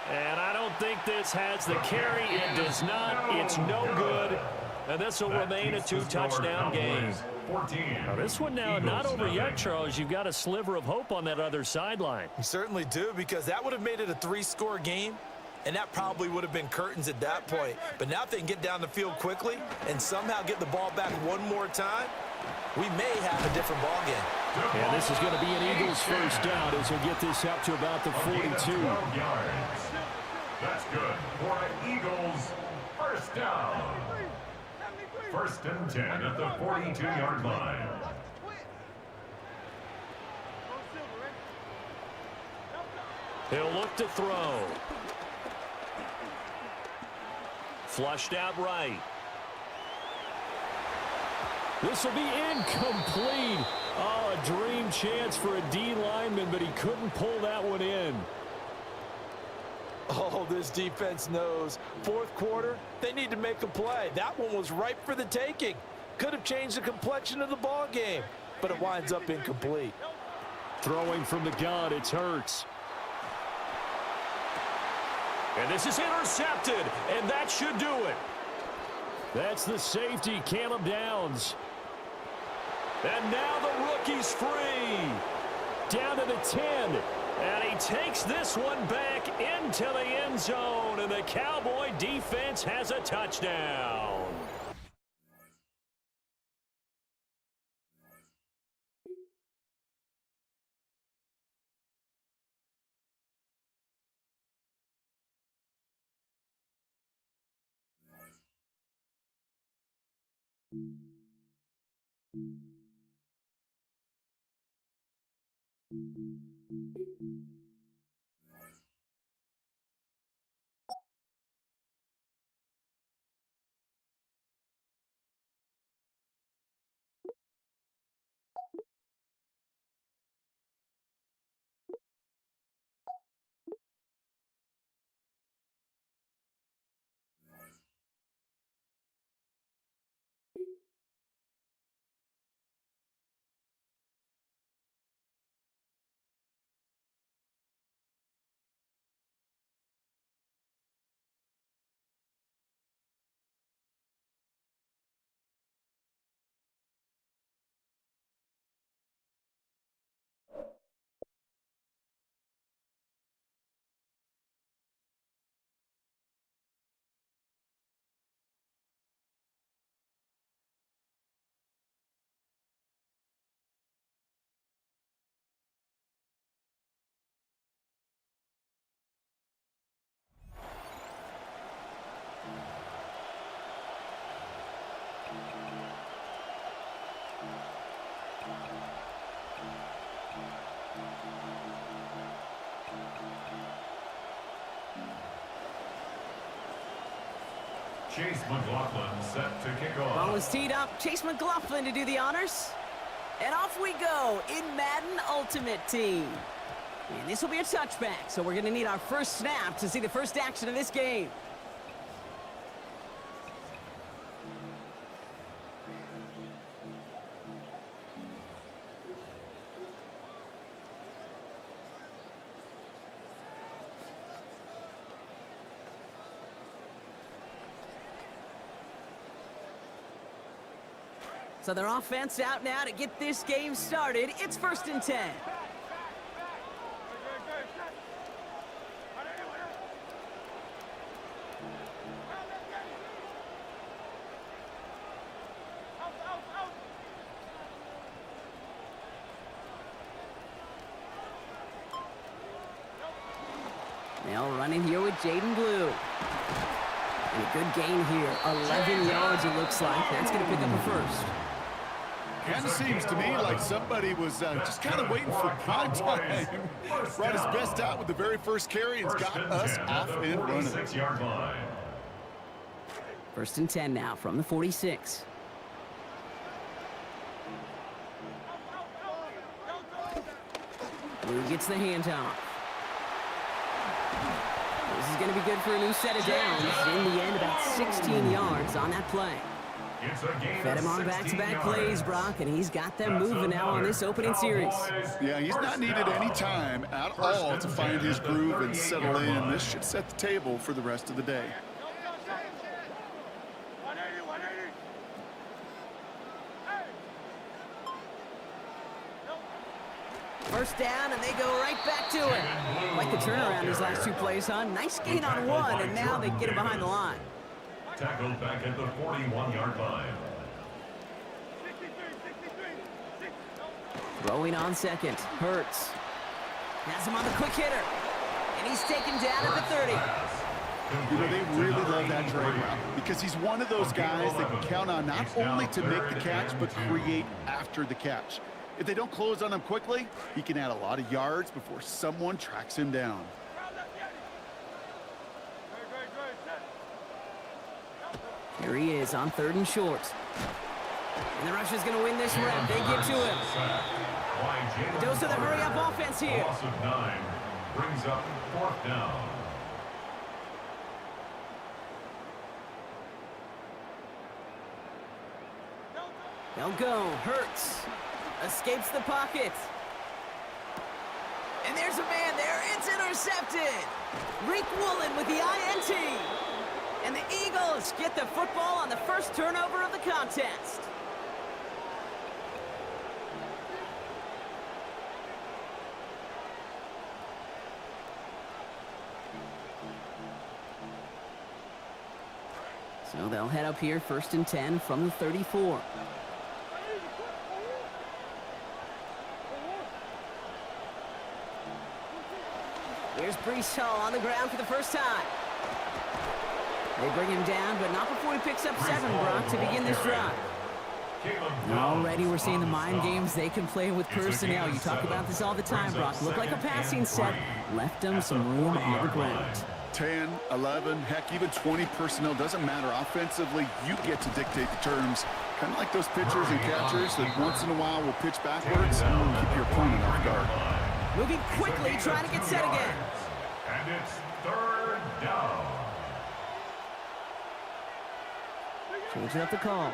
And I don't think this has the carry. It does not. It's no good. And this will remain a 2-touchdown game. Now this one now not over yet, Charles. You've got a sliver of hope on that other sideline. You certainly do, because that would have made it a 3-score game, and that probably would have been curtains at that point. But now if they can get down the field quickly and somehow get the ball back one more time, we may have a different ball game. And this is going to be an Eagles 1st down as he'll get this up to about the 42. That's good for an Eagles 1st down. 1st and 10 at the 42-yard line. He'll look to throw. Flushed out right. This will be incomplete. Oh, a dream chance for a D lineman, but he couldn't pull that one in. Oh, this defense knows. Fourth quarter, they need to make a play. That one was ripe for the taking. Could have changed the complexion of the ball game, but it winds up incomplete. Throwing from the gun, it's Hurts. And this is intercepted, and that should do it. That's the safety, Caleb Downs. And now the rookie's free. Down to the 10. And he takes this one back into the end zone, and the Cowboy defense has a touchdown. Chase McLaughlin set to kick off. Ball is teed up. Chase McLaughlin to do the honors. And off we go in Madden Ultimate Team. And this will be a touchback, so we're going to need our first snap to see the first action of this game. So their offense out now to get this game started. It's 1st and 10. They'll run in here with Jaden Blue. And a good gain here. 11 yards it looks like. That's going to pick up a first. Kind of seems to me like somebody was just kind of waiting for prime time. Brought his best out with the very first carry and got us off and running. 46-yard line. 1st and 10 now from the 46. Blue gets the handoff. This is going to be good for a new set of downs. In the end, about 16 yards on that play. Fed him on back-to-back plays, Brock, and he's got them moving now on this opening series. Yeah, he's not needed any time at all to find his groove and settle in. This should set the table for the rest of the day. First down, and they go right back to it. Quite the turnaround these last two plays, huh? Nice gain on one, and now they get him behind the line. Tackled back at the 41-yard line. Throwing on second. Hurts. Has him on the quick hitter. And he's taken down at the 30. You know, they really love that drag route because he's one of those guys that can count on not only to make the catch, but create after the catch. If they don't close on him quickly, he can add a lot of yards before someone tracks him down. Here he is on 3rd and short. And the Russians going to win this rep. They get to him. A dose of the hurry-up offense here. Loss of 9 brings up 4th down. They'll go. Hurts. Escapes the pocket. And there's a man there. It's intercepted. Reek Woolen with the INT. And the Eagles get the football on the first turnover of the contest. So they'll head up here, 1st and 10 from the 34. Here's Brees Hall on the ground for the first time. They bring him down, but not before he picks up 7, Brock, to begin this drive. Already we're seeing the mind games they can play with personnel. You talk about this all the time, Brock. Look like a passing set. Left them some room on the ground. 10, 11, heck, even 20 personnel, doesn't matter. Offensively, you get to dictate the terms. Kind of like those pitchers and catchers that once in a while will pitch backwards and keep your opponent off guard. Moving quickly, trying to get set again. And it's 3rd down. Changing up the call.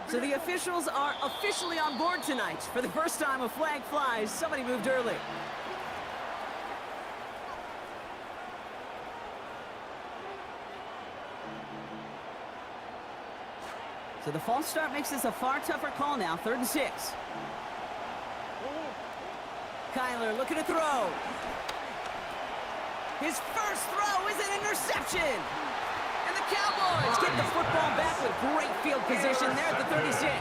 So the officials are officially on board tonight. For the first time, a flag flies. Somebody moved early. So the false start makes this a far tougher call now. 3rd and 6. Kyler looking to throw. His first throw is an interception. And the Cowboys get the football back with great field position there at the 36.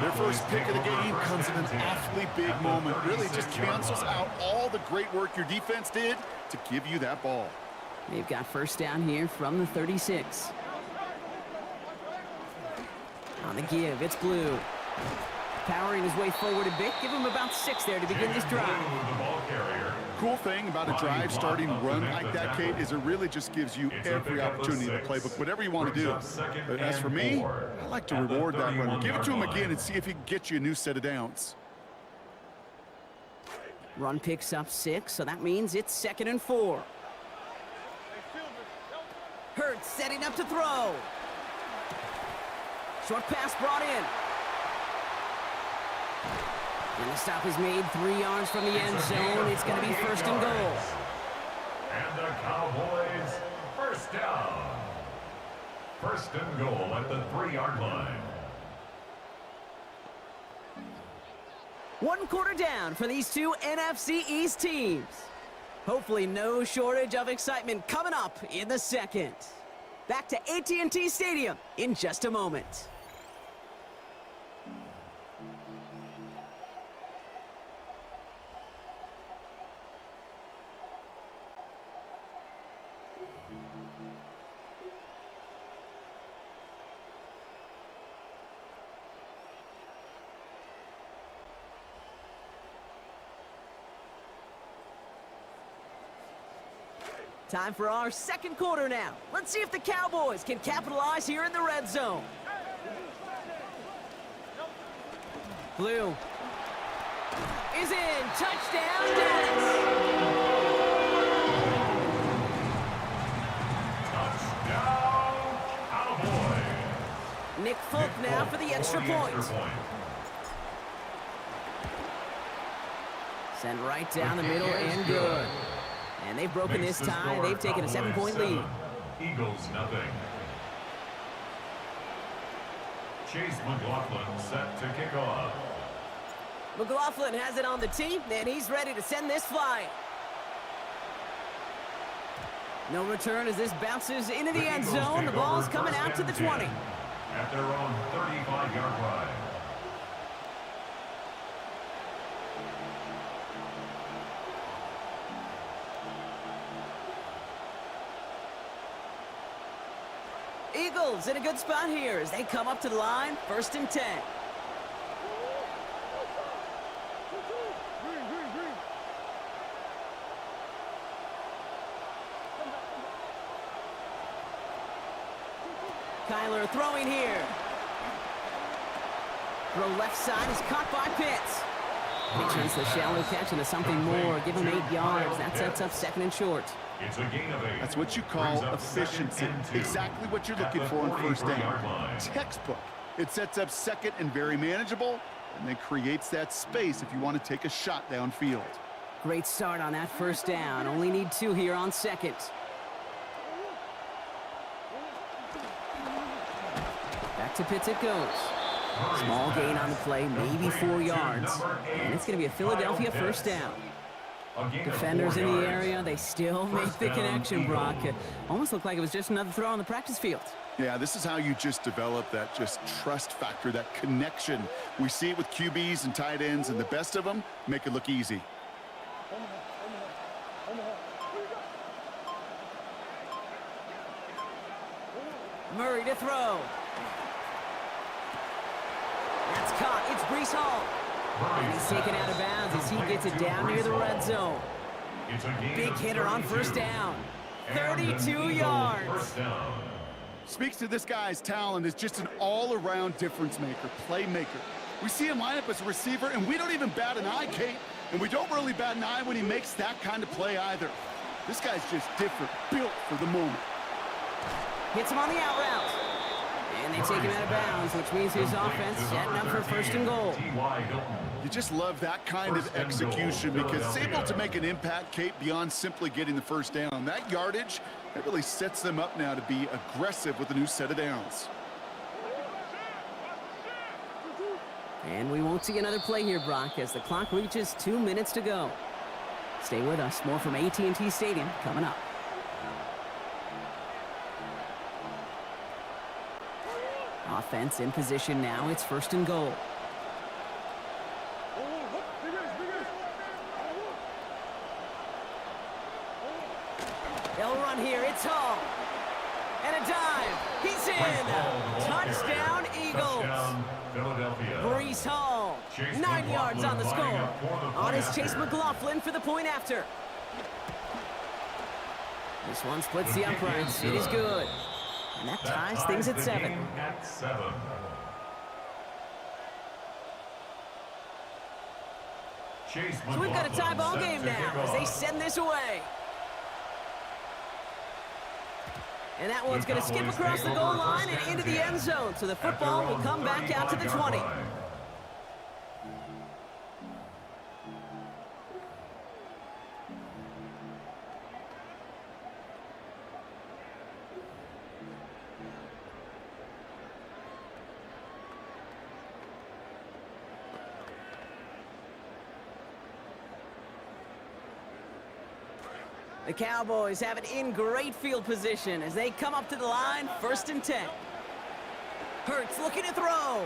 Their first pick of the game comes in an awfully big moment. Really just cancels out all the great work your defense did to give you that ball. They've got first down here from the 36. On the give, it's Blue. Powering his way forward a bit. Give him about 6 there to begin this drive. Cool thing about a drive starting run like that, Kate, is it really just gives you every opportunity in the playbook, whatever you want to do. But as for me, I like to reward that runner. Give it to him again and see if he can get you a new set of downs. Run picks up 6, so that means it's 2nd and 4. Hurts setting up to throw. Short pass brought in. And the stop is made 3 yards from the end zone. It's going to be 1st and goal. And the Cowboys, first down. 1st and goal at the 3-yard line. 1 quarter down for these two NFC East teams. Hopefully no shortage of excitement coming up in the second. Back to AT&T Stadium in just a moment. Time for our second quarter now. Let's see if the Cowboys can capitalize here in the red zone. Blue is in. Touchdown, Dallas. Touchdown, Cowboys. Nick Folk now for the extra point. Send right down the middle and good. And they've broken this tie. They've taken a 7-point lead. Eagles nothing. Chase McLaughlin set to kick off. McLaughlin has it on the tee, and he's ready to send this flying. No return as this bounces into the end zone. The ball's coming out to the 20. At their own 35-yard line. Eagles in a good spot here as they come up to the line, 1st and 10. Kyler throwing here. Throw left side is caught by Pitts. He turns the shallow catch into something more. Give him 8 yards. That sets up 2nd and short. It's a gain of 8. That's what you call efficiency. Exactly what you're looking for on first down. Textbook. It sets up 2nd and very manageable, and then creates that space if you want to take a shot downfield. Great start on that first down. Only need 2 here on 2nd. Back to Pitts it goes. Small gain on the play, maybe 4 yards. And it's going to be a Philadelphia first down. Defenders in the area, they still make the connection, Brock. It almost looked like it was just another throw on the practice field. Yeah, this is how you just develop that just trust factor, that connection. We see it with QBs and tight ends, and the best of them make it look easy. Murray to throw. That's caught. It's Breece Hall. And he's taken out of bounds as he gets it down near the red zone. Big hitter on first down. 32 yards. Speaks to this guy's talent as just an all-around difference maker, playmaker. We see him line up as a receiver, and we don't even bat an eye, Kate. And we don't really bat an eye when he makes that kind of play either. This guy's just different, built for the moment. Hits him on the out route. And they take him out of bounds, which means his offense setting up for 1st and goal. You just love that kind of execution because it's able to make an impact, Kate, beyond simply getting the first down. That yardage, that really sets them up now to be aggressive with a new set of downs. And we won't see another play here, Brock, as the clock reaches 2 minutes to go. Stay with us. More from AT&T Stadium coming up. Offense in position now. It's 1st and goal. They'll run here. It's Hall. And a dive. He's in. Touchdown, Eagles. Breece Hall. 9 yards on the score. On his Chase McLaughlin for the point after. This one splits the uprights. It is good. And that ties things at 7. So we've got a tie ball game now as they send this away. And that one's going to skip across the goal line and into the end zone. So the football will come back out to the 20. The Cowboys have it in great field position as they come up to the line, 1st and 10. Hurts looking to throw.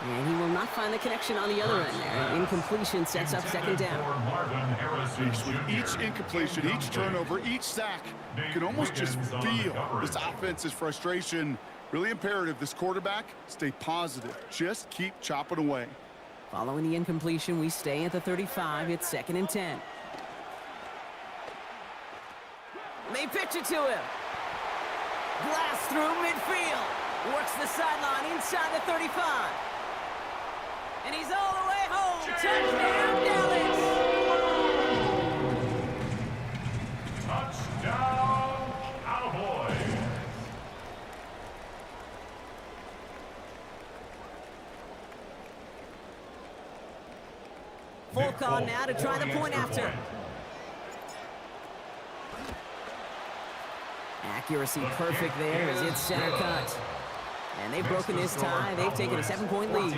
And he will not find the connection on the other end there. Incompletion sets up 2nd down. With each incompletion, each turnover, each sack, you can almost just feel this offense's frustration. Really imperative, this quarterback, stay positive. Just keep chopping away. Following the incompletion, we stay at the 35. It's 2nd and 10. They pitch it to him. Blast through midfield. Works the sideline inside the 35. And he's all the way home. Touchdown, Dallas. Touchdown, Cowboys. Folk on now to try the point after. Accuracy perfect there as it's center cut. And they've broken this tie. They've taken a 7-point lead.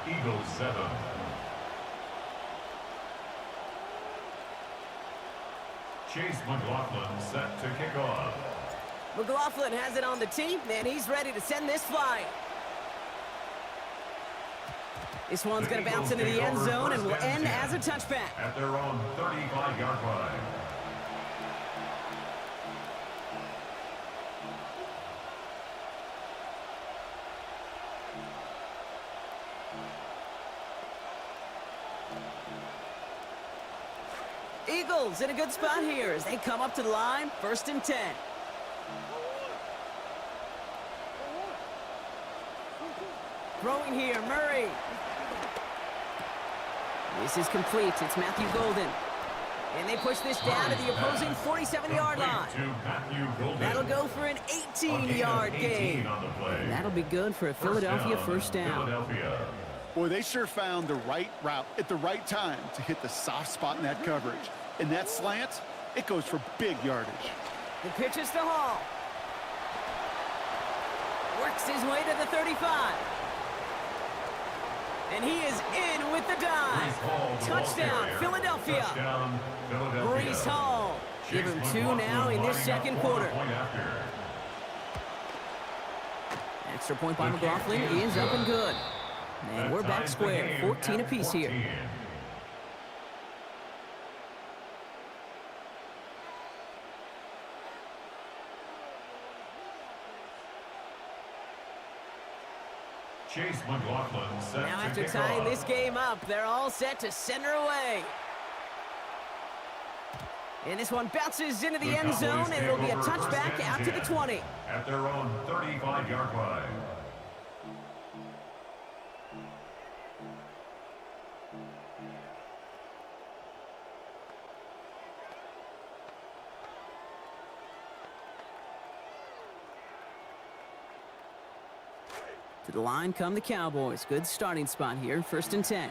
Eagles 7. Chase McLaughlin set to kick off. McLaughlin has it on the tee, and he's ready to send this flying. This one's going to bounce into the end zone and will end as a touchback. At their own 35-yard line. Eagles in a good spot here as they come up to the line, 1st and 10. Throwing here, Murray. This is complete. It's Matthew Golden. And they push this down to the opposing 47-yard line. That'll go for an 18-yard gain. And that'll be good for a Philadelphia first down. Boy, they sure found the right route at the right time to hit the soft spot in that coverage. And that slant, it goes for big yardage. The pitch is to Hall. Works his way to the 35. And he is in with the dive. Touchdown, Philadelphia. Breece Hall. Give him 2 now in this second quarter. Extra point by McLaughlin is up and good. And we're back square, 14 apiece here. Chase McLaughlin set Now to after kick tying off. this game up, they're all set to send her away. And this one bounces into the end zone, and it'll be a touchback out to the 20. At their own 35-yard line. To the line come the Cowboys. Good starting spot here, 1st and 10.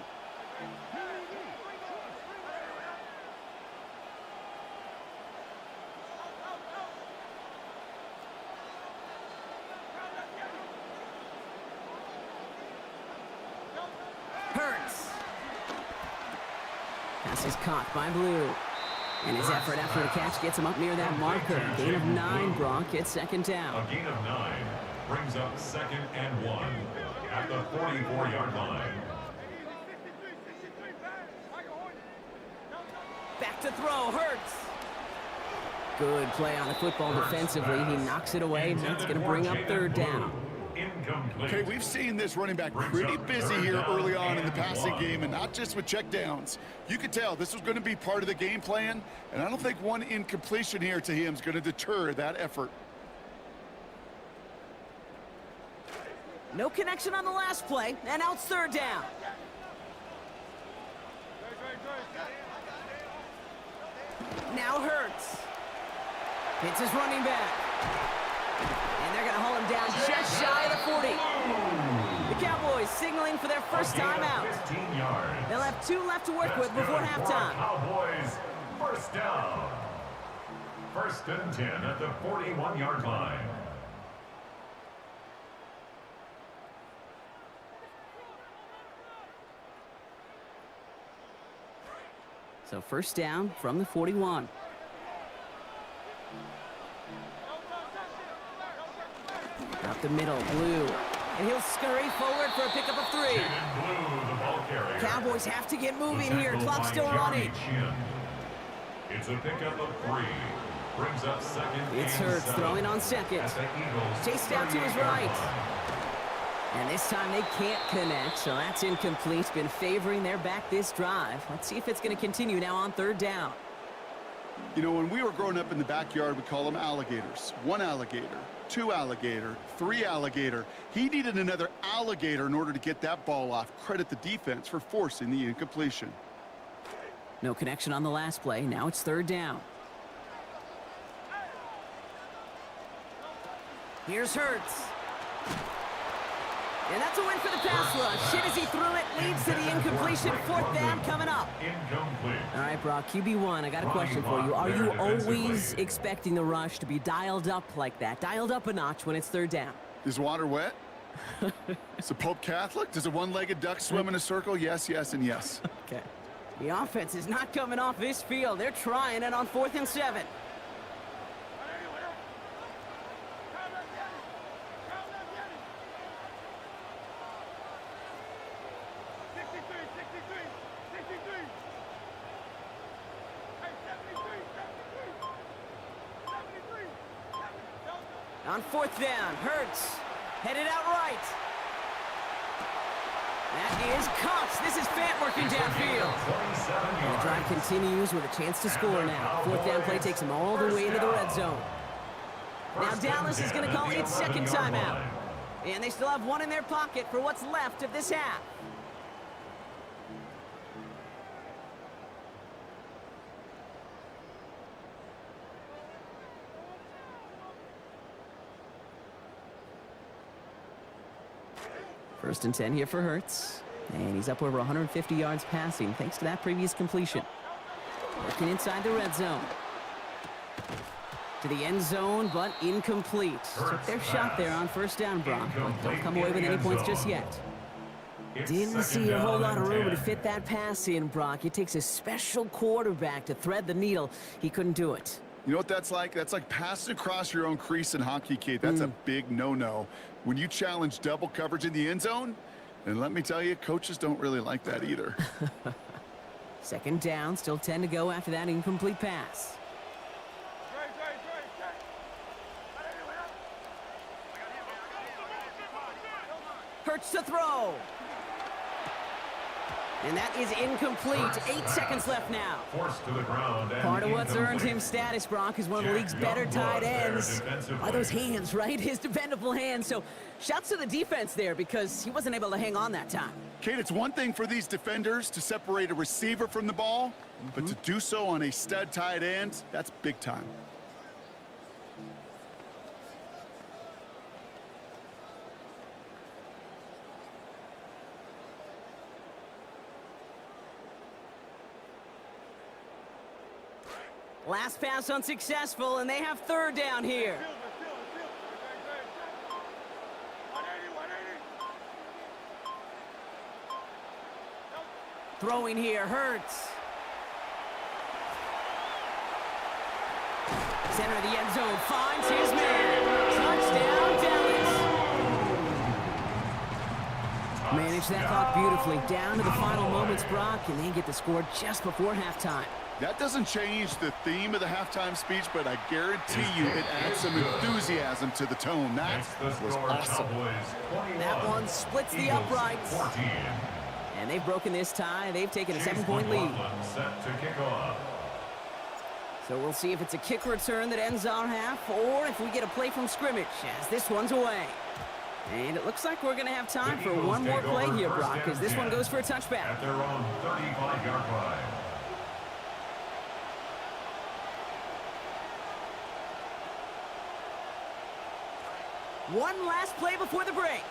Hurts. Pass is caught by Blue. And his effort after the catch gets him up near that marker. Gain of 9, Brock. It's 2nd down. A gain of 9 brings up 2nd and 1 at the 44-yard line. Back to throw, Hurts. Good play on the football defensively. He knocks it away, and that's going to bring up 3rd down. Okay, we've seen this running back pretty busy here early on in the passing game, and not just with checkdowns. You could tell this was going to be part of the game plan, and I don't think one incompletion here to him is going to deter that effort. No connection on the last play, and now it's 3rd down. Now Hurts. Hits his running back. And they're going to haul him down just shy of the 40. The Cowboys signaling for their first time out. They'll have 2 left to work with before halftime. Cowboys, first down. 1st and 10 at the 41-yard line. So 1st down from the 41. Up the middle, Blue. And he'll scurry forward for a pickup of 3. Cowboys have to get moving here. Clock's still running. It's a pickup of 3. Brings up 2nd. It's Hurts throwing on 2nd. Chased out to his right. And this time they can't connect, so that's incomplete. Been favoring their back this drive. Let's see if it's going to continue now on 3rd down. You know, when we were growing up in the backyard, we call them alligators. 1 alligator, 2 alligator, 3 alligator. He needed another alligator in order to get that ball off. Credit the defense for forcing the incompletion. No connection on the last play. Now it's 3rd down. Here's Hurts. And that's a win for the pass rush. Hit as he threw it, leads to the incompletion. 4th down coming up. All right, Brock, QB1, I got a question for you. Are you always expecting the rush to be dialed up like that, dialed up a notch when it's 3rd down? Is water wet? Is the Pope Catholic? Does a one-legged duck swim in a circle? Yes, yes, and yes. Okay. The offense is not coming off this field. They're trying it on 4th and 7. On 4th down, Hurts headed out right. That is Cox. This is Fant working downfield. And the drive continues with a chance to score now. 4th down play takes him all the way into the red zone. Now Dallas is going to call its 2nd timeout. And they still have 1 in their pocket for what's left of this half. First and 10 here for Hurts. And he's up over 150 yards passing thanks to that previous completion. Working inside the red zone. To the end zone, but incomplete. Took their shot there on first down, Brock, but don't come away with any points just yet. Didn't see a whole lot of room to fit that pass in, Brock. It takes a special quarterback to thread the needle. He couldn't do it. You know what that's like? That's like passing across your own crease in hockey, Kate. That's a big no-no. When you challenge double coverage in the end zone, and let me tell you, coaches don't really like that either. Second down, still 10 to go after that incomplete pass. Hurts to throw. And that is incomplete. 8 seconds left now. Forced to the ground. Part of what's earned him status, Brock, is one of the league's better tight ends. Are those hands, right? His dependable hands. So shouts to the defense there because he wasn't able to hang on that time. Kate, it's one thing for these defenders to separate a receiver from the ball, but to do so on a stud tight end, that's big time. Last pass unsuccessful, and they have third down here. Throwing here, Hurts. Center of the end zone, finds his man. Touchdown, Dallas. Manage that clock beautifully. Down to the final moments, Brock, and they get the score just before halftime. That doesn't change the theme of the halftime speech, but I guarantee you it adds some enthusiasm to the tone. That was awesome. That one splits the uprights. And they've broken this tie. They've taken a 7-point lead. Set to kick off. So we'll see if it's a kick return that ends our half, or if we get a play from scrimmage, as this one's away. And it looks like we're going to have time for one more play here, Brock, because this one goes for a touchback. At their own 35-yard line. One last play before the break.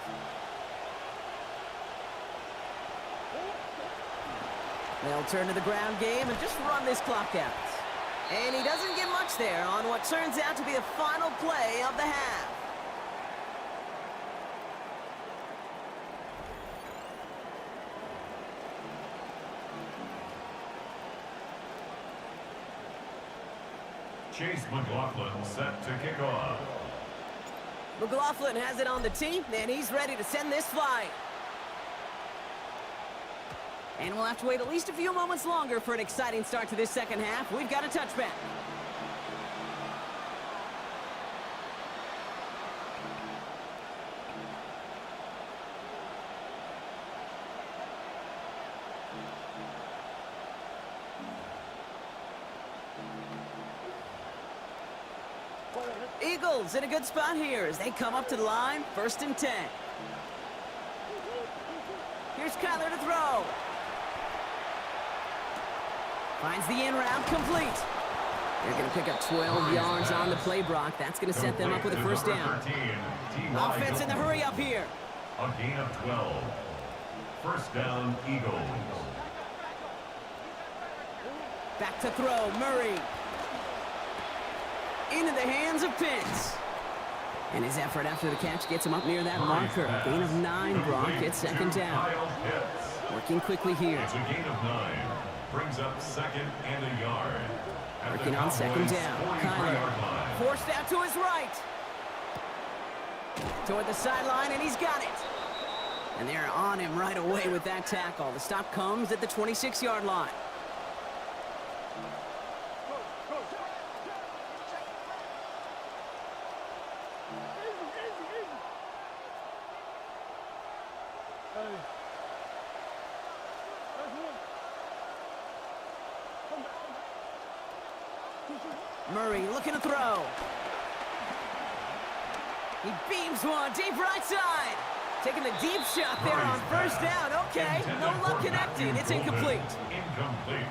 They'll turn to the ground game and just run this clock out. And he doesn't get much there on what turns out to be the final play of the half. Chase McLaughlin set to kick off. McLaughlin has it on the tee, and he's ready to send this flying. And we'll have to wait at least a few moments longer for an exciting start to this second half. We've got a touchback. Eagles in a good spot here as they come up to the line, 1st and 10. Here's Kyler to throw. Finds the in route, complete. They're going to pick up 12 yards on the play, Brock. That's going to set them up with a first down. Offense in the hurry up here. A gain of 12. First down, Eagles. Back to throw, Murray. Into the hands of Pitts. And his effort after the catch gets him up near that marker. Gain of 9, Brock. It's second down. Working quickly here. It's a gain of 9. Brings up second and a yard. Working on second down. Kyler forced out to his right. Toward the sideline, and he's got it. And they're on him right away with that tackle. The stop comes at the 26-yard line. Murray looking to throw. He beams one deep right side. Taking the deep shot there on first down. Okay, no luck connecting. It's incomplete.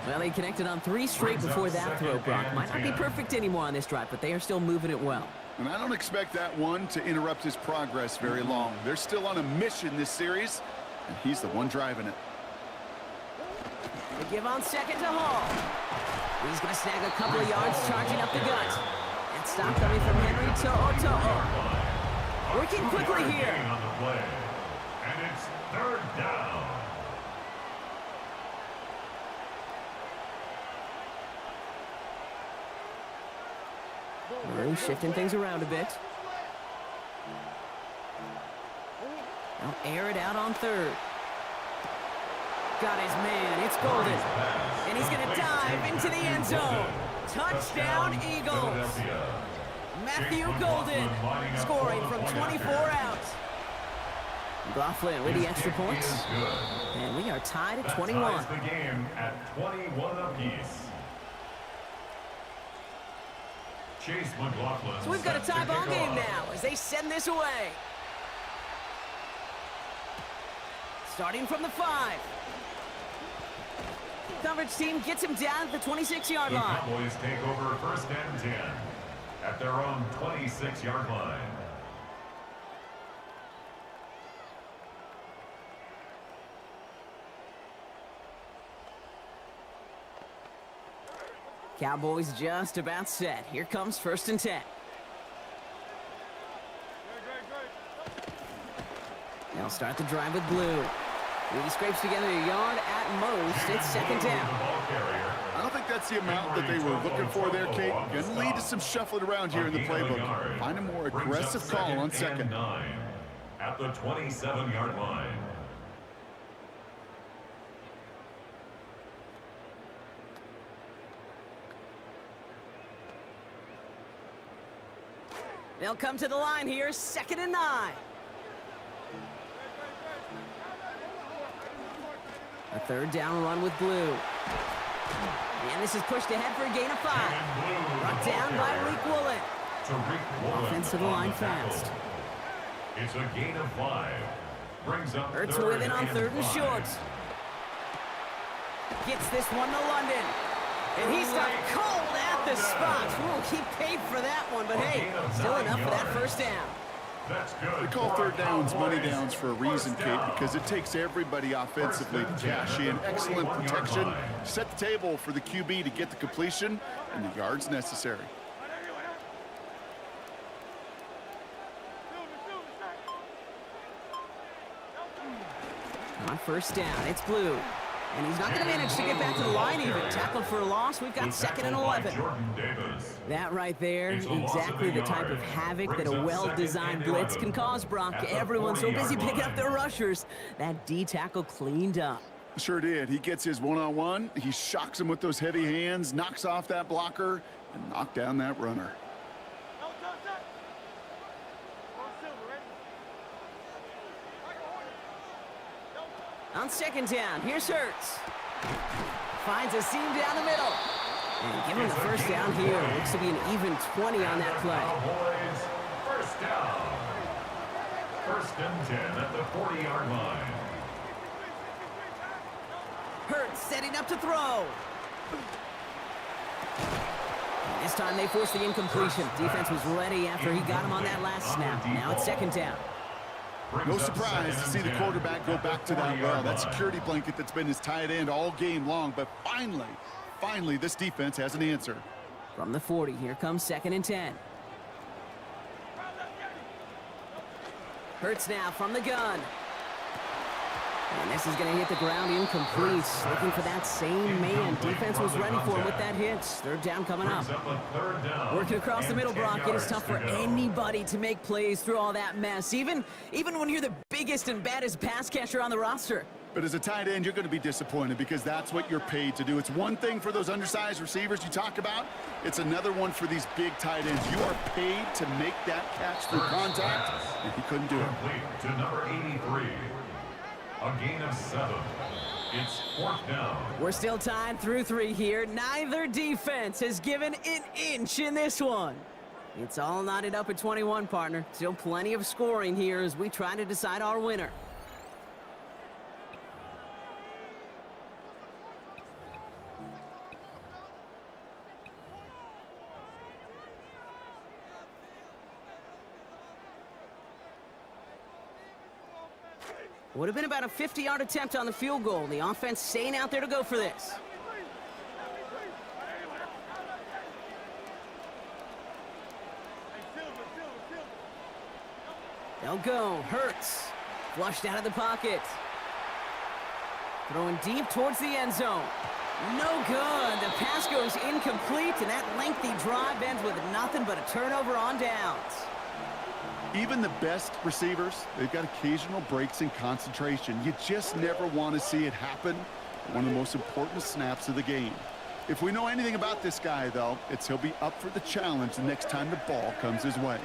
Well, he connected on 3 straight before that throw, Brock. Might not be perfect anymore on this drive, but they are still moving it well. And I don't expect that one to interrupt his progress very long. They're still on a mission this series, and he's the one driving it. They give on second to Hall. He's going to snag a couple of yards charging up the gut. And stop coming from Henry To'o. Working quickly here. On the play. And it's third down. Blue shifting things around a bit. They'll air it out on third. Got his man. It's Golden. And he's going to dive into the end zone. Touchdown, Eagles. Matthew Golden scoring from 24 out. McLaughlin with the extra points. And we are tied at 21. That ties the game at 21 apiece. Chase McLaughlin. So we've got a tie ball game now as they send this away. Starting from the 5. Coverage team gets him down at the 26-yard line. The Cowboys take over first and 10 at their own 26-yard line. Cowboys just about set. Here comes first and 10. They'll start the drive with Blue. He scrapes together a yard at most. It's second down. I don't think that's the amount that they were looking for there, Kate. Going to lead to some shuffling around here in the playbook. Find a more aggressive call on second. At the 27-yard line. They'll come to the line here, second and 9. A third down run with Blue. And this is pushed ahead for a gain of 5. Brought down by Reek Woolen. Offense to the line fast. It's a gain of 5. Brings up Hurts with it on third and short. Gets this one to London. And he's got cold at the spot. We'll keep paid for that one, but hey, still enough for that first down. That's good. We call third downs money downs for a reason, Kate, because it takes everybody offensively to cash in. Excellent protection. Set the table for the QB to get the completion and the yards necessary. On first down, it's Blue. And he's not going to manage to get back to the line even. Tackled for a loss. We've got second and 11. That right there, exactly the type of havoc that a well-designed blitz can cause, Brock. Everyone's so busy picking up their rushers. That D tackle cleaned up. Sure did. He gets his one-on-one. He shocks him with those heavy hands, knocks off that blocker, and knocks down that runner. On second down, here's Hurts. Finds a seam down the middle. And give him the first down here. Looks to be an even 20 on that play. First down. First and 10 at the 40-yard line. Hurts setting up to throw. And this time they forced the incompletion. Defense was ready after he got him on that last snap. Now it's second down. No surprise to see the quarterback go back to that well. That security blanket that's been his tight end all game long. But finally, this defense has an answer. From the 40, here comes second and 10. Hurts now from the gun. And this is going to hit the ground incomplete. Looking for that same man. Defense was ready for him with that hit. Third down coming up. Working across the middle, Brock. It is tough for anybody to make plays through all that mess. Even when you're the biggest and baddest pass catcher on the roster. But as a tight end, you're going to be disappointed because that's what you're paid to do. It's one thing for those undersized receivers you talk about. It's another one for these big tight ends. You are paid to make that catch through contact, and he couldn't do it. Complete to number 83. A gain of 7. It's fourth down. We're still tied through 3 here. Neither defense has given an inch in this one. It's all knotted up at 21, partner. Still plenty of scoring here as we try to decide our winner. Would have been about a 50-yard attempt on the field goal. The offense staying out there to go for this. They'll go. Hurts. Flushed out of the pocket. Throwing deep towards the end zone. No good. The pass goes incomplete, and that lengthy drive ends with nothing but a turnover on downs. Even the best receivers, they've got occasional breaks in concentration. You just never want to see it happen. One of the most important snaps of the game. If we know anything about this guy, though, it's he'll be up for the challenge the next time the ball comes his way.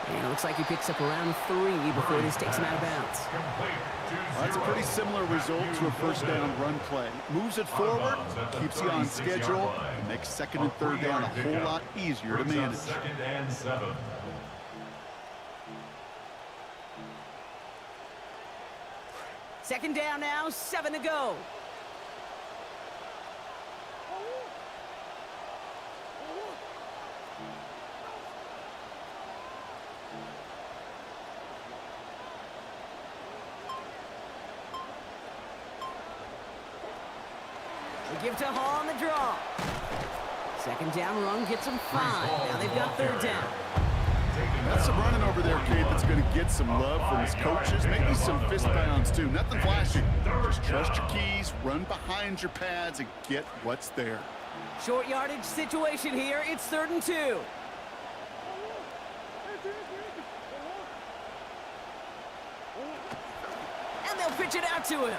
And it looks like he picks up around 3 before this takes him out of bounds. That's a pretty similar result to a first down run play. Moves it forward, keeps you on schedule, and makes second and third down a whole lot easier to manage. Second and 7. Second down now, 7 to go. They give to Hall on the draw. Second down run gets them 5. Now they've got third down. That's some running over there, Kate, that's going to get some love from his coaches. Maybe some fist pounds, too. Nothing flashy. Just trust your keys, run behind your pads, and get what's there. Short yardage situation here. It's 3rd and 2. And they'll pitch it out to him.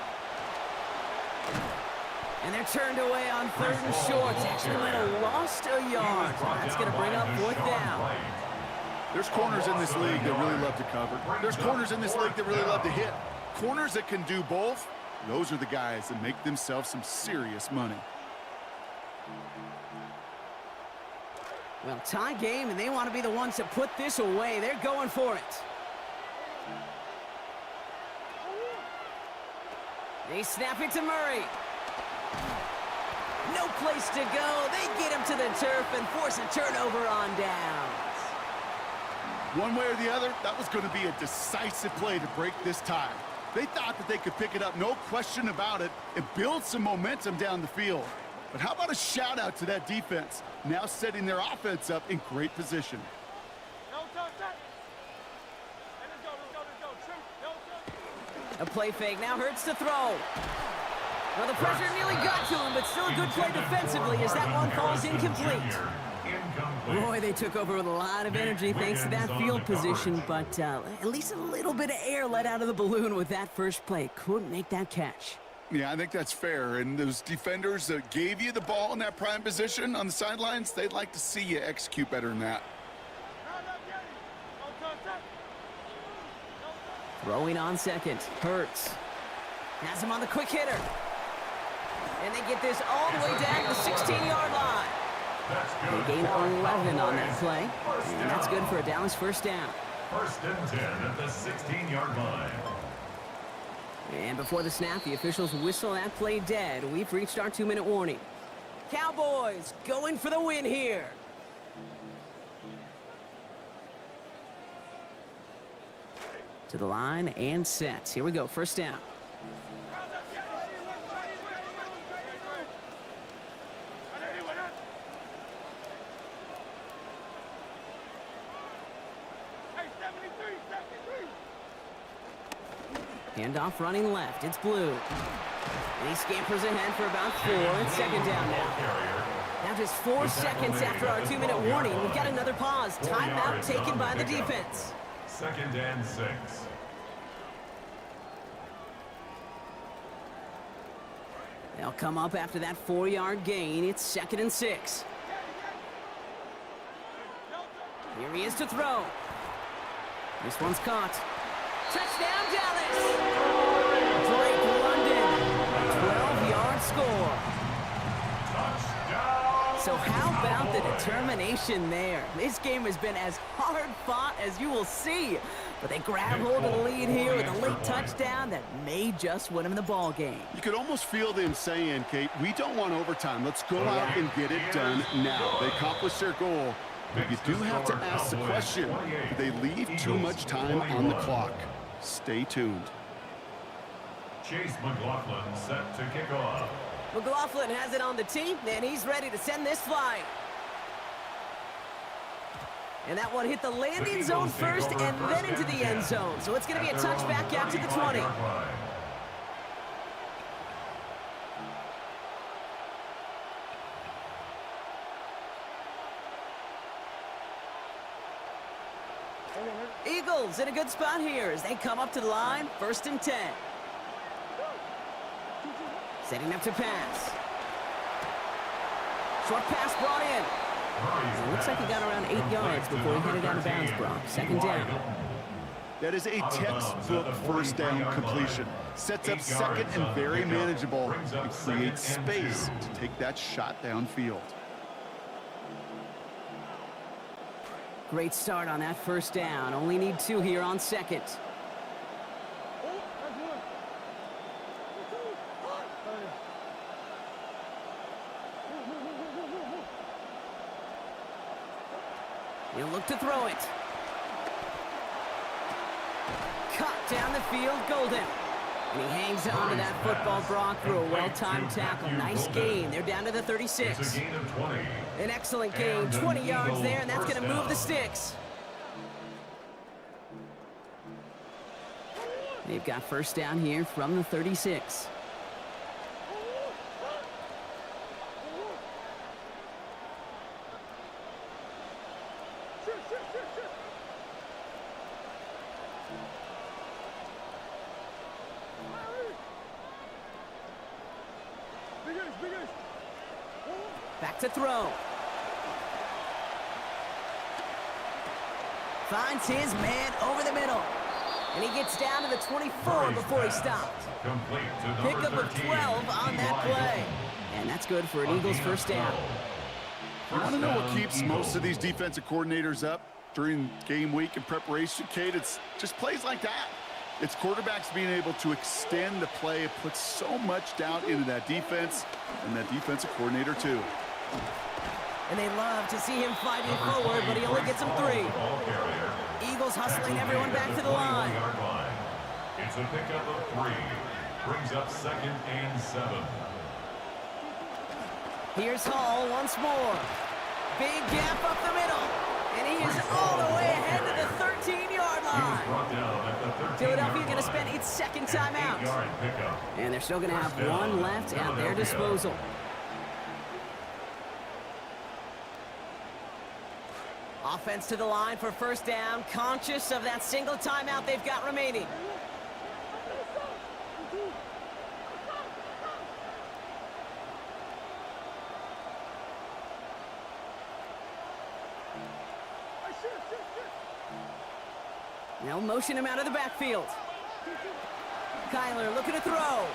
And they're turned away on 3rd and short. Actually might have lost a yard. That's going to bring up 4th down. There's corners in this league that really love to cover. There's corners in this league that really love to hit. Corners that can do both, those are the guys that make themselves some serious money. Well, tie game, and they want to be the ones to put this away. They're going for it. They snap it to Murray. No place to go. They get him to the turf and force a turnover on downs. One way or the other, that was going to be a decisive play to break this tie. They thought that they could pick it up, no question about it, and build some momentum down the field. But how about a shout-out to that defense, now setting their offense up in great position. A play fake, now Hurts to throw. Well, the pressure nearly got to him, but still a good play defensively as that one falls incomplete. Boy, they took over with a lot of energy thanks to that field position, but at least a little bit of air let out of the balloon with that first play. Couldn't make that catch. Yeah, I think that's fair. And those defenders that gave you the ball in that prime position on the sidelines, they'd like to see you execute better than that. Throwing on second. Hurts. Has him on the quick hitter. And they get this all the way down to the 16-yard line. They gain 11 on that play. And that's good for a Dallas first down. 1st and 10 at the 16-yard line. And before the snap, the officials whistle that play dead. We've reached our 2-minute warning. Cowboys going for the win here. To the line and set. Here we go, first down. Handoff running left. It's Blue. And he scampers ahead for about 4. It's second down now. Now just 4 seconds after our 2-minute warning. We've got another pause. Timeout taken by the defense. 2nd and 6. They'll come up after that 4-yard gain. It's 2nd and 6. Here he is to throw. This one's caught. Touchdown, Dallas! Drake London, 12-yard score. So how about the determination there? This game has been as hard-fought as you will see. But they grab hold of the lead here with a late touchdown that may just win them the ball game. You could almost feel them saying, Kate, we don't want overtime. Let's go out and get it done now. They accomplished their goal. But you do have to ask the question, do they leave too much time on the clock? Stay tuned. Chase McLaughlin set to kick off. McLaughlin has it on the tee, and he's ready to send this flying. And that one hit the landing zone first and then into the end zone. So it's going to be a touchback out to the 20. Eagles in a good spot here as they come up to the line, 1st and 10. Setting up to pass. Short pass brought in. It looks like he got around 8 yards before he headed out of bounds, Brock. 2nd down. That is a textbook first down completion. Sets up second and very manageable. It creates space to take that shot downfield. Great start on that 1st down. Only need 2 here on 2nd. He'll look to throw it. Cut down the field, Golden. And he hangs on to that football, Brock, through a well-timed tackle. Nice gain. They're down to the 36. It's a gain of 20. An excellent gain, 20 yards there, and that's going to move the sticks. They've got 1st down here from the 36. Back to throw. Finds his man over the middle. And he gets down to the 24 before he stopped. Pickup of 12 on that play. And that's good for an Eagles 1st down. You want to know what keeps most of these defensive coordinators up during game week and preparation, Kate? It's just plays like that. It's quarterbacks being able to extend the play. It puts so much down into that defense and that defensive coordinator too. And they love to see him fighting forward, but he only gets them 3. Eagles hustling everyone back to the line. It's a pickup of 3. Brings up 2nd and 7. Here's Hall once more. Big gap up the middle. And he is all the way ahead to the 13-yard line. Philadelphia's going to spend its 2nd timeout. And they're still going to have 1 left at their disposal. Offense to the line for 1st down, conscious of that single timeout they've got remaining. Now motion him out of the backfield. Kyler looking to throw.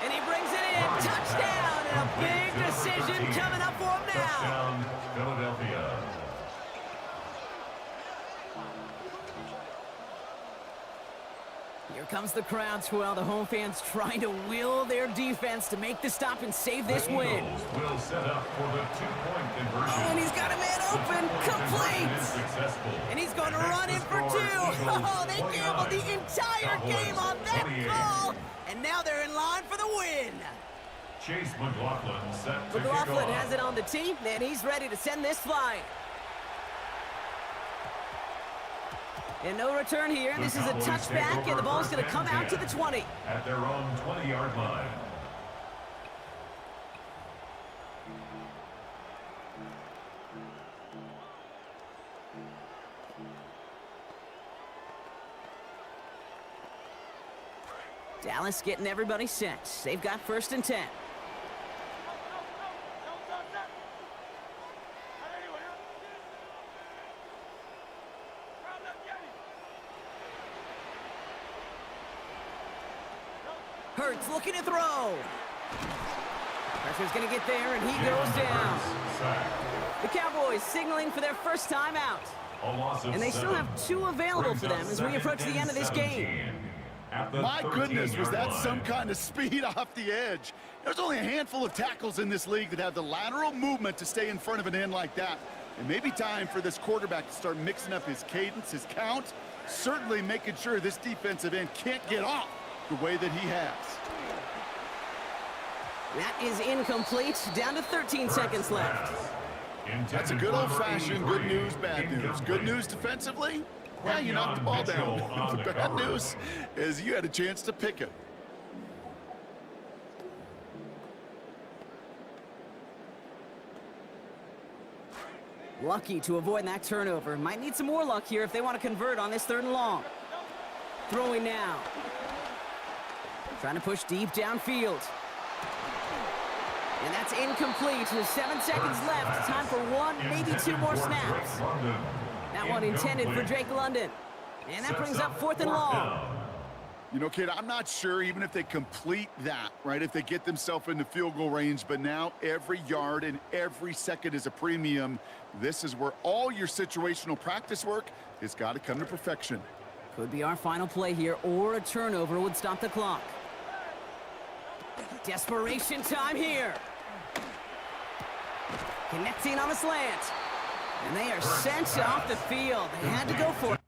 And he brings it in. Touchdown! And a big decision coming up for him now. Touchdown, Philadelphia. Here comes the crowd swell. The home fans trying to will their defense to make the stop and save this win. Will set up for the 2-point conversion. Oh, and he's got a man open. Complete. And he's going to run in for 2. Oh, they gambled the entire game on that call. And now they're in line for the win. Chase McLaughlin set to McLaughlin has it on the tee, and he's ready to send this flying. And no return here. This is a touchback, and the ball's going to come out to the 20. At their own 20-yard line. Dallas getting everybody set. They've got 1st and 10. Hurts looking to throw. Pressure's going to get there, and he goes down. The Cowboys signaling for their 1st time out. And they still have 2 available for them as we approach the end of this game. My goodness, was that some kind of speed off the edge? There's only a handful of tackles in this league that have the lateral movement to stay in front of an end like that. It may be time for this quarterback to start mixing up his cadence, his count, certainly making sure this defensive end can't get off the way that he has. That is incomplete. Down to 13 seconds left. That's a good old-fashioned good news, bad news. Good news defensively, yeah, you knocked the ball down. The bad news is you had a chance to pick it. Lucky to avoid that turnover. Might need some more luck here if they want to convert on this 3rd and long. Throwing now. Trying to push deep downfield. And that's incomplete. 7 seconds left. Time for 1, maybe 2 more snaps. That one intended for Drake London. And that brings up 4th and long. You know, kid, I'm not sure even if they complete that, right, if they get themselves into field goal range, but now every yard and every second is a premium. This is where all your situational practice work has got to come to perfection. Could be our final play here, or a turnover would stop the clock. Desperation time here. Connecting on a slant. And they are sent off the field. They had to go for it.